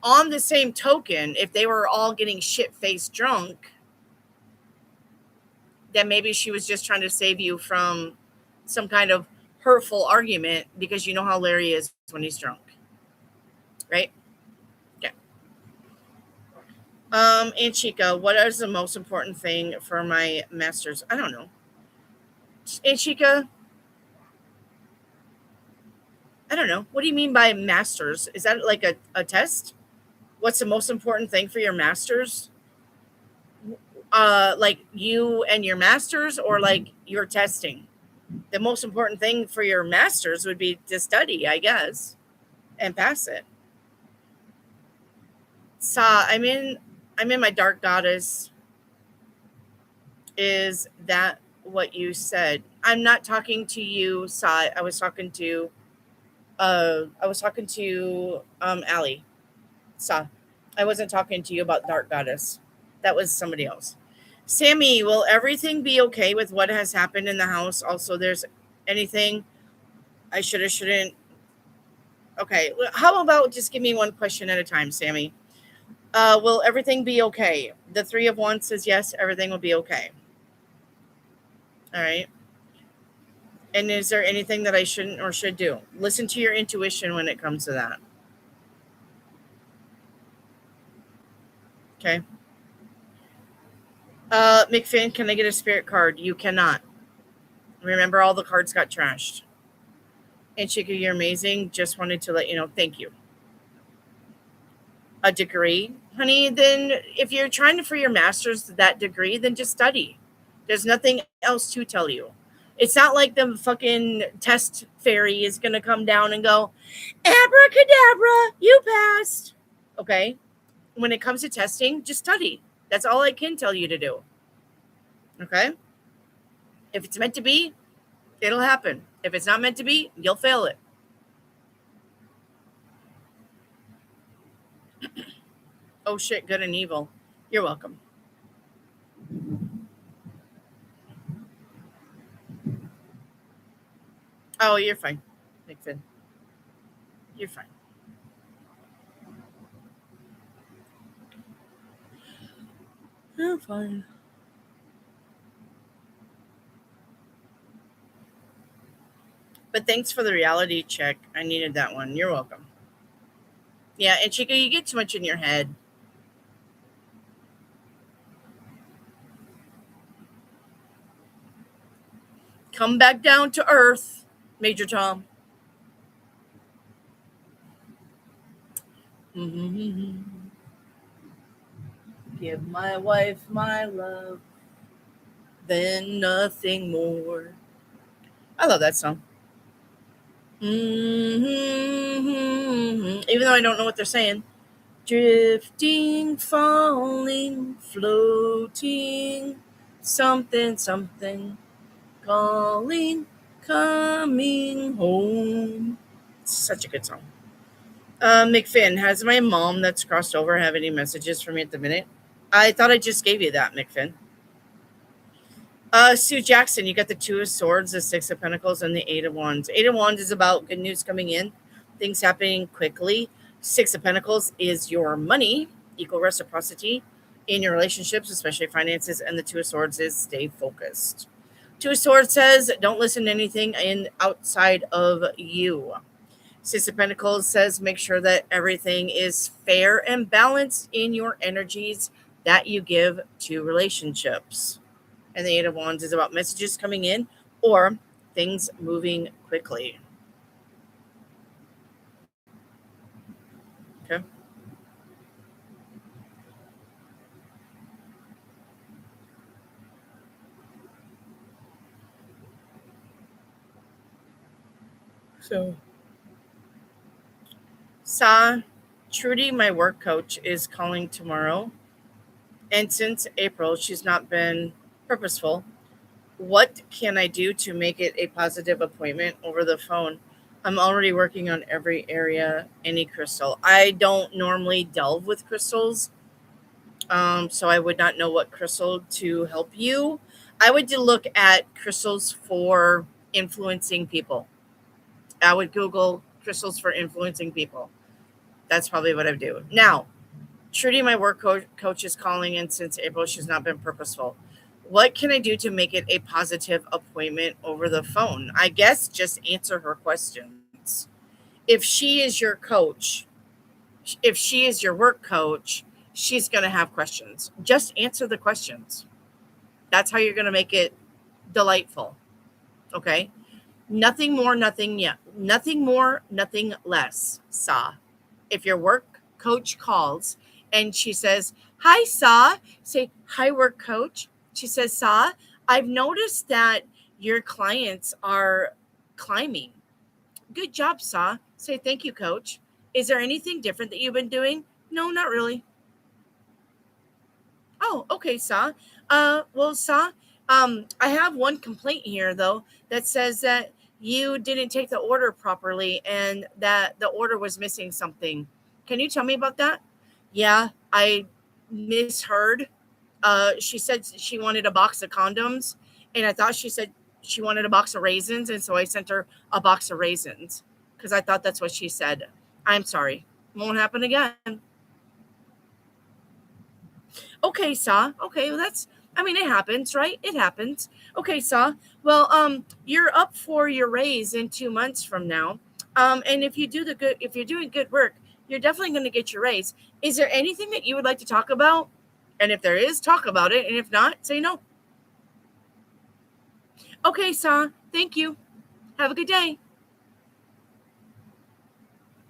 on the same token, if they were all getting shit-faced drunk, then maybe she was just trying to save you from some kind of hurtful argument because you know how Larry is when he's drunk. Right? Okay. And Chica, what is the most important thing for my masters? I don't know. And Chica, I don't know. What do you mean by masters? Is that like a test? What's the most important thing for your masters? Like you and your masters, or like your testing? The most important thing for your masters would be to study, I guess, and pass it. I'm in my dark goddess. Is that what you said? I'm not talking to you, Sa. I was talking to Allie. Sa. I wasn't talking to you about dark goddess. That was somebody else. Sammy, will everything be okay with what has happened in the house? Also, there's anything I should or shouldn't. Okay, how about just give me one question at a time, Sammy? Will everything be okay? The 3 of Wands says yes, everything will be okay. All right. And is there anything that I shouldn't or should do? Listen to your intuition when it comes to that. Okay. McFinn, can I get a spirit card? You cannot. Remember, all the cards got trashed. And Chica, you're amazing. Just wanted to let you know. Thank you. A degree, honey, then if you're trying for your master's, that degree, then just study. There's nothing else to tell you. It's not like the fucking test fairy is going to come down and go, abracadabra, you passed. Okay? When it comes to testing, just study. That's all I can tell you to do. Okay? If it's meant to be, it'll happen. If it's not meant to be, you'll fail it. Oh shit, good and evil. You're welcome. Oh, you're fine, McFinn. You're fine. You're fine. But thanks for the reality check. I needed that one. You're welcome. Yeah, and Chica, you get too much in your head. Come back down to earth, Major Tom. Mm-hmm. Give my wife my love, then nothing more. I love that song. Mm-hmm. Even though I don't know what they're saying. Drifting, falling, floating, something, something, calling, coming home. It's such a good song. McFinn, has my mom that's crossed over have any messages for me at the minute? I thought I just gave you that, McFinn. Sue Jackson, you got the Two of Swords, the Six of Pentacles, and the Eight of Wands. Eight of Wands is about good news coming in, things happening quickly. Six of Pentacles is your money, equal reciprocity in your relationships, especially finances. And the Two of Swords is stay focused. Two of Swords says don't listen to anything outside of you. Six of Pentacles says make sure that everything is fair and balanced in your energies that you give to relationships. And the Eight of Wands is about messages coming in or things moving quickly. Okay. So, Trudy, my work coach, is calling tomorrow. And since April, she's not been purposeful. What can I do to make it a positive appointment over the phone? I'm already working on every area, any crystal. I don't normally delve with crystals, so I would not know what crystal to help you. I would look at crystals for influencing people. I would Google crystals for influencing people. That's probably what I would do. Now, Trudy, my work coach, is calling in since April. She's not been purposeful. What can I do to make it a positive appointment over the phone? I guess just answer her questions. If she is your coach, if she is your work coach, she's going to have questions. Just answer the questions. That's how you're going to make it delightful. Okay? Nothing more, nothing more, nothing less. If your work coach calls and she says, "Hi, say, "Hi, work coach." She says, "I've noticed that your clients are climbing. Good job, Say, "Thank you, coach." Is there anything different that you've been doing? No, not really. Oh, okay, well, I have one complaint here, though, that says that you didn't take the order properly and that the order was missing something. Can you tell me about that? Yeah, I misheard. She said she wanted a box of condoms, and I thought she said she wanted a box of raisins, and so I sent her a box of raisins because I thought that's what she said. I'm sorry. Won't happen again. Okay, Okay, well it happens, right? It happens. Okay, well, you're up for your raise in 2 months from now. And if you're doing good work, you're definitely going to get your raise. Is there anything that you would like to talk about? And if there is, talk about it. And if not, say no. Okay, thank you. Have a good day.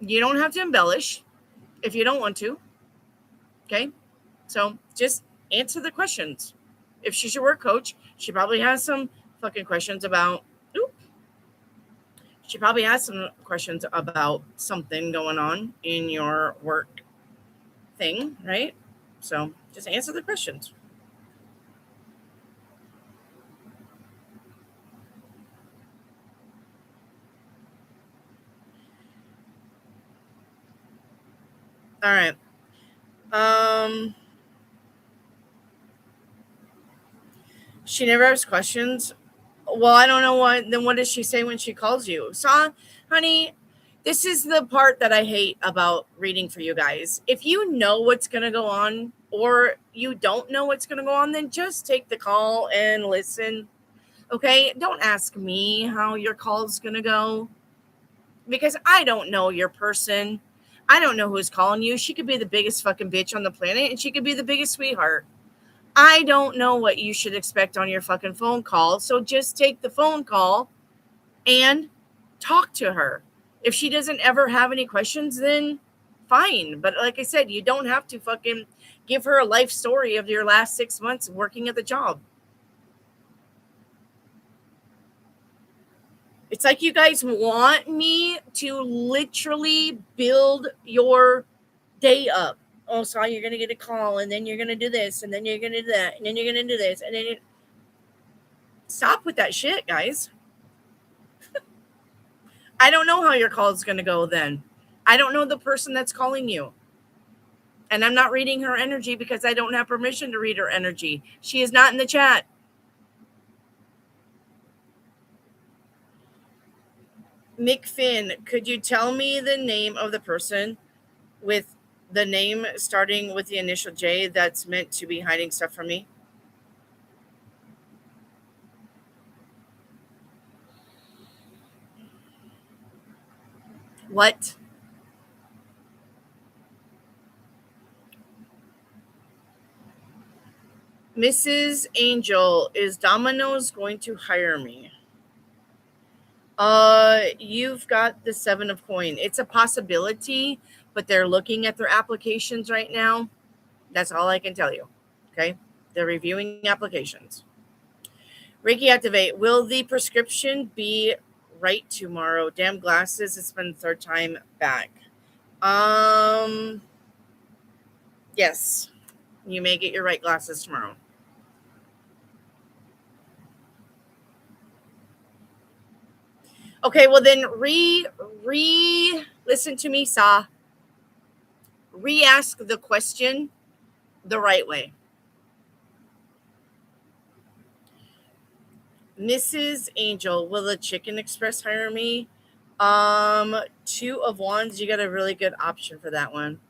You don't have to embellish if you don't want to. Okay, so just answer the questions. If she's your work coach, she probably has some fucking questions about. She probably has some questions about something going on in your work thing, right? So just answer the questions. All right. She never has questions. Well, I don't know what. Then what does she say when she calls you? Honey, this is the part that I hate about reading for you guys. If you know what's going to go on or you don't know what's going to go on, then just take the call and listen. Okay? Don't ask me how your call is going to go because I don't know your person. I don't know who's calling you. She could be the biggest fucking bitch on the planet and she could be the biggest sweetheart. I don't know what you should expect on your fucking phone call. So just take the phone call and talk to her. If she doesn't ever have any questions, then fine. But like I said, you don't have to fucking give her a life story of your last 6 months working at the job. It's like you guys want me to literally build your day up. Oh, so you're going to get a call, and then you're going to do this, and then you're going to do that, and then you're going to do this, and then stop with that shit, guys. I don't know how your call is going to go then. I don't know the person that's calling you. And I'm not reading her energy because I don't have permission to read her energy. She is not in the chat. Mick Finn, could you tell me the name of the person with the name starting with the initial J that's meant to be hiding stuff from me? What? Mrs. Angel, is Domino's going to hire me? You've got the 7 of coin. It's a possibility, but they're looking at their applications right now. That's all I can tell you. Okay? They're reviewing applications. Reiki activate. Will the prescription be right tomorrow? Damn glasses. It's been the 3rd time back. Yes. You may get your right glasses tomorrow. Okay, well then listen to me, Sa. Re-ask the question the right way. Mrs. Angel, will the Chicken Express hire me? 2 of Wands, you got a really good option for that one.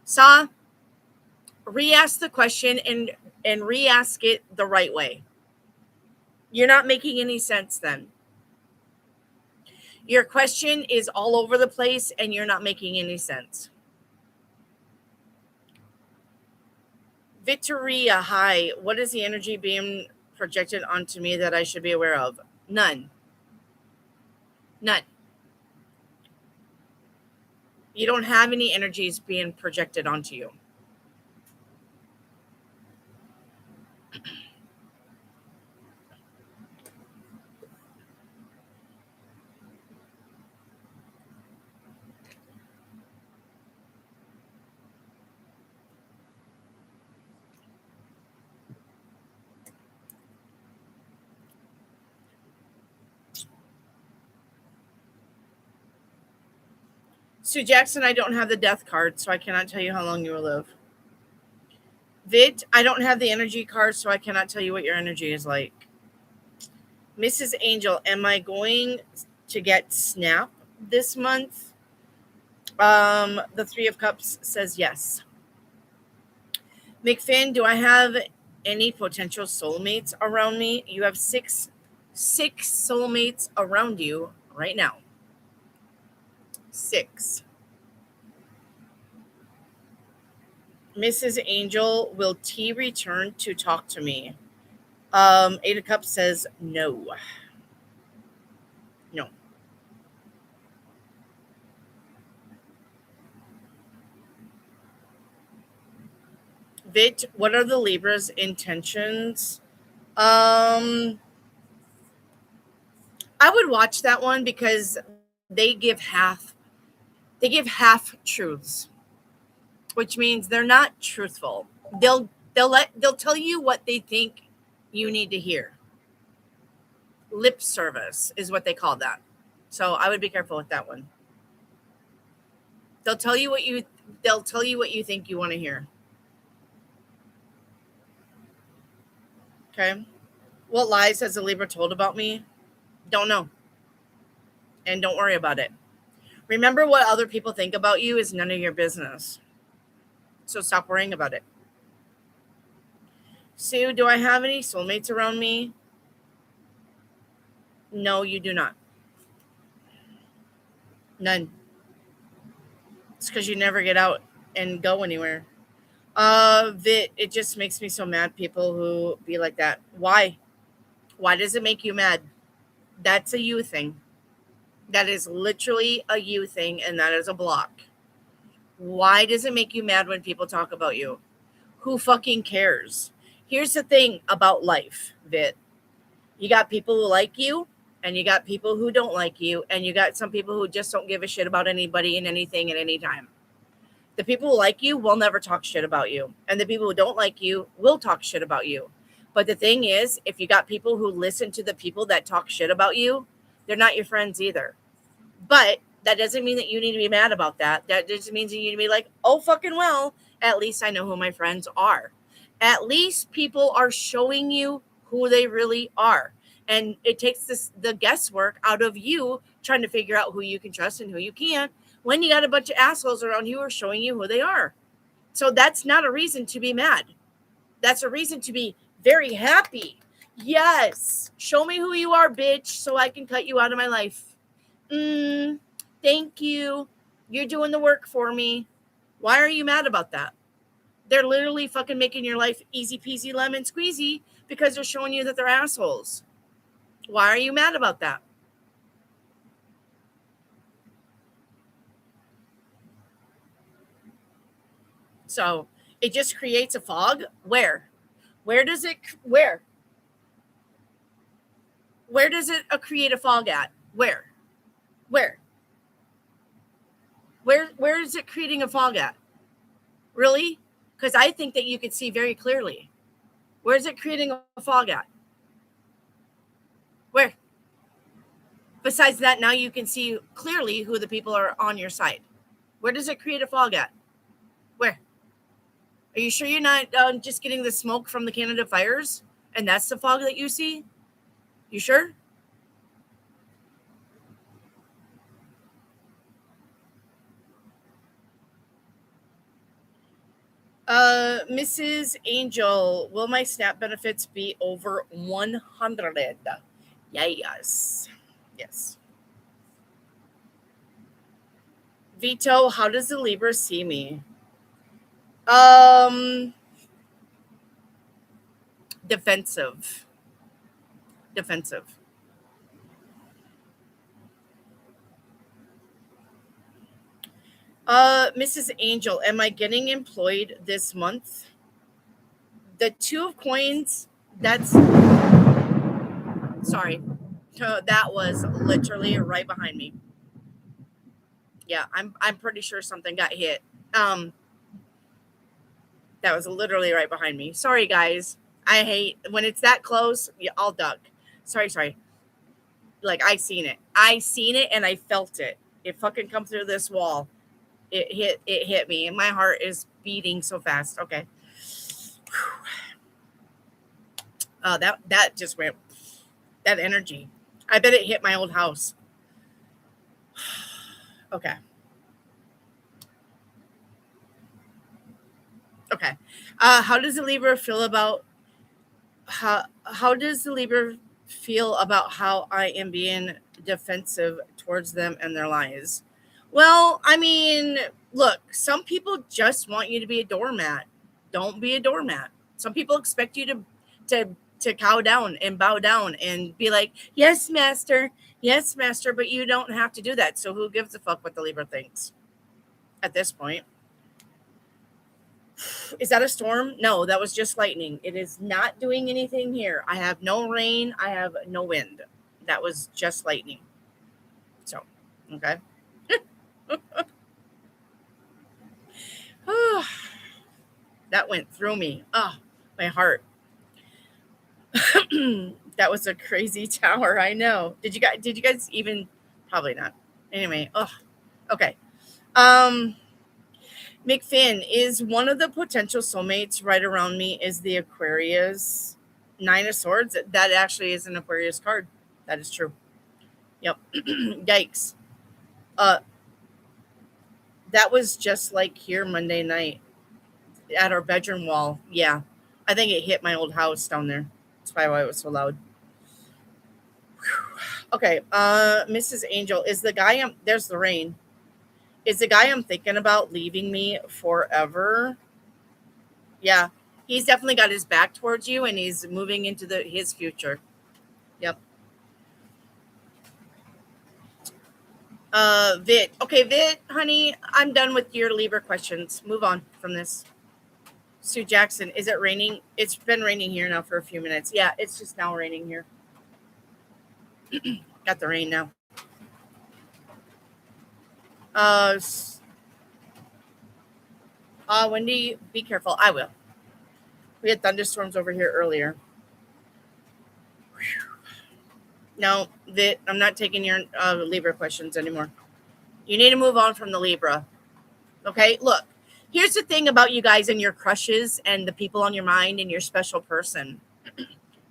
Sa, re-ask the question and re-ask it the right way. You're not making any sense then. Your question is all over the place and you're not making any sense. Victoria, hi. What is the energy being projected onto me that I should be aware of? None. You don't have any energies being projected onto you. Sue Jackson, I don't have the death card, so I cannot tell you how long you will live. Vit, I don't have the energy card, so I cannot tell you what your energy is like. Mrs. Angel, am I going to get SNAP this month? The 3 of Cups says yes. McFinn, do I have any potential soulmates around me? You have six soulmates around you right now. 6. Mrs. Angel, will T return to talk to me? 8 of Cups says no. No. Vit, what are the Libra's intentions? I would watch that one because they give half truths, which means they're not truthful. They'll tell you what they think you need to hear. Lip service is what they call that. So I would be careful with that one. They'll tell you what you think you want to hear. Okay. What lies has the Libra told about me? Don't know. And don't worry about it. Remember, what other people think about you is none of your business. So stop worrying about it. Sue, do I have any soulmates around me? No, you do not. None. It's because you never get out and go anywhere. It just makes me so mad. People who be like that. Why? Why does it make you mad? That's a you thing. That is literally a you thing, and that is a block. Why does it make you mad when people talk about you? Who fucking cares? Here's the thing about life, Vit. You got people who like you, and you got people who don't like you, and you got some people who just don't give a shit about anybody and anything at any time. The people who like you will never talk shit about you, and the people who don't like you will talk shit about you. But the thing is, if you got people who listen to the people that talk shit about you, they're not your friends either. But that doesn't mean that you need to be mad about that. That just means you need to be like, oh, fucking well, at least I know who my friends are. At least people are showing you who they really are. And it takes the guesswork out of you trying to figure out who you can trust and who you can't when you got a bunch of assholes around you who are showing you who they are. So that's not a reason to be mad. That's a reason to be very happy. Yes, show me who you are, bitch, so I can cut you out of my life. Thank you. You're doing the work for me. Why are you mad about that? They're literally fucking making your life easy peasy lemon squeezy because they're showing you that they're assholes. Why are you mad about that? So it just creates a fog. Where? Where does it create a fog at? Where? Where? Where is it creating a fog at? Really? Because I think that you could see very clearly. Where is it creating a fog at? Where? Besides that, now you can see clearly who the people are on your side. Where does it create a fog at? Where? Are you sure you're not just getting the smoke from the Canada fires? And that's the fog that you see? You sure? Mrs. Angel, will my SNAP benefits be over 100? Yes. Yes. Vito, how does the Libra see me? Um, defensive. Defensive. Mrs. Angel, am I getting employed this month? The two of coins, that's sorry. That was literally right behind me. Yeah, I'm pretty sure something got hit. Um, that was literally right behind me. Sorry guys. I hate when it's that close, yeah, I'll duck. Sorry. Like I seen it and I felt it. It fucking come through this wall. It hit me and my heart is beating so fast. Okay. That just went, that energy. I bet it hit my old house. Okay. Okay. How does the Libra feel about how does the Libra feel about how I am being defensive towards them and their lies? Well, I mean, look, some people just want you to be a doormat. Don't be a doormat. Some people expect you to cow down and bow down and be like, yes, master, but you don't have to do that. So who gives a fuck what the Libra thinks at this point? Is that a storm? No, that was just lightning. It is not doing anything here. I have no rain. I have no wind. That was just lightning. So, okay. That went through me. Oh, my heart. That was a crazy tower. I know. Did you guys even, probably not. Anyway, oh, okay. Um McFinn, is one of the potential soulmates right around me is the Aquarius Nine of Swords. That actually is an Aquarius card. That is true. Yep. Yikes. Uh, that was just like here Monday night at our bedroom wall. Yeah. I think it hit my old house down there. That's probably why it was so loud. Okay. Mrs. Angel, is the guy there's the rain. Is the guy I'm thinking about leaving me forever? Yeah. He's definitely got his back towards you and he's moving into his future. Yep. Vit. Okay, Vit, honey, I'm done with your Libra questions. Move on from this. Sue Jackson, is it raining? It's been raining here now for a few minutes. Yeah, it's just now raining here. Got the rain now. Wendy, be careful. I will. We had thunderstorms over here earlier. No, Vit, I'm not taking your Libra questions anymore. You need to move on from the Libra. Okay, look. Here's the thing about you guys and your crushes and the people on your mind and your special person.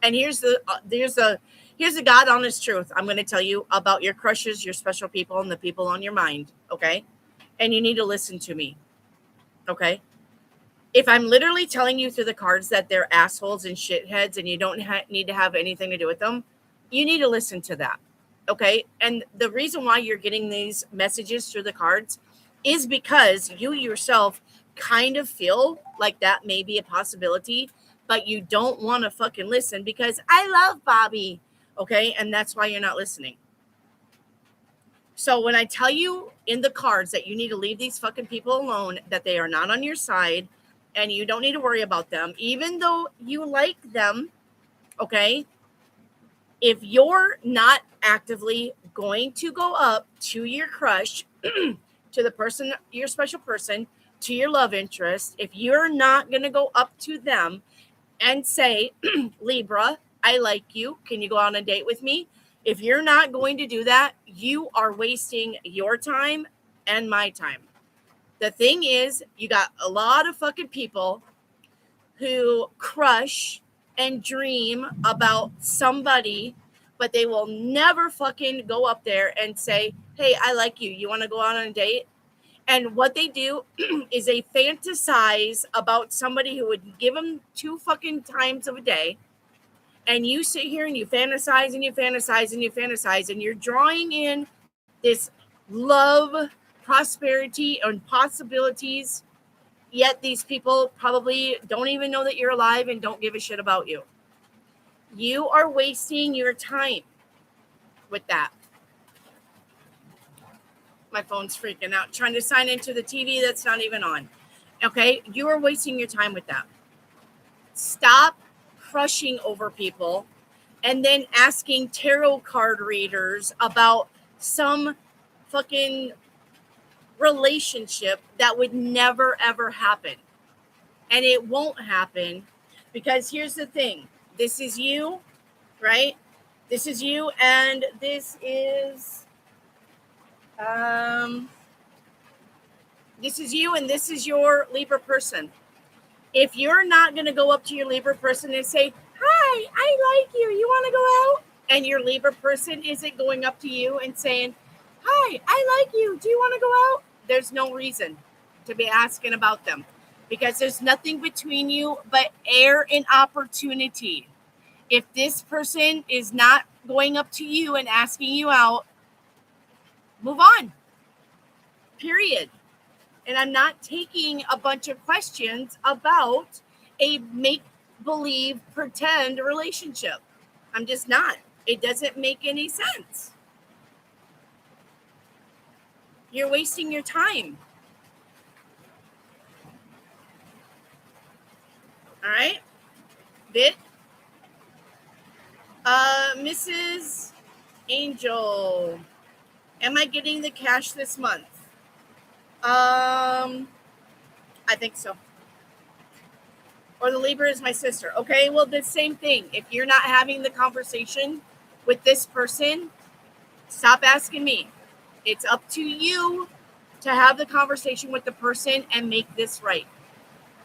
And here's the God honest truth. I'm going to tell you about your crushes, your special people, and the people on your mind. Okay, and you need to listen to me. Okay, if I'm literally telling you through the cards that they're assholes and shitheads, and you don't need to have anything to do with them, you need to listen to that. Okay, and the reason why you're getting these messages through the cards is because you yourself kind of feel like that may be a possibility, but you don't want to fucking listen because I love Bobby. Okay, and that's why you're not listening. So when I tell you in the cards that you need to leave these fucking people alone, that they are not on your side, and you don't need to worry about them, even though you like them, okay? If you're not actively going to go up to your crush, to the person, your special person, to your love interest, if you're not going to go up to them and say, Libra, I like you. Can you go on a date with me? If you're not going to do that, you are wasting your time and my time. The thing is, you got a lot of fucking people who crush and dream about somebody, but they will never fucking go up there and say, hey, I like you. You want to go out on a date? And what they do is they fantasize about somebody who would give them 2 fucking times of a day. And you sit here and you fantasize and you fantasize and you fantasize, and you're drawing in this love, prosperity, and possibilities. Yet these people probably don't even know that you're alive and don't give a shit about you. You are wasting your time with that. My phone's freaking out, trying to sign into the TV that's not even on. Okay, you are wasting your time with that. Stop crushing over people and then asking tarot card readers about some fucking relationship that would never ever happen. And it won't happen because here's the thing. This is you, right? This is you, and this is you, and this is your Libra person. If you're not going to go up to your Libra person and say, hi, I like you, you want to go out? And your Libra person isn't going up to you and saying, hi, I like you, do you want to go out? There's no reason to be asking about them because there's nothing between you but air and opportunity. If this person is not going up to you and asking you out, move on. Period. And I'm not taking a bunch of questions about a make-believe, pretend relationship. I'm just not. It doesn't make any sense. You're wasting your time. All right? Bit. Mrs. Angel, am I getting the cash this month? I think so. Or the Libra is my sister. Okay, well, the same thing. If you're not having the conversation with this person, stop asking me. It's up to you to have the conversation with the person and make this right.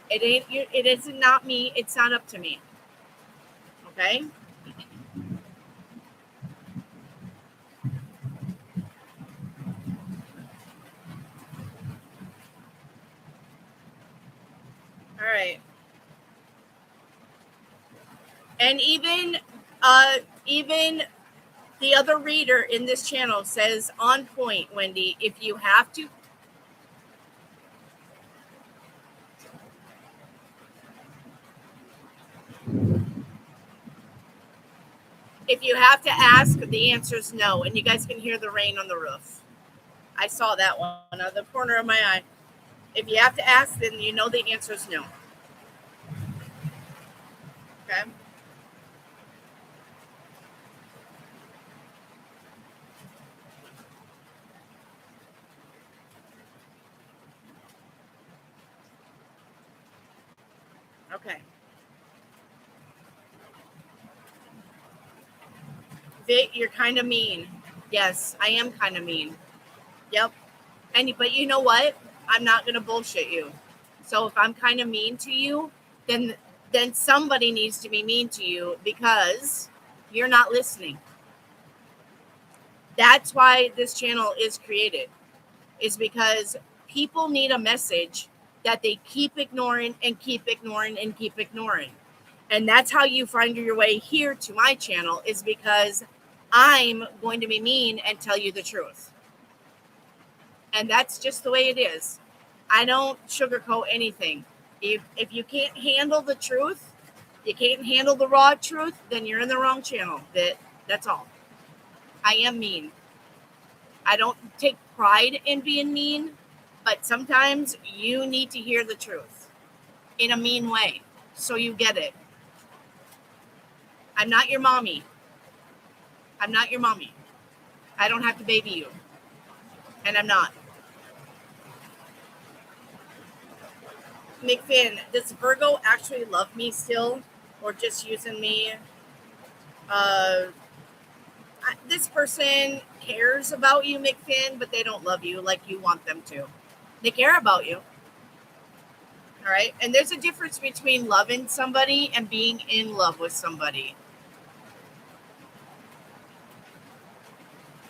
It is not me. It's not up to me. Okay? All right. And even the other reader in this channel says on point, Wendy, if you have to. If you have to ask, the answer is no. And you guys can hear the rain on the roof. I saw that one out of the corner of my eye. If you have to ask, then you know the answer is no. Okay? Okay. Vic, you're kind of mean. Yes, I am kind of mean. Yep. But you know what? I'm not gonna bullshit you. So if I'm kind of mean to you, then somebody needs to be mean to you because you're not listening. That's why this channel is created, is because people need a message that they keep ignoring and keep ignoring and keep ignoring. And that's how you find your way here to my channel, is because I'm going to be mean and tell you the truth. And that's just the way it is. I don't sugarcoat anything. If you can't handle the truth, you can't handle the raw truth, then you're in the wrong channel. That's all. I am mean. I don't take pride in being mean, but sometimes you need to hear the truth in a mean way so you get it. I'm not your mommy. I'm not your mommy. I don't have to baby you. And I'm not. McFinn, does Virgo actually love me still, or just using me? This person cares about you, McFinn, but they don't love you like you want them to. They care about you. All right. And there's a difference between loving somebody and being in love with somebody.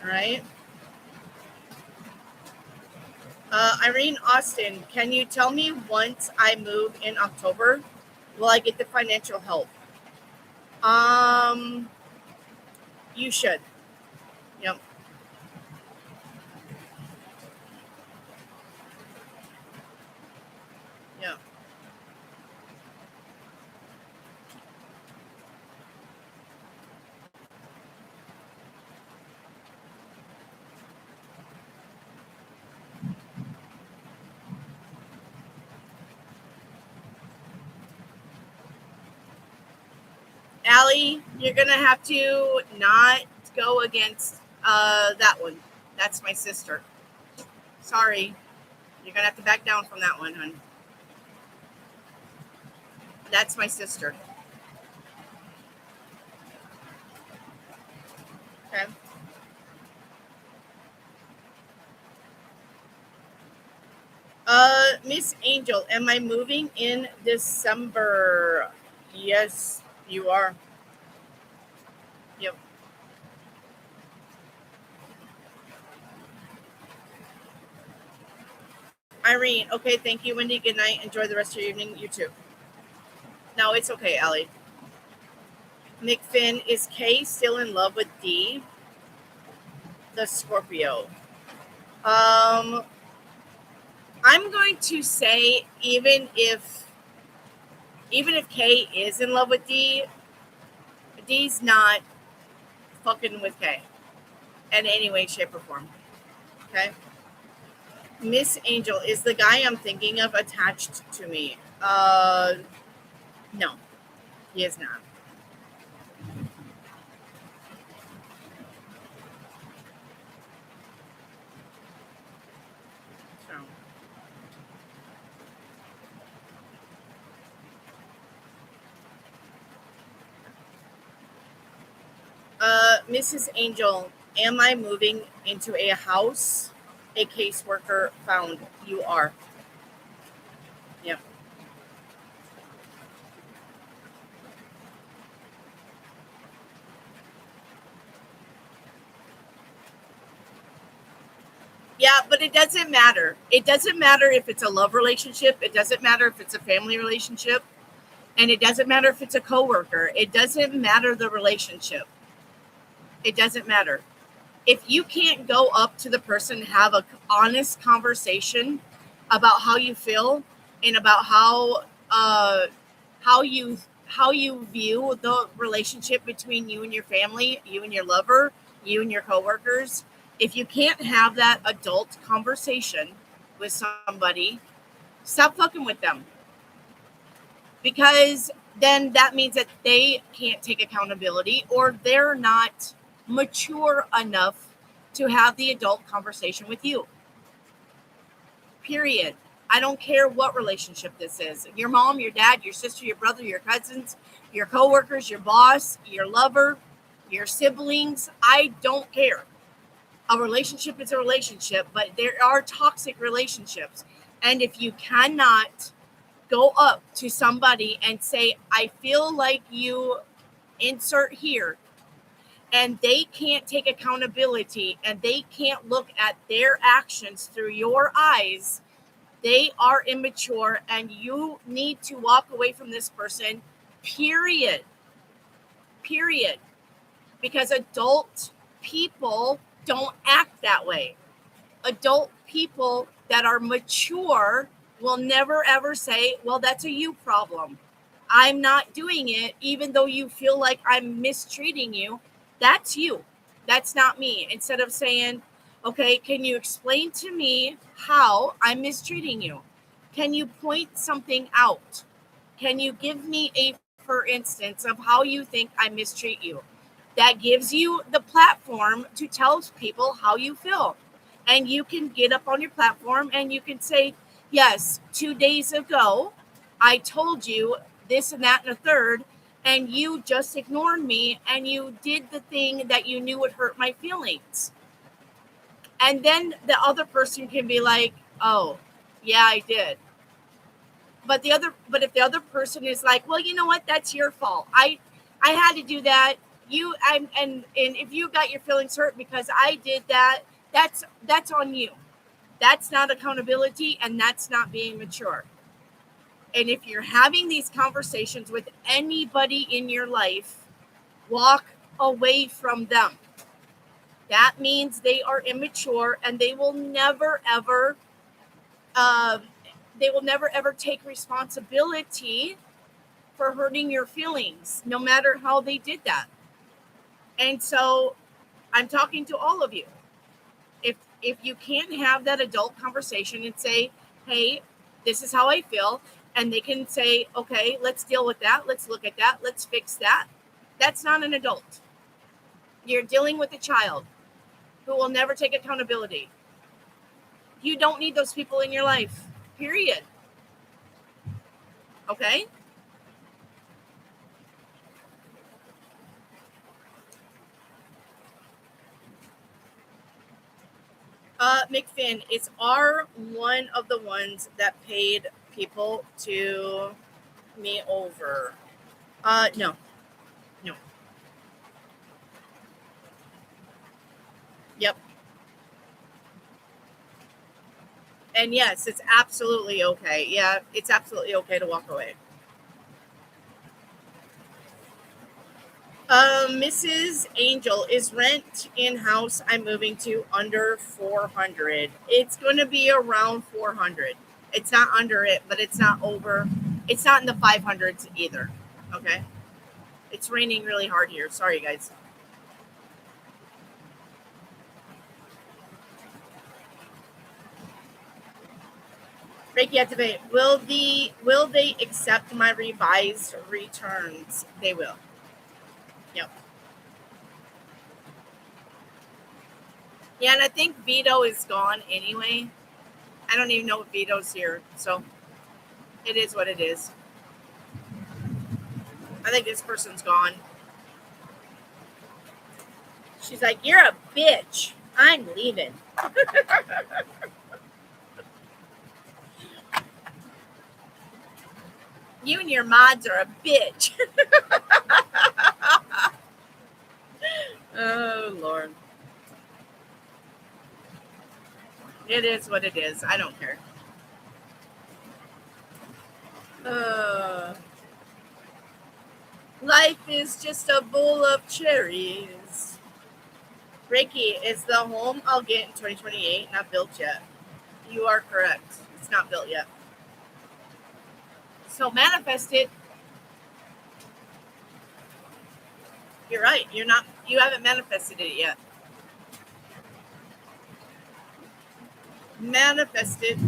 All right. Irene Austin, can you tell me, once I move in October, will I get the financial help? You should. Yep. Yep. Allie, you're going to have to not go against that one. That's my sister. Sorry. You're going to have to back down from that one, hon. That's my sister. Okay. Miss Angel, am I moving in December? Yes, you are. Yep. Irene, okay, thank you, Wendy. Good night. Enjoy the rest of your evening. You too. No, it's okay, Allie. McFinn, is Kay still in love with D, the Scorpio? I'm going to say, even if Kay is in love with D, D's not fucking with Kay in any way, shape, or form. Okay. Miss Angel, is the guy I'm thinking of attached to me? No, he is not. So, Mrs. Angel, am I moving into a house a caseworker found? You are. Yep. Yeah, but it doesn't matter. It doesn't matter if it's a love relationship. It doesn't matter if it's a family relationship. And it doesn't matter if it's a coworker. It doesn't matter the relationship. It doesn't matter. If you can't go up to the person, have an honest conversation about how you feel and about how you how you view the relationship between you and your family, you and your lover, you and your coworkers. If you can't have that adult conversation with somebody, stop fucking with them. Because then that means that they can't take accountability or they're not mature enough to have the adult conversation with you. Period. I don't care what relationship this is. Your mom, your dad, your sister, your brother, your cousins, your coworkers, your boss, your lover, your siblings. I don't care. A relationship is a relationship, but there are toxic relationships. And if you cannot go up to somebody and say, I feel like you insert here, and they can't take accountability and they can't look at their actions through your eyes, they are immature and you need to walk away from this person, period. Period. Because adult people don't act that way. Adult people that are mature will never ever say, well, that's a you problem. I'm not doing it, even though you feel like I'm mistreating you. That's you. That's not me. Instead of saying, okay, can you explain to me how I'm mistreating you? Can you point something out? Can you give me a, for instance, of how you think I mistreat you? That gives you the platform to tell people how you feel. And you can get up on your platform and you can say, yes, 2 days ago, I told you this and that and a third, and you just ignored me and you did the thing that you knew would hurt my feelings. And then the other person can be like, oh, yeah, I did. But if the other person is like, well, you know what, that's your fault. I had to do that. And if you got your feelings hurt because I did that, that's on you. That's not accountability, and that's not being mature. And if you're having these conversations with anybody in your life, walk away from them. That means they are immature and they will never ever take responsibility for hurting your feelings, no matter how they did that. And so I'm talking to all of you. If you can't have that adult conversation and say, hey, this is how I feel, and they can say, okay, let's deal with that. Let's look at that. Let's fix that. That's not an adult. You're dealing with a child who will never take accountability. You don't need those people in your life, period. Okay? McFinn, is R one of the ones that paid people to me over? No. Yep. And yes, it's absolutely okay. Yeah, it's absolutely okay to walk away. Mrs. Angel, is rent in house I'm moving to under 400? It's going to be around 400. It's not under it, but it's not over. It's not in the 500s either. Okay. It's raining really hard here. Sorry, guys. Reiki activate. Will they accept my revised returns? They will. Yep. Yeah, and I think Vito is gone anyway. I don't even know if Vito's here, so it is what it is. I think this person's gone. She's like, you're a bitch. I'm leaving. You and your mods are a bitch. Oh, Lord. It is what it is. I don't care. Life is just a bowl of cherries. Reiki, is the home I'll get in 2028 not built yet? You are correct. It's not built yet. So manifest it. You're right. You haven't manifested it yet. Manifested.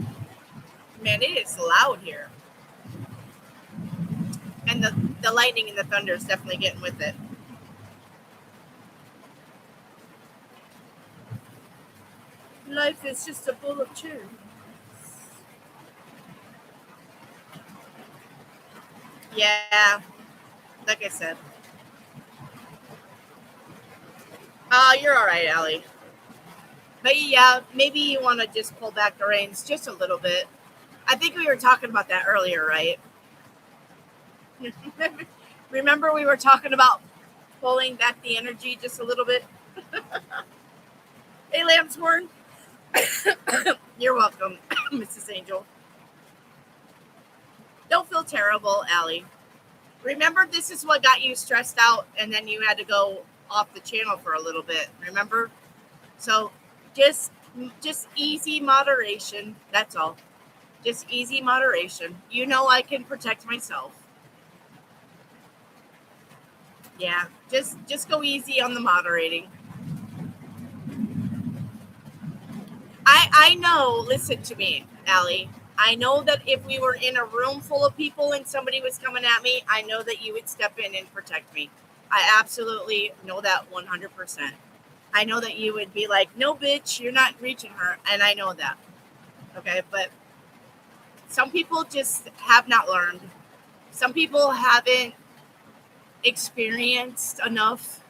Man, it is loud here. And the lightning and the thunder is definitely getting with it. Life is just a bowl of cherries. Yeah, like I said. You're all right, Allie. But yeah, maybe you want to just pull back the reins just a little bit. I think we were talking about that earlier, right? Remember we were talking about pulling back the energy just a little bit? Hey, Lambsworn. You're welcome, Mrs. Angel. Don't feel terrible, Allie. Remember, this is what got you stressed out, and then you had to go off the channel for a little bit. Remember? So just easy moderation. That's all. Just easy moderation. You know I can protect myself. Yeah, just go easy on the moderating. I know. Listen to me, Allie. I know that if we were in a room full of people and somebody was coming at me, I know that you would step in and protect me. I absolutely know that 100%. I know that you would be like, no, bitch, you're not reaching her. And I know that. Okay. But some people just have not learned. Some people haven't experienced enough,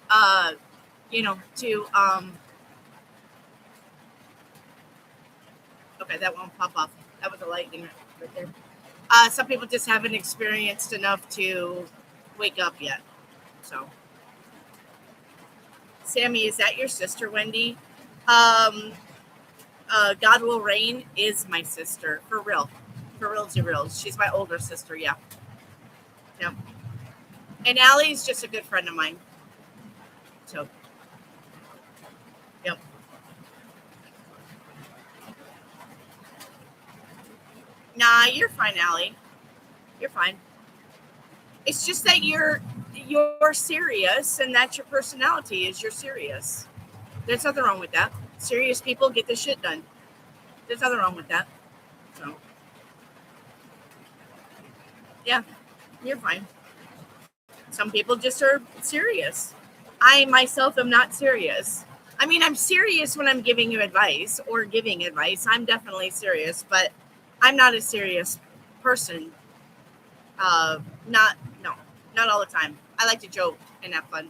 uh, to, okay, that won't pop off. That was a lightning right there. Some people just haven't experienced enough to wake up yet. So, Sammy, is that your sister, Wendy? Um, God Will Reign is my sister, for real. For real. She's my older sister, yeah. Yeah. And Allie's just a good friend of mine. So, yep. Nah, you're fine, Allie. You're fine. It's just that you're serious, and that's your personality. Is you're serious. There's nothing wrong with that. Serious people get the shit done. There's nothing wrong with that. So, yeah, you're fine. Some people just are serious. I myself am not serious. I mean, I'm serious when I'm giving you advice or giving advice. I'm definitely serious, but I'm not a serious person. Not, no, not all the time. I like to joke and have fun.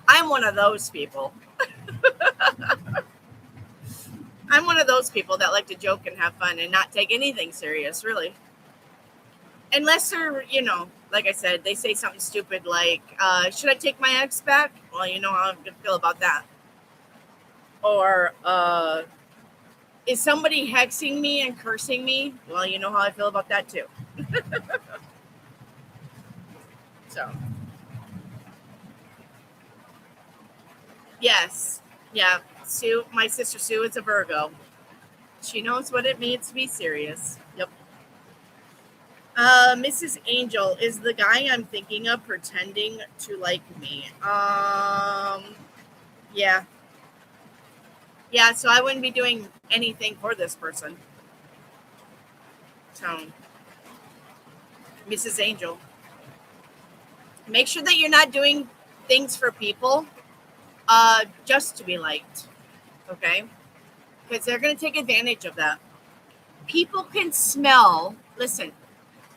I'm one of those people. I'm one of those people that like to joke and have fun and not take anything serious, really. Unless they're, like I said, they say something stupid like, should I take my ex back? Well, you know how I'm going to feel about that. Or, is somebody hexing me and cursing me? Well, you know how I feel about that too. So, yes. Yeah. Sue, my sister Sue is a Virgo. She knows what it means to be serious. Yep. Mrs. Angel, is the guy I'm thinking of pretending to like me? Yeah. Yeah, so I wouldn't be doing anything for this person. So, Mrs. Angel, make sure that you're not doing things for people just to be liked, okay? Because they're going to take advantage of that. People can smell, listen,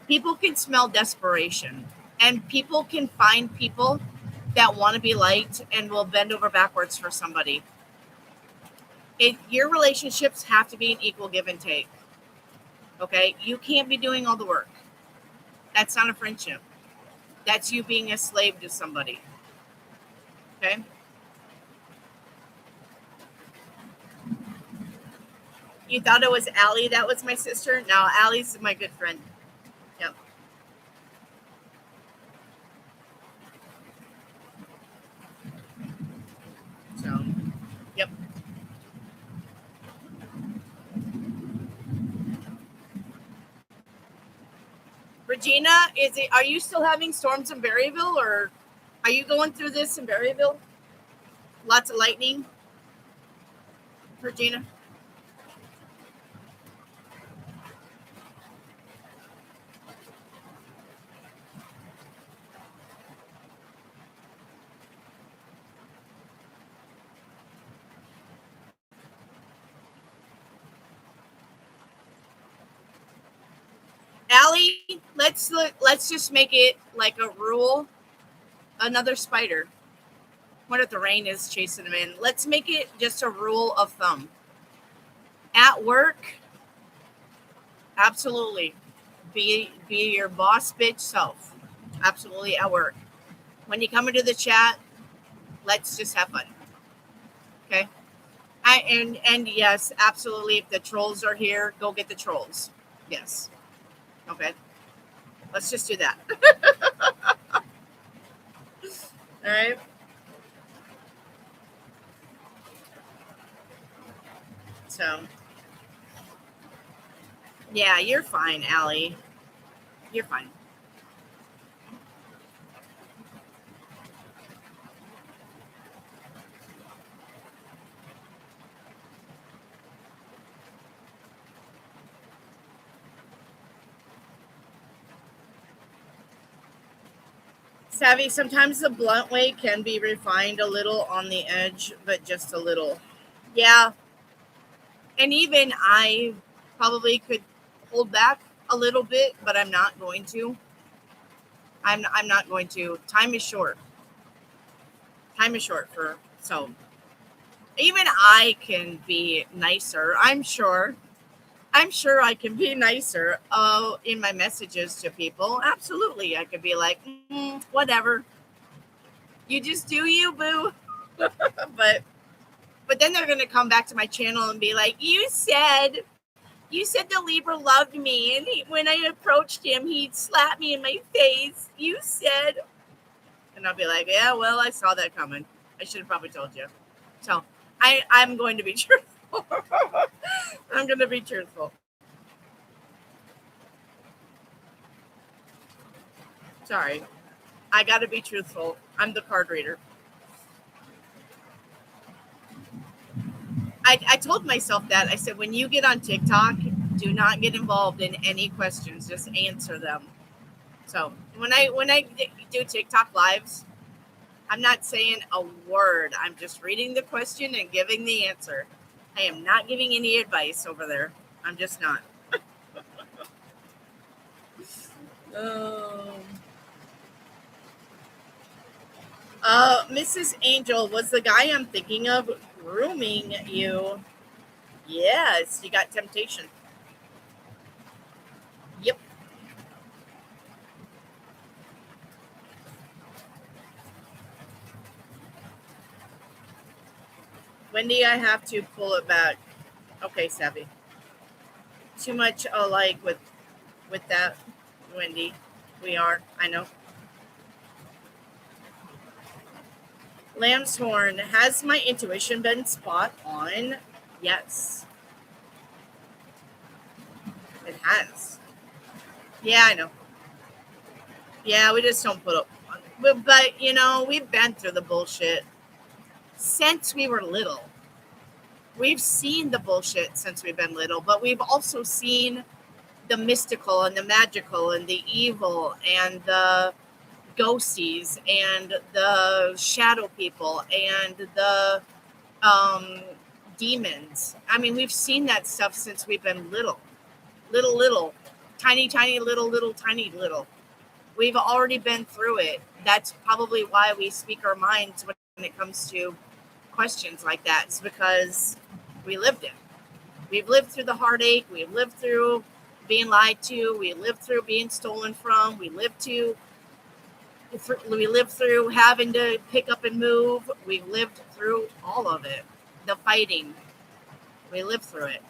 people can smell desperation, and people can find people that want to be liked and will bend over backwards for somebody. Your relationships have to be an equal give and take. Okay? You can't be doing all the work. That's not a friendship. That's you being a slave to somebody. Okay? You thought it was Allie that was my sister? No, Allie's my good friend. Yep. So, yep. Regina, are you still having storms in Berryville, or Are you going through this in Berryville? Lots of lightning, Regina? Allie, let's just make it like a rule. Another spider. What if the rain is chasing them in? Let's make it just a rule of thumb. At work, absolutely. Be your boss bitch self. Absolutely at work. When you come into the chat, let's just have fun. Okay? And yes, absolutely. If the trolls are here, go get the trolls. Yes. Okay. Let's just do that. All right. So, yeah, you're fine, Allie. You're fine. Savvy, sometimes the blunt way can be refined a little on the edge, but just a little. Yeah. And even I probably could hold back a little bit, but I'm not going to. I'm not going to. Time is short. Time is short for so even I can be nicer. I'm sure I can be nicer in my messages to people. Absolutely. I could be like, whatever. You just do you, boo. but then they're going to come back to my channel and be like, you said the Libra loved me, and when I approached him, he'd slap me in my face. You said, and I'll be like, yeah, well, I saw that coming. I should have probably told you. So I'm going to be truthful. I'm going to be truthful. Sorry. I got to be truthful. I'm the card reader. I told myself that. I said, when you get on TikTok, do not get involved in any questions. Just answer them. So when I do TikTok lives, I'm not saying a word. I'm just reading the question and giving the answer. I am not giving any advice over there. I'm just not. Um, Mrs. Angel, was the guy I'm thinking of grooming you? Yes, you got temptation. Yep. Wendy, I have to pull it back. Okay, Savvy. Too much alike with that, Wendy. We are. I know. Lamb's horn. Has my intuition been spot on? Yes. It has. Yeah, I know. Yeah, we just don't put up. But you know, we've been through the bullshit since we were little. We've seen the bullshit since we've been little, but we've also seen the mystical and the magical and the evil and the ghosties and the shadow people and the um, demons. I mean, we've seen that stuff since we've been little, tiny, tiny, tiny, little. We've already been through it. That's probably why we speak our minds when it comes to questions like that. It's because we lived it. We've lived through the heartache. We've lived through being lied to. We lived through being stolen from. We lived through having to pick up and move. We lived through all of it. The fighting. We lived through it.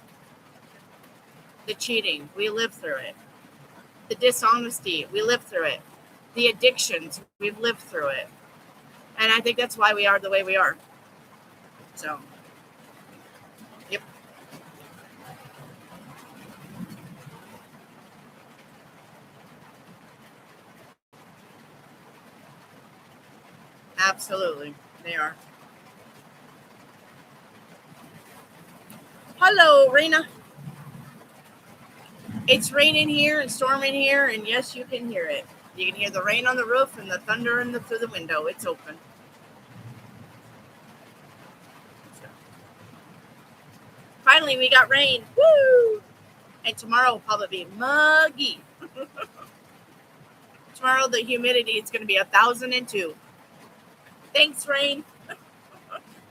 The cheating. We lived through it. The dishonesty. We lived through it. The addictions. We've lived through it. And I think that's why we are the way we are. So, yep. Absolutely. They are. Hello, Raina. It's raining here and storming here, and yes, you can hear it. You can hear the rain on the roof and the thunder through the window. It's open. So, finally, we got rain. Woo! And tomorrow will probably be muggy. Tomorrow, the humidity is going to be 1,002. Thanks, rain.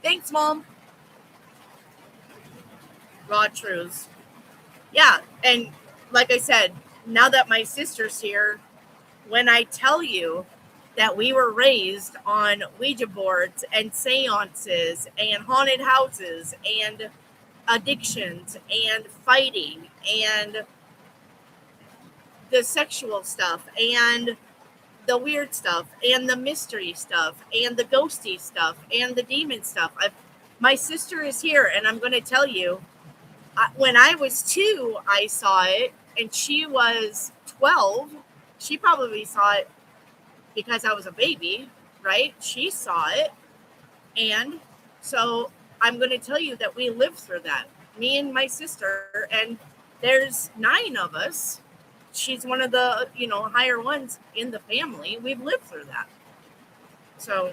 Thanks, Mom. Raw truths. Yeah, and like I said, now that my sister's here, when I tell you that we were raised on Ouija boards and seances and haunted houses and addictions and fighting and the sexual stuff and the weird stuff and the mystery stuff and the ghosty stuff and the demon stuff. My sister is here, and I'm going to tell you, when I was 2, I saw it, and she was 12. She probably saw it because I was a baby, right? She saw it. And so I'm going to tell you that we lived through that, me and my sister, and there's 9 of us. She's one of the, higher ones in the family. We've lived through that. So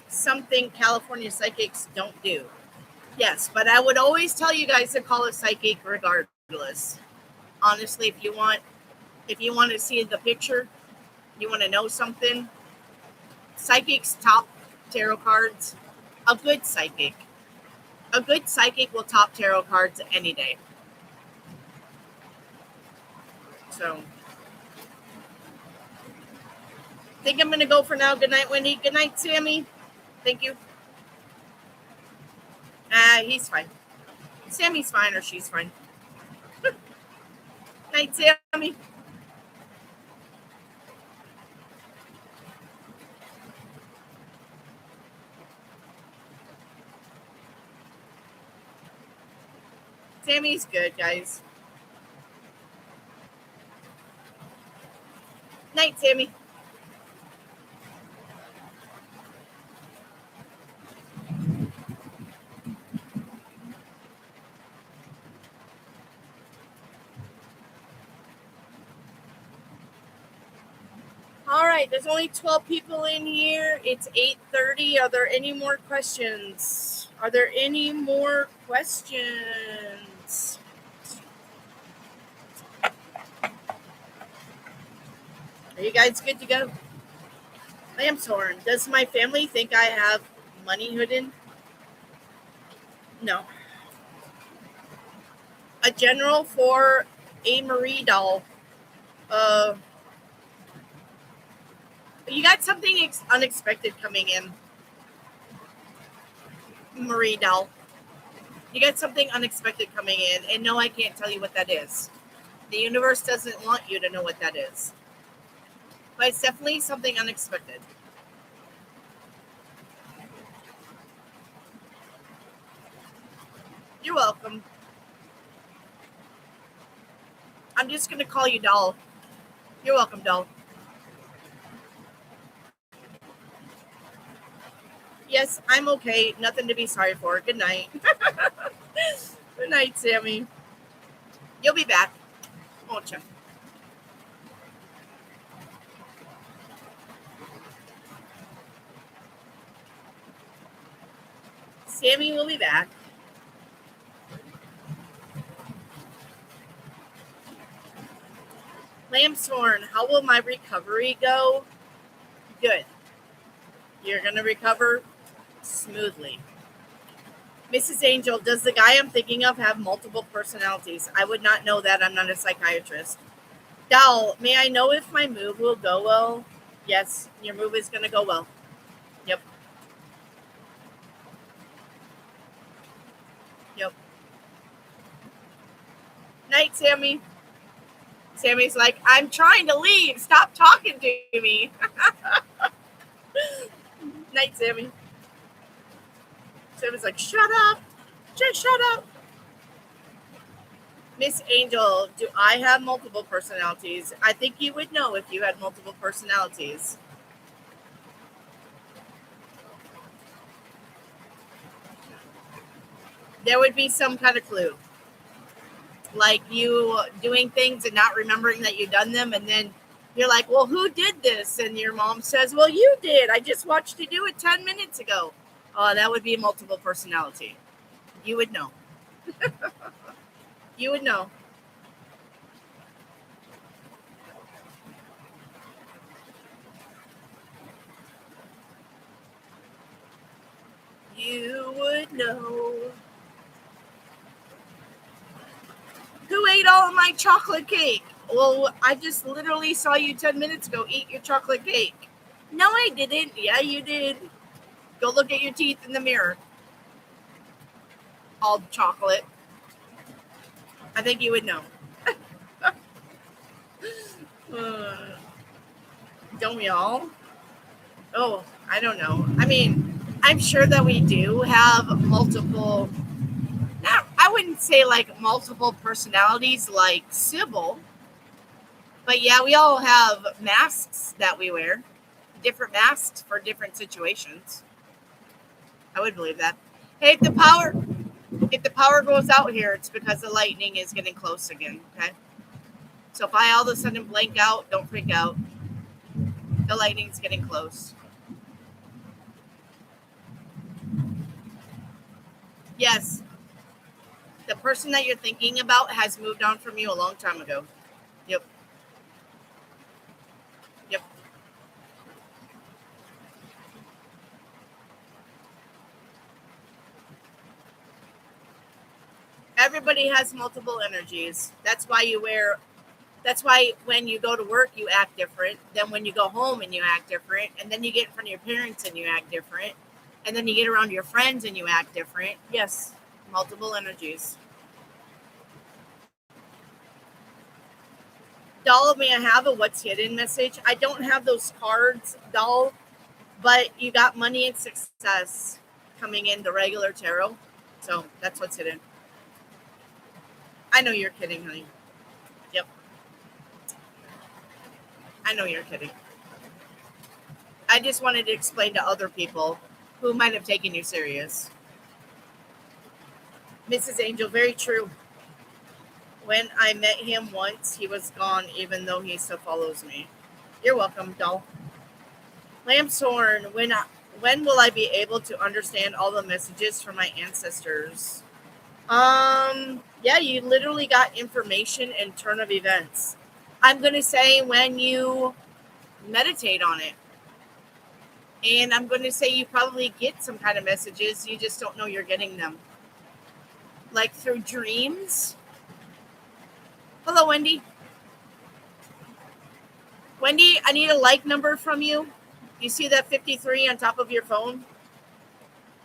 something California psychics don't do. Yes, but I would always tell you guys to call a psychic regardless. Honestly, if you want to see the picture, you want to know something, psychics top tarot cards. A good psychic will top tarot cards any day. So I think I'm going to go for now. Good night, Wendy. Good night, Sammy. Thank you. He's fine. Sammy's fine, or she's fine. Night, Sammy. Sammy's good, guys. Night, Sammy. All right, there's only 12 people in here. It's 8:30. Are there any more questions? Are there any more questions? Are you guys good to go? Lambshorn, does my family think I have money hidden? No. A general for a Marie doll. You got something unexpected coming in, Marie doll. You got something unexpected coming in, and no, I can't tell you what that is. The universe doesn't want you to know what that is. But it's definitely something unexpected. You're welcome. I'm just going to call you doll. You're welcome, doll. Yes, I'm okay. Nothing to be sorry for. Good night. Good night, Sammy. You'll be back, won't you? Sammy will be back. Lambshorn, how will my recovery go? Good. You're going to recover smoothly. Mrs. Angel, does the guy I'm thinking of have multiple personalities? I would not know that. I'm not a psychiatrist. Doll, may I know if my move will go well? Yes, your move is going to go well. Yep. Yep. Night, Sammy. Sammy's like, I'm trying to leave. Stop talking to me. Night, Sammy. Sammy's like, shut up. Just shut up. Miss Angel, do I have multiple personalities? I think you would know if you had multiple personalities. There would be some kind of clue. Like you doing things and not remembering that you've done them, and then you're like, well, who did this? And your mom says, well, you did. I just watched you do it 10 minutes ago. Oh, that would be a multiple personality. You would know. You would know. You would know. Who ate all of my chocolate cake? Well, I just literally saw you 10 minutes ago eat your chocolate cake. No, I didn't. Yeah, you did. Go look at your teeth in the mirror. All chocolate. I think you would know. Uh, don't we all? Oh, I don't know. I mean, I'm sure that we do have multiple. Not, I wouldn't say like multiple personalities like Sybil, but yeah, we all have masks that we wear, different masks for different situations. I would believe that. Hey, if the power goes out here, it's because the lightning is getting close again. Okay, so if I all of a sudden blank out, don't freak out. The lightning's getting close. Yes, the person that you're thinking about has moved on from you a long time ago. Yep. Yep. Everybody has multiple energies. That's why when you go to work you act different. Then when you go home and you act different. And then you get in front of your parents and you act different. And then you get around your friends and you act different. Yes, multiple energies. Doll, may I have a what's hidden message? I don't have those cards, doll, but you got money and success coming in the regular tarot. So that's what's hidden. I know you're kidding, honey. Yep. I know you're kidding. I just wanted to explain to other people who might have taken you serious. Mrs. Angel, very true. When I met him once, he was gone, even though he still follows me. You're welcome, doll. Lambshorn, when will I be able to understand all the messages from my ancestors? Yeah, you literally got information and turn of events. I'm gonna say when you meditate on it. And I'm going to say you probably get some kind of messages. You just don't know you're getting them. Like through dreams. Hello, Wendy. Wendy, I need a like number from you. You see that 53 on top of your phone?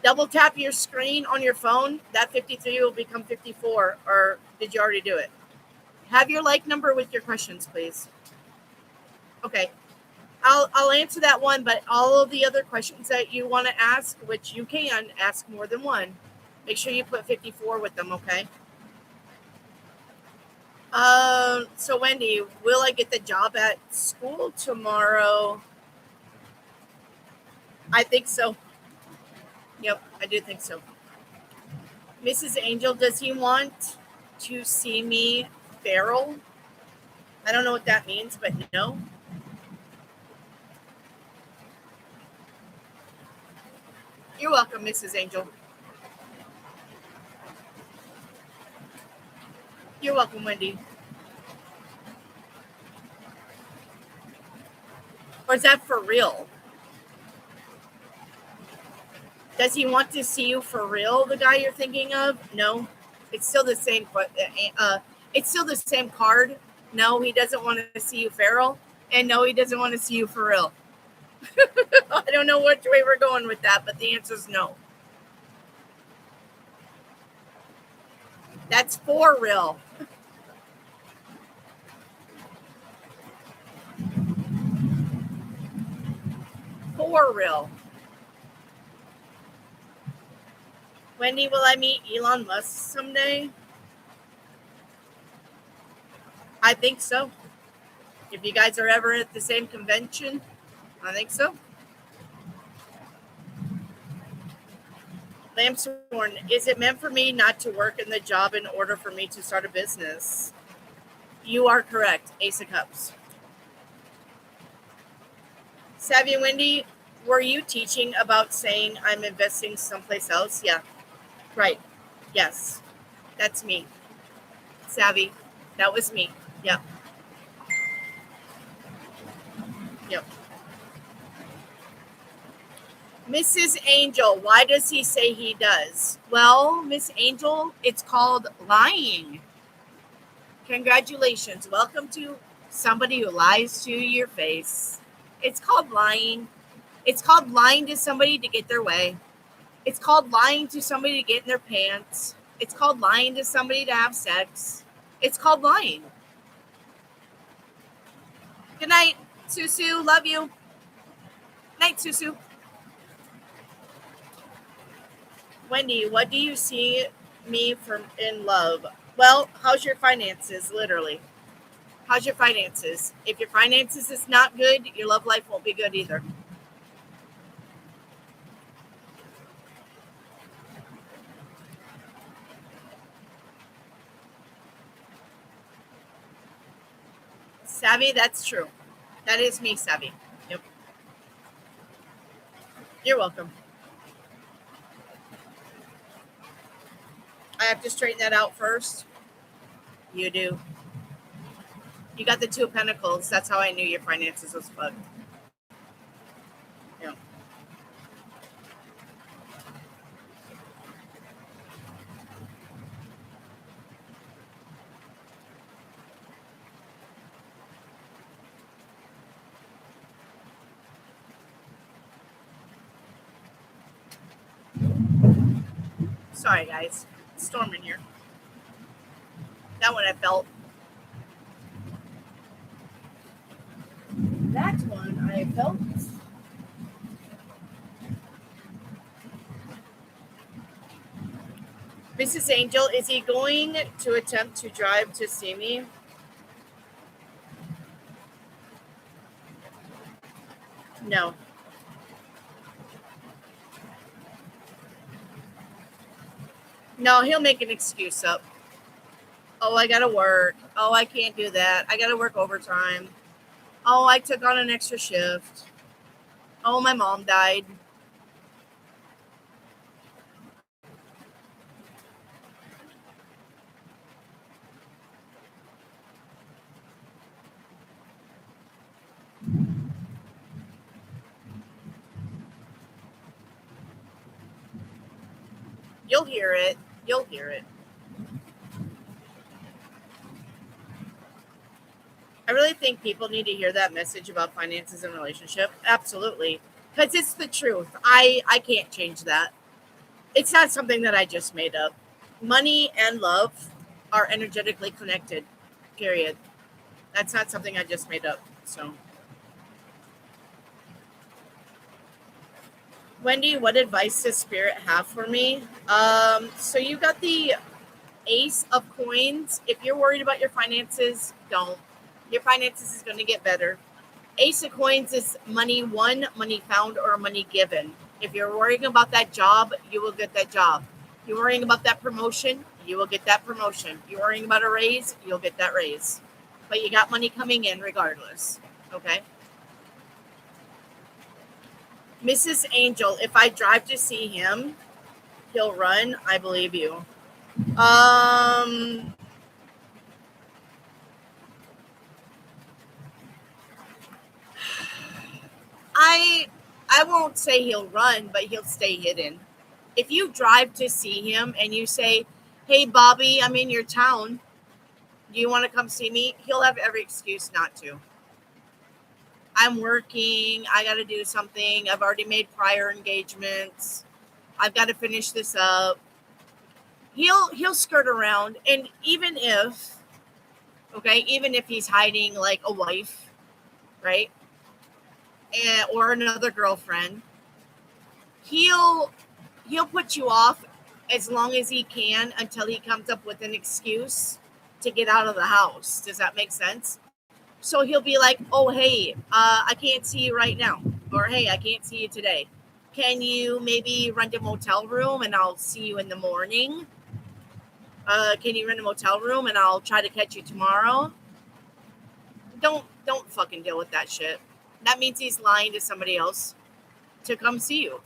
Double tap your screen on your phone. That 53 will become 54. Or did you already do it? Have your like number with your questions, please. Okay. I'll answer that one, but all of the other questions that you want to ask, which you can ask more than one, make sure you put 54 with them, okay? So Wendy, will I get the job at school tomorrow? I think so. Yep, I do think so. Mrs. Angel, does he want to see me feral? I don't know what that means, but no. You're welcome, Mrs. Angel. You're welcome, Wendy. Or is that for real? Does he want to see you for real? The guy you're thinking of? No, it's still the same. It's still the same card. No, he doesn't want to see you feral, and no, he doesn't want to see you for real. I don't know which way we're going with that, but the answer is no. That's for real. For real. Wendy, will I meet Elon Musk someday? I think so. If you guys are ever at the same convention, I think so. Lambsworn, is it meant for me not to work in the job in order for me to start a business? You are correct. Ace of Cups. Savvy Wendy, were you teaching about saying I'm investing someplace else? Yeah. Right. Yes. That's me. Savvy. That was me. Yep. Yep. Mrs. Angel, why does he say he does? Well, Miss Angel, it's called lying. Congratulations. Welcome to somebody who lies to your face. It's called lying. It's called lying to somebody to get their way. It's called lying to somebody to get in their pants. It's called lying to somebody to have sex. It's called lying. Good night, Susu. Love you. Night, Susu. Wendy, what do you see me from in love? Well, how's your finances, literally? How's your finances? If your finances is not good, your love life won't be good either. Savvy, that's true. That is me, Savvy. Yep. You're welcome. I have to straighten that out first. You do. You got the Two of Pentacles. That's how I knew your finances was fucked. Yeah. Sorry, guys. It's storming here. That one I felt. That one I felt. Mrs. Angel, is he going to attempt to drive to see me? No. No, he'll make an excuse up. Oh, I gotta work. Oh, I can't do that. I gotta work overtime. Oh, I took on an extra shift. Oh, my mom died. You'll hear it. You'll hear it. I really think people need to hear that message about finances and relationship. Absolutely. Because it's the truth. I can't change that. It's not something that I just made up. Money and love are energetically connected. Period. That's not something I just made up. So, Wendy, what advice does Spirit have for me? So you got the Ace of Coins. If you're worried about your finances, don't. Your finances is going to get better. Ace of Coins is money won, money found, or money given. If you're worrying about that job, you will get that job. You're worrying about that promotion, you will get that promotion. You're worrying about a raise, you'll get that raise. But you got money coming in regardless. Okay? Mrs. Angel, if I drive to see him, he'll run. I believe you. Um, I I won't say he'll run, but he'll stay hidden. If you drive to see him and you say, "Hey, Bobby, I'm in your town. Do you want to come see me?" He'll have every excuse not to. I'm working. I got to do something. I've already made prior engagements. I've got to finish this up. He'll skirt around, and even if he's hiding like a wife, right, or another girlfriend, he'll he'll put you off as long as he can until he comes up with an excuse to get out of the house. Does that make sense? So he'll be like, oh, hey, I can't see you right now. Or, hey, I can't see you today. Can you maybe rent a motel room and I'll see you in the morning? Can you rent a motel room and I'll try to catch you tomorrow? Don't fucking deal with that shit. That means he's lying to somebody else to come see you.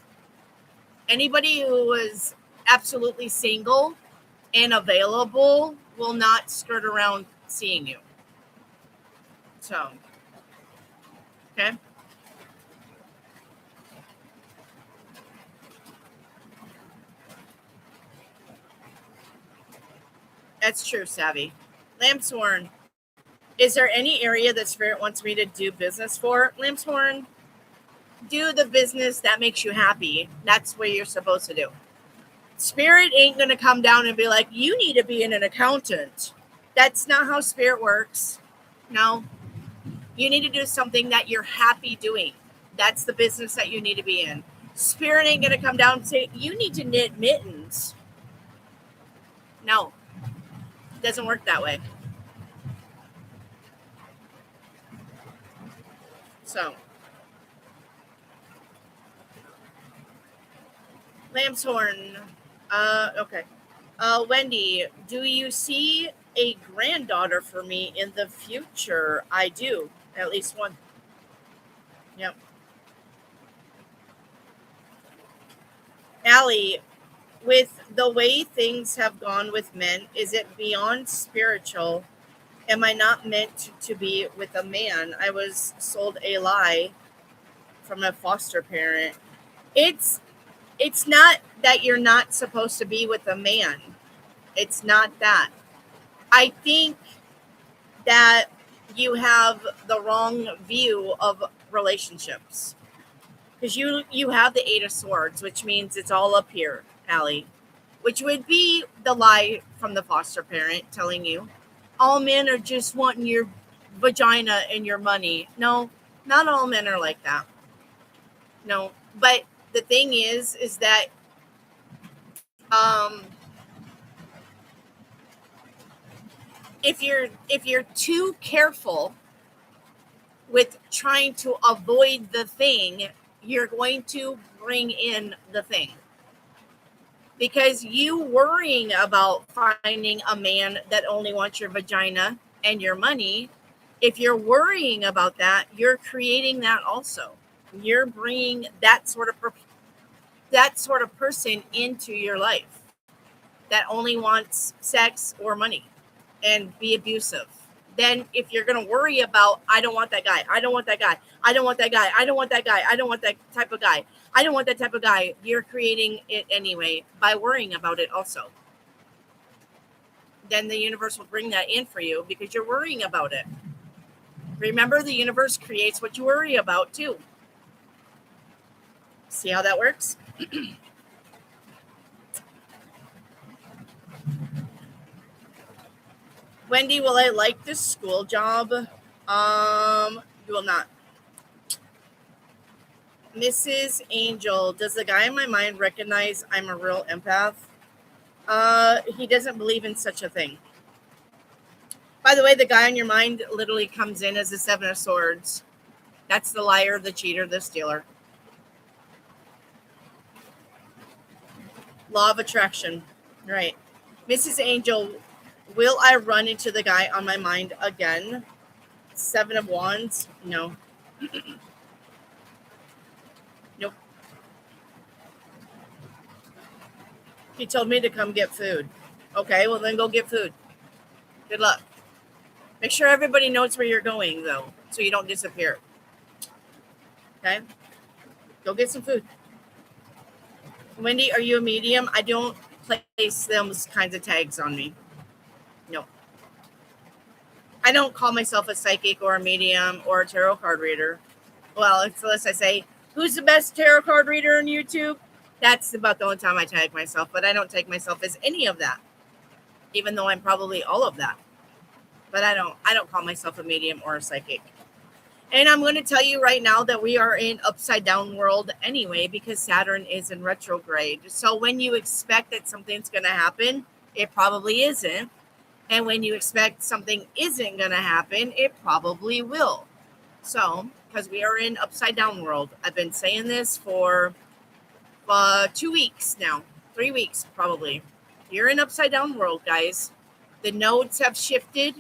Anybody who is absolutely single and available will not skirt around seeing you. So, okay. That's true, Savvy. Lambshorn, is there any area that Spirit wants me to do business for? Lambshorn, do the business that makes you happy. That's what you're supposed to do. Spirit ain't going to come down and be like, you need to be an accountant. That's not how Spirit works. No. You need to do something that you're happy doing. That's the business that you need to be in. Spirit ain't going to come down and say, you need to knit mittens. No. It doesn't work that way. So, Lambshorn. Okay. Wendy, do you see a granddaughter for me in the future? I do. At least one. Yep. Allie, with the way things have gone with men, is it beyond spiritual? Am I not meant to be with a man? I was sold a lie from a foster parent. It's not that you're not supposed to be with a man. It's not that. I think that you have the wrong view of relationships. Because you have the Eight of Swords, which means it's all up here, Allie. Which would be the lie from the foster parent telling you, all men are just wanting your vagina and your money. No, not all men are like that. No, but the thing is that if you're too careful with trying to avoid the thing, you're going to bring in the thing. Because you worrying about finding a man that only wants your vagina and your money, if you're worrying about that, you're creating that also. You're bringing that sort of person into your life that only wants sex or money and be abusive. Then if you're going to worry about, I don't want that guy, I don't want that guy, I don't want that guy, I don't want that guy, I don't want that type of guy, I don't want that type of guy, you're creating it anyway by worrying about it also. Then the universe will bring that in for you because you're worrying about it. Remember, the universe creates what you worry about too. See how that works? Wendy, will I like this school job? You will not. Mrs. Angel, does the guy in my mind recognize I'm a real empath? He doesn't believe in such a thing. By the way, the guy in your mind literally comes in as the Seven of Swords. That's the liar, the cheater, the stealer. Law of attraction. Right. Mrs. Angel, will I run into the guy on my mind again? Seven of Wands? No. Nope. He told me to come get food. Okay, well then go get food. Good luck. Make sure everybody knows where you're going, though, so you don't disappear. Okay? Go get some food. Wendy, are you a medium? I don't place those kinds of tags on me. No. I don't call myself a psychic or a medium or a tarot card reader. Well, unless I say, who's the best tarot card reader on YouTube? That's about the only time I tag myself, but I don't take myself as any of that, even though I'm probably all of that. But I don't call myself a medium or a psychic. And I'm going to tell you right now that we are in upside down world anyway, because Saturn is in retrograde. So when you expect that something's going to happen, it probably isn't. And when you expect something isn't going to happen, it probably will. So, because we are in upside down world, I've been saying this for 2 weeks now, 3 weeks probably. You're in upside down world, guys. The nodes have shifted.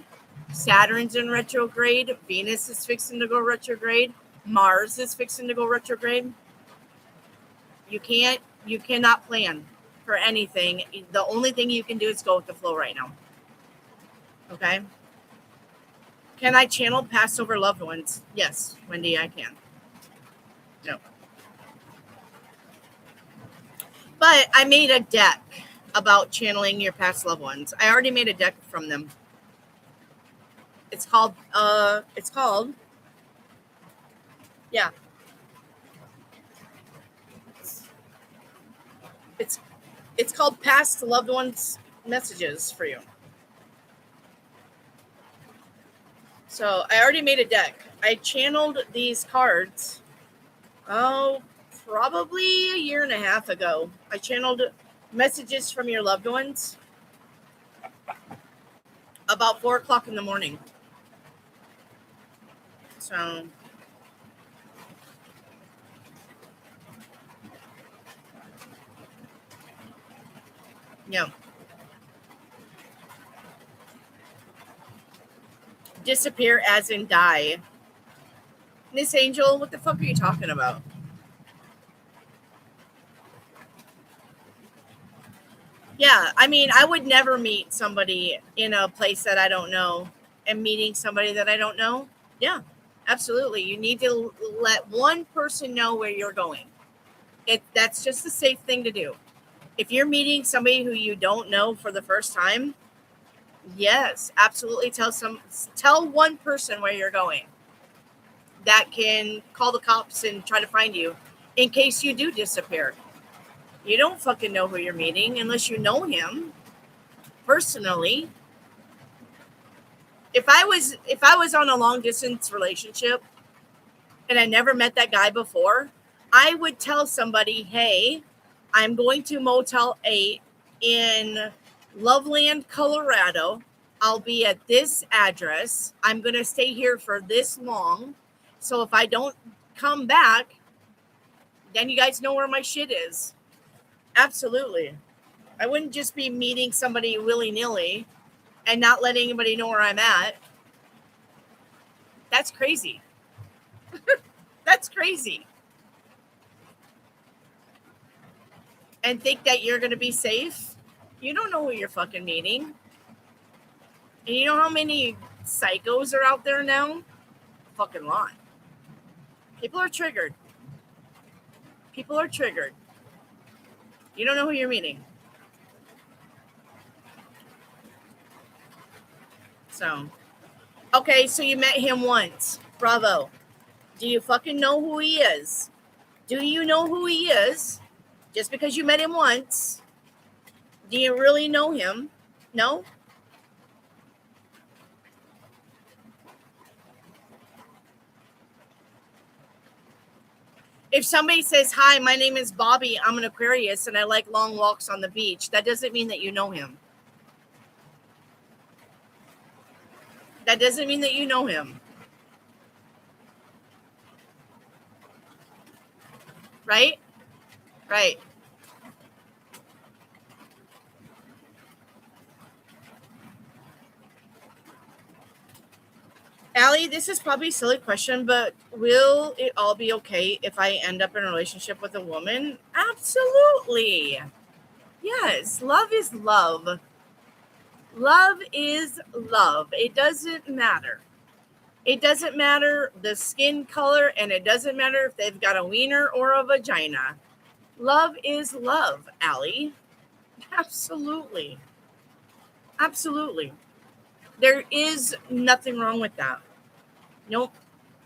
Saturn's in retrograde. Venus is fixing to go retrograde. Mars is fixing to go retrograde. You cannot plan for anything. The only thing you can do is go with the flow right now. Okay? Can I channel Passover loved ones? Yes, Wendy, I can. No. But I made a deck about channeling your past loved ones. I already made a deck from them. It's called yeah. It's called Past Loved Ones Messages for you. So I already made a deck. I channeled these cards, probably a year and a half ago. I channeled messages from your loved ones about 4 o'clock in the morning. So yeah. Disappear as in die. Miss Angel, what the fuck are you talking about? Yeah, I mean, I would never meet somebody in a place that I don't know and meeting somebody that I don't know. Yeah, absolutely. You need to let one person know where you're going. That's just a safe thing to do. If you're meeting somebody who you don't know for the first time, yes, absolutely tell one person where you're going. That can call the cops and try to find you in case you do disappear. You don't fucking know who you're meeting unless you know him personally. If I was on a long distance relationship and I never met that guy before, I would tell somebody, "Hey, I'm going to Motel 8 in Loveland, Colorado. I'll be at this address. I'm going to stay here for this long. So if I don't come back, then you guys know where my shit is." Absolutely. I wouldn't just be meeting somebody willy-nilly and not letting anybody know where I'm at. That's crazy. That's crazy. And think that you're going to be safe? You don't know who you're fucking meeting. And you know how many psychos are out there now? Fucking lot. People are triggered. People are triggered. You don't know who you're meeting. So, okay, so you met him once. Bravo. Do you fucking know who he is? Do you know who he is? Just because you met him once, do you really know him? No? If somebody says, "Hi, my name is Bobby, I'm an Aquarius, and I like long walks on the beach," that doesn't mean that you know him. That doesn't mean that you know him. Right? Right. Allie, this is probably a silly question, but will it all be okay if I end up in a relationship with a woman? Absolutely. Yes. Love is love. Love is love. It doesn't matter. It doesn't matter the skin color, and it doesn't matter if they've got a wiener or a vagina. Love is love, Allie. Absolutely. Absolutely. There is nothing wrong with that. Nope.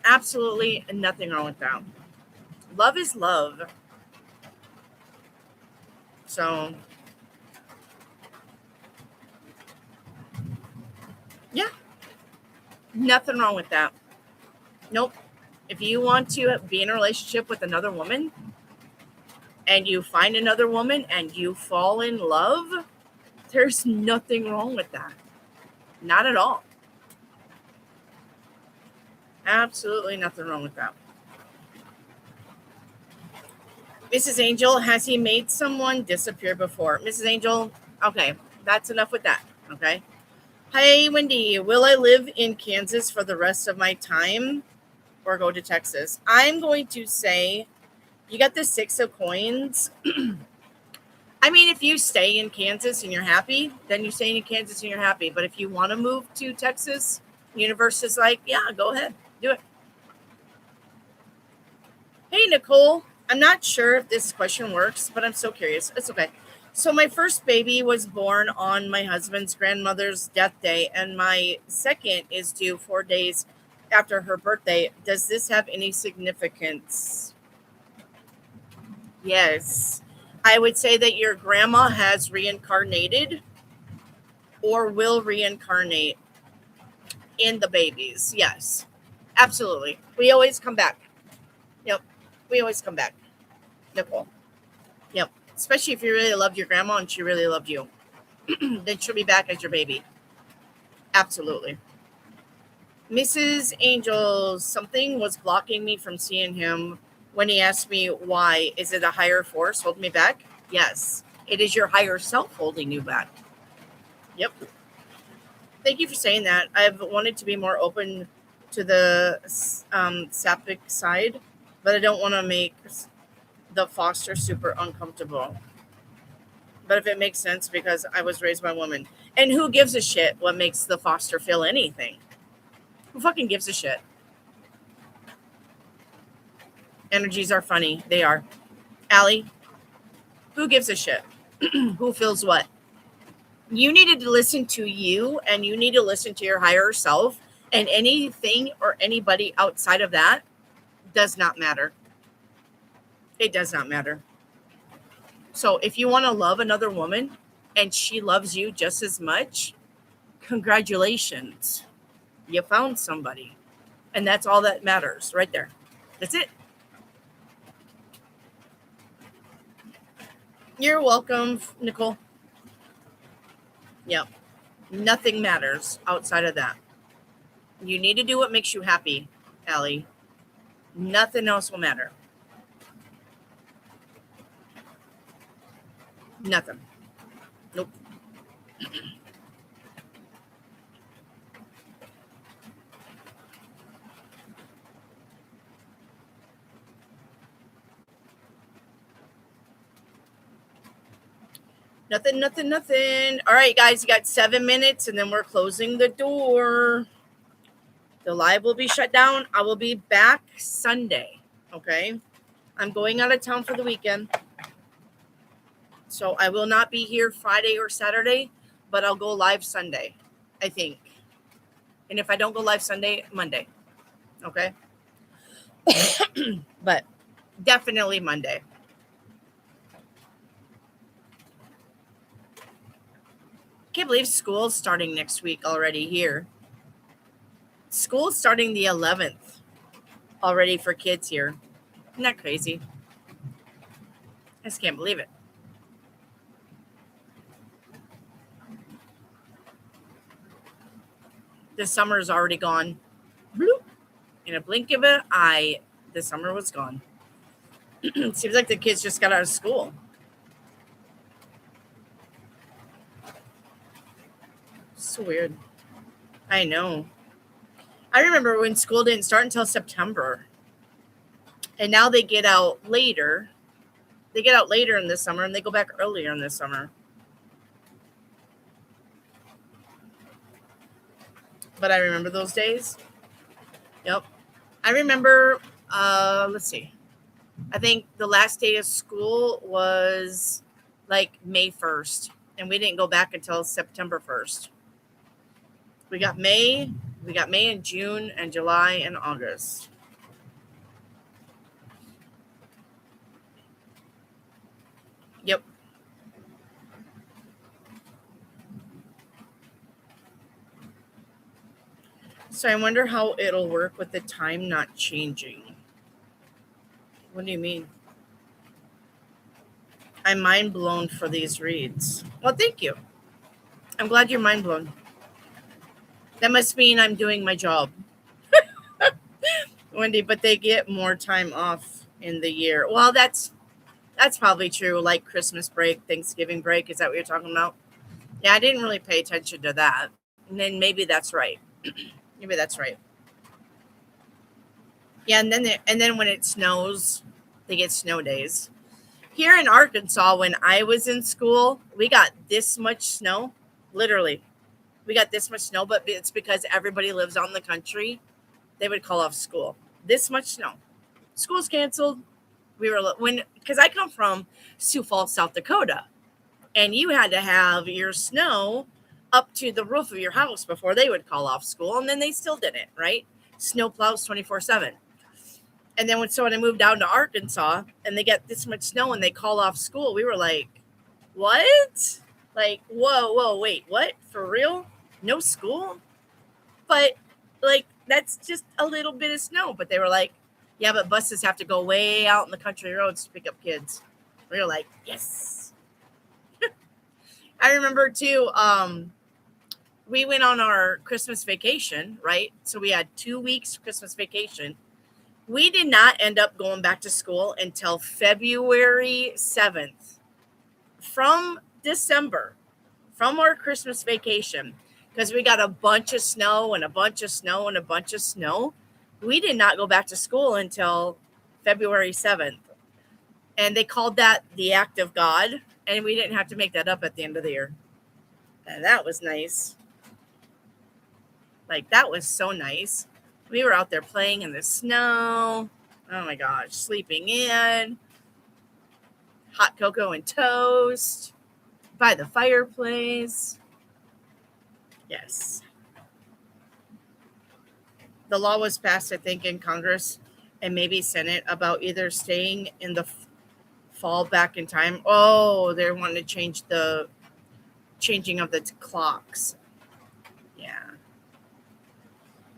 Absolutely nothing wrong with that. Love is love. So, yeah, nothing wrong with that. Nope. If you want to be in a relationship with another woman and you find another woman and you fall in love, there's nothing wrong with that. Not at all. Absolutely nothing wrong with that. Mrs. Angel, has he made someone disappear before? Mrs. Angel, okay, that's enough with that. Okay. Hi, Wendy. Will I live in Kansas for the rest of my time or go to Texas? I'm going to say you got the 6 of coins. I mean, if you stay in Kansas and you're happy, then you're staying in Kansas and you're happy. But if you want to move to Texas, universe is like, yeah, go ahead, do it. Hey, Nicole. I'm not sure if this question works, but I'm so curious. It's okay. So my first baby was born on my husband's grandmother's death day, and my second is due 4 days after her birthday. Does this have any significance? Yes. I would say that your grandma has reincarnated or will reincarnate in the babies. Yes. Absolutely. We always come back. Yep. We always come back. Nicole. Yep. Especially if you really loved your grandma and she really loved you. Then she'll be back as your baby. Absolutely. Mrs. Angels, something was blocking me from seeing him when he asked me why. Is it a higher force holding me back? Yes. It is your higher self holding you back. Yep. Thank you for saying that. I've wanted to be more open to the sapphic side, but I don't want to make the foster super uncomfortable. But if it makes sense, because I was raised by a woman. And who gives a shit what makes the foster feel anything? Who fucking gives a shit? Energies are funny. They are. Allie, who gives a shit? Who feels what? You needed to listen to you, and you need to listen to your higher self, and anything or anybody outside of that does not matter. It does not matter. So if you want to love another woman and she loves you just as much, congratulations. You found somebody. And that's all that matters right there. That's it. You're welcome, Nicole. Yep. Nothing matters outside of that. You need to do what makes you happy, Allie. Nothing else will matter. Nothing. Nope. Nothing. All right, guys, you got 7 minutes and then we're closing the door. The live will be shut down. I will be back Sunday. Okay. I'm going out of town for the weekend. So I will not be here Friday or Saturday, but I'll go live Sunday, I think. And if I don't go live Sunday, Monday. Okay. But definitely Monday. Can't believe school's starting next week already here. School's starting the 11th already for kids here. Isn't that crazy? I just can't believe it. The summer is already gone. Bloop. In a blink of an eye, the summer was gone. It seems like the kids just got out of school. So weird. I know. I remember when school didn't start until September. And now they get out later. They get out later in the summer and they go back earlier in the summer. But I remember those days. Yep. I remember, let's see. I think the last day of school was like May 1st. And we didn't go back until September 1st. We got May and June and July and August. Yep. So I wonder how it'll work with the time not changing. What do you mean? I'm mind blown for these reads. Well, thank you. I'm glad you're mind blown. That must mean I'm doing my job, Wendy. But they get more time off in the year. Well, that's probably true. Like Christmas break, Thanksgiving break. Is that what you're talking about? Yeah, I didn't really pay attention to that. And then maybe that's right. Maybe that's right. Yeah, and then when it snows, they get snow days. Here in Arkansas, when I was in school, we got this much snow. Literally, we got this much snow, but it's because everybody lives out in the country. They would call off school. This much snow. School's canceled. We were when because I come from Sioux Falls, South Dakota, and you had to have your snow up to the roof of your house before they would call off school, and then they still didn't, right? Snow plows 24/7. And then when I moved down to Arkansas and they get this much snow and they call off school, we were like, what? Like, whoa, wait, what? For real? No school? But like, that's just a little bit of snow. But they were like, yeah, but buses have to go way out in the country roads to pick up kids. We were like, yes. I remember too, we went on our Christmas vacation, right? So we had 2 weeks Christmas vacation. We did not end up going back to school until February 7th. From December, from our Christmas vacation, because we got a bunch of snow and a bunch of snow and a bunch of snow. We did not go back to school until February 7th. And they called that the act of God. And we didn't have to make that up at the end of the year. And that was nice. Like, that was so nice. We were out there playing in the snow. Oh my gosh, sleeping in. Hot cocoa and toast by the fireplace. Yes. The law was passed, I think, in Congress and maybe Senate about either staying in the fall back in time. Oh, they wanted to change the changing of the clocks. Yeah.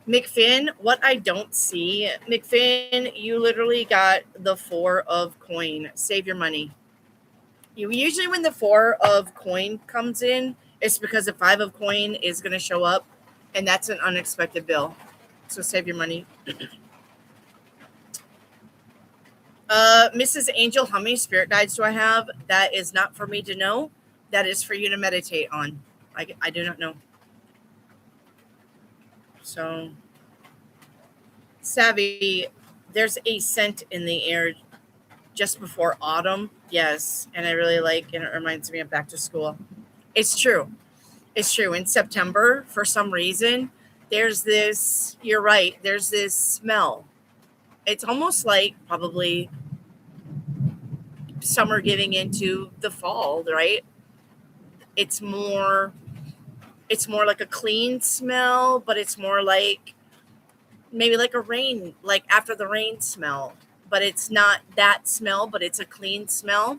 McFinn, what I don't see, McFinn, you literally got the 4 of coin. Save your money. You usually when the 4 of coin comes in, it's because the 5 of coin is going to show up, and that's an unexpected bill. So save your money. Mrs. Angel, how many spirit guides do I have? That is not for me to know. That is for you to meditate on. I do not know. So, Savvy, there's a scent in the air just before autumn. Yes, and I really like, and it reminds me of back to school. It's true. It's true. In September, for some reason, there's this, you're right, there's this smell. It's almost like probably summer getting into the fall, right? It's more like a clean smell, but it's more like maybe like a rain, like after the rain smell, but it's not that smell, but it's a clean smell.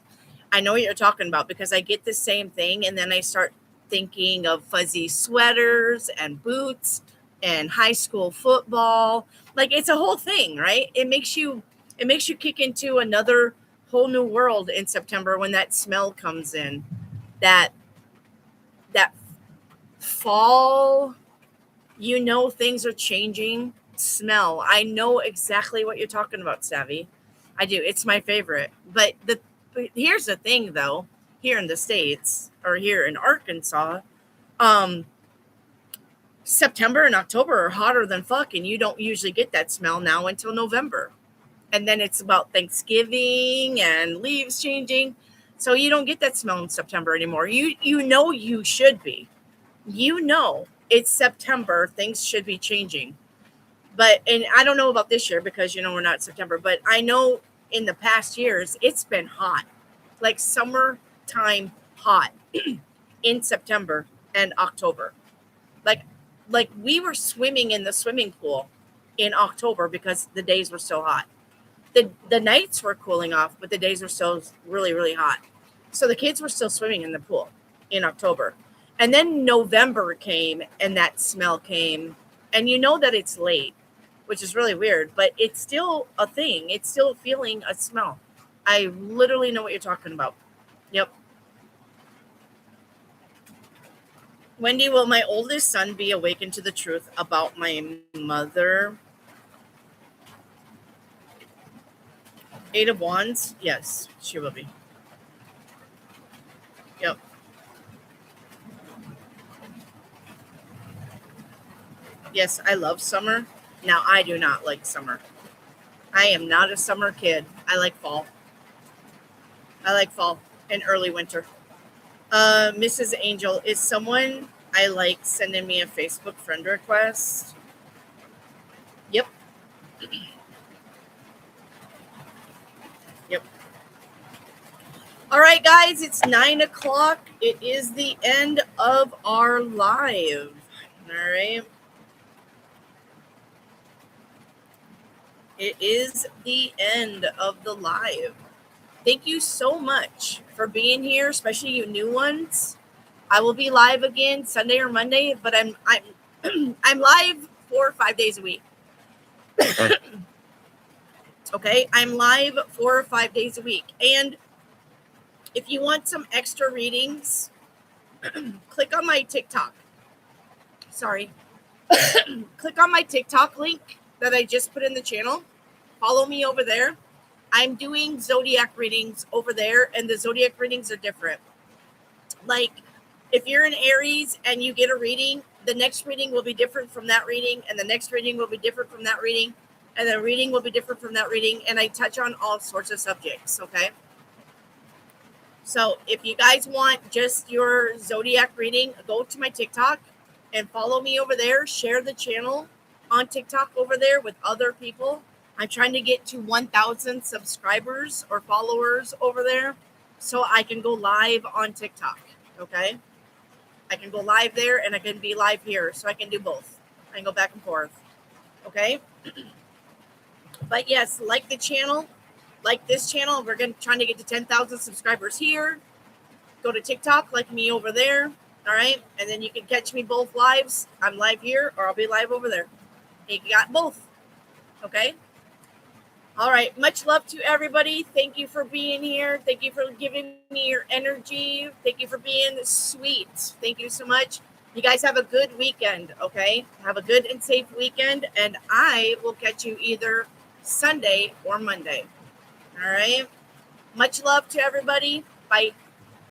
I know what you're talking about because I get the same thing. And then I start thinking of fuzzy sweaters and boots and high school football. Like it's a whole thing, right? It makes you kick into another whole new world in September when that smell comes in. That fall, things are changing smell. I know exactly what you're talking about, Savvy. I do. It's my favorite. But here's the thing though, here in the States or here in Arkansas, September and October are hotter than fuck, and you don't usually get that smell now until November. And then it's about Thanksgiving and leaves changing. So you don't get that smell in September anymore. You should be. It's September, things should be changing. And I don't know about this year because we're not September, but I know in the past years it's been hot, like summertime hot in September and October. Like we were swimming in the swimming pool in October because the days were so hot. The nights were cooling off, but the days were still really, really hot. So the kids were still swimming in the pool in October. And then November came and that smell came. And you know that it's late, which is really weird, but it's still a thing. It's still feeling a smell. I literally know what you're talking about. Yep. Wendy, will my oldest son be awakened to the truth about my mother? 8 of Wands? Yes, she will be. Yep. Yes, I love summer. Now, I do not like summer. I am not a summer kid. I like fall. I like fall and early winter. Mrs. Angel, is someone I like sending me a Facebook friend request? Yep. Yep. All right, guys, it's 9 o'clock. It is the end of our live. All right. It is the end of the live. Thank you so much for being here, especially you new ones. I will be live again Sunday or Monday, but I'm I'm live 4 or 5 days a week. Okay, I'm live 4 or 5 days a week. And if you want some extra readings, click on my TikTok. Sorry. Click on my TikTok link that I just put in the channel. Follow me over there. I'm doing zodiac readings over there, and the zodiac readings are different. Like, if you're an Aries and you get a reading, the next reading will be different from that reading, and the next reading will be different from that reading, and the reading will be different from that reading, and I touch on all sorts of subjects, okay? So if you guys want just your zodiac reading, go to my TikTok and follow me over there. Share the channel on TikTok over there with other people. I'm trying to get to 1,000 subscribers or followers over there so I can go live on TikTok, okay? I can go live there and I can be live here, so I can do both. I can go back and forth, okay? But yes, like the channel, like this channel. We're trying to get to 10,000 subscribers here. Go to TikTok, like me over there, all right? And then you can catch me both lives. I'm live here or I'll be live over there. You got both, okay? All right, much love to everybody. Thank you for being here. Thank you for giving me your energy. Thank you for being sweet. Thank you so much. You guys have a good weekend, okay? Have a good and safe weekend, and I will catch you either Sunday or Monday. All right? Much love to everybody. Bye.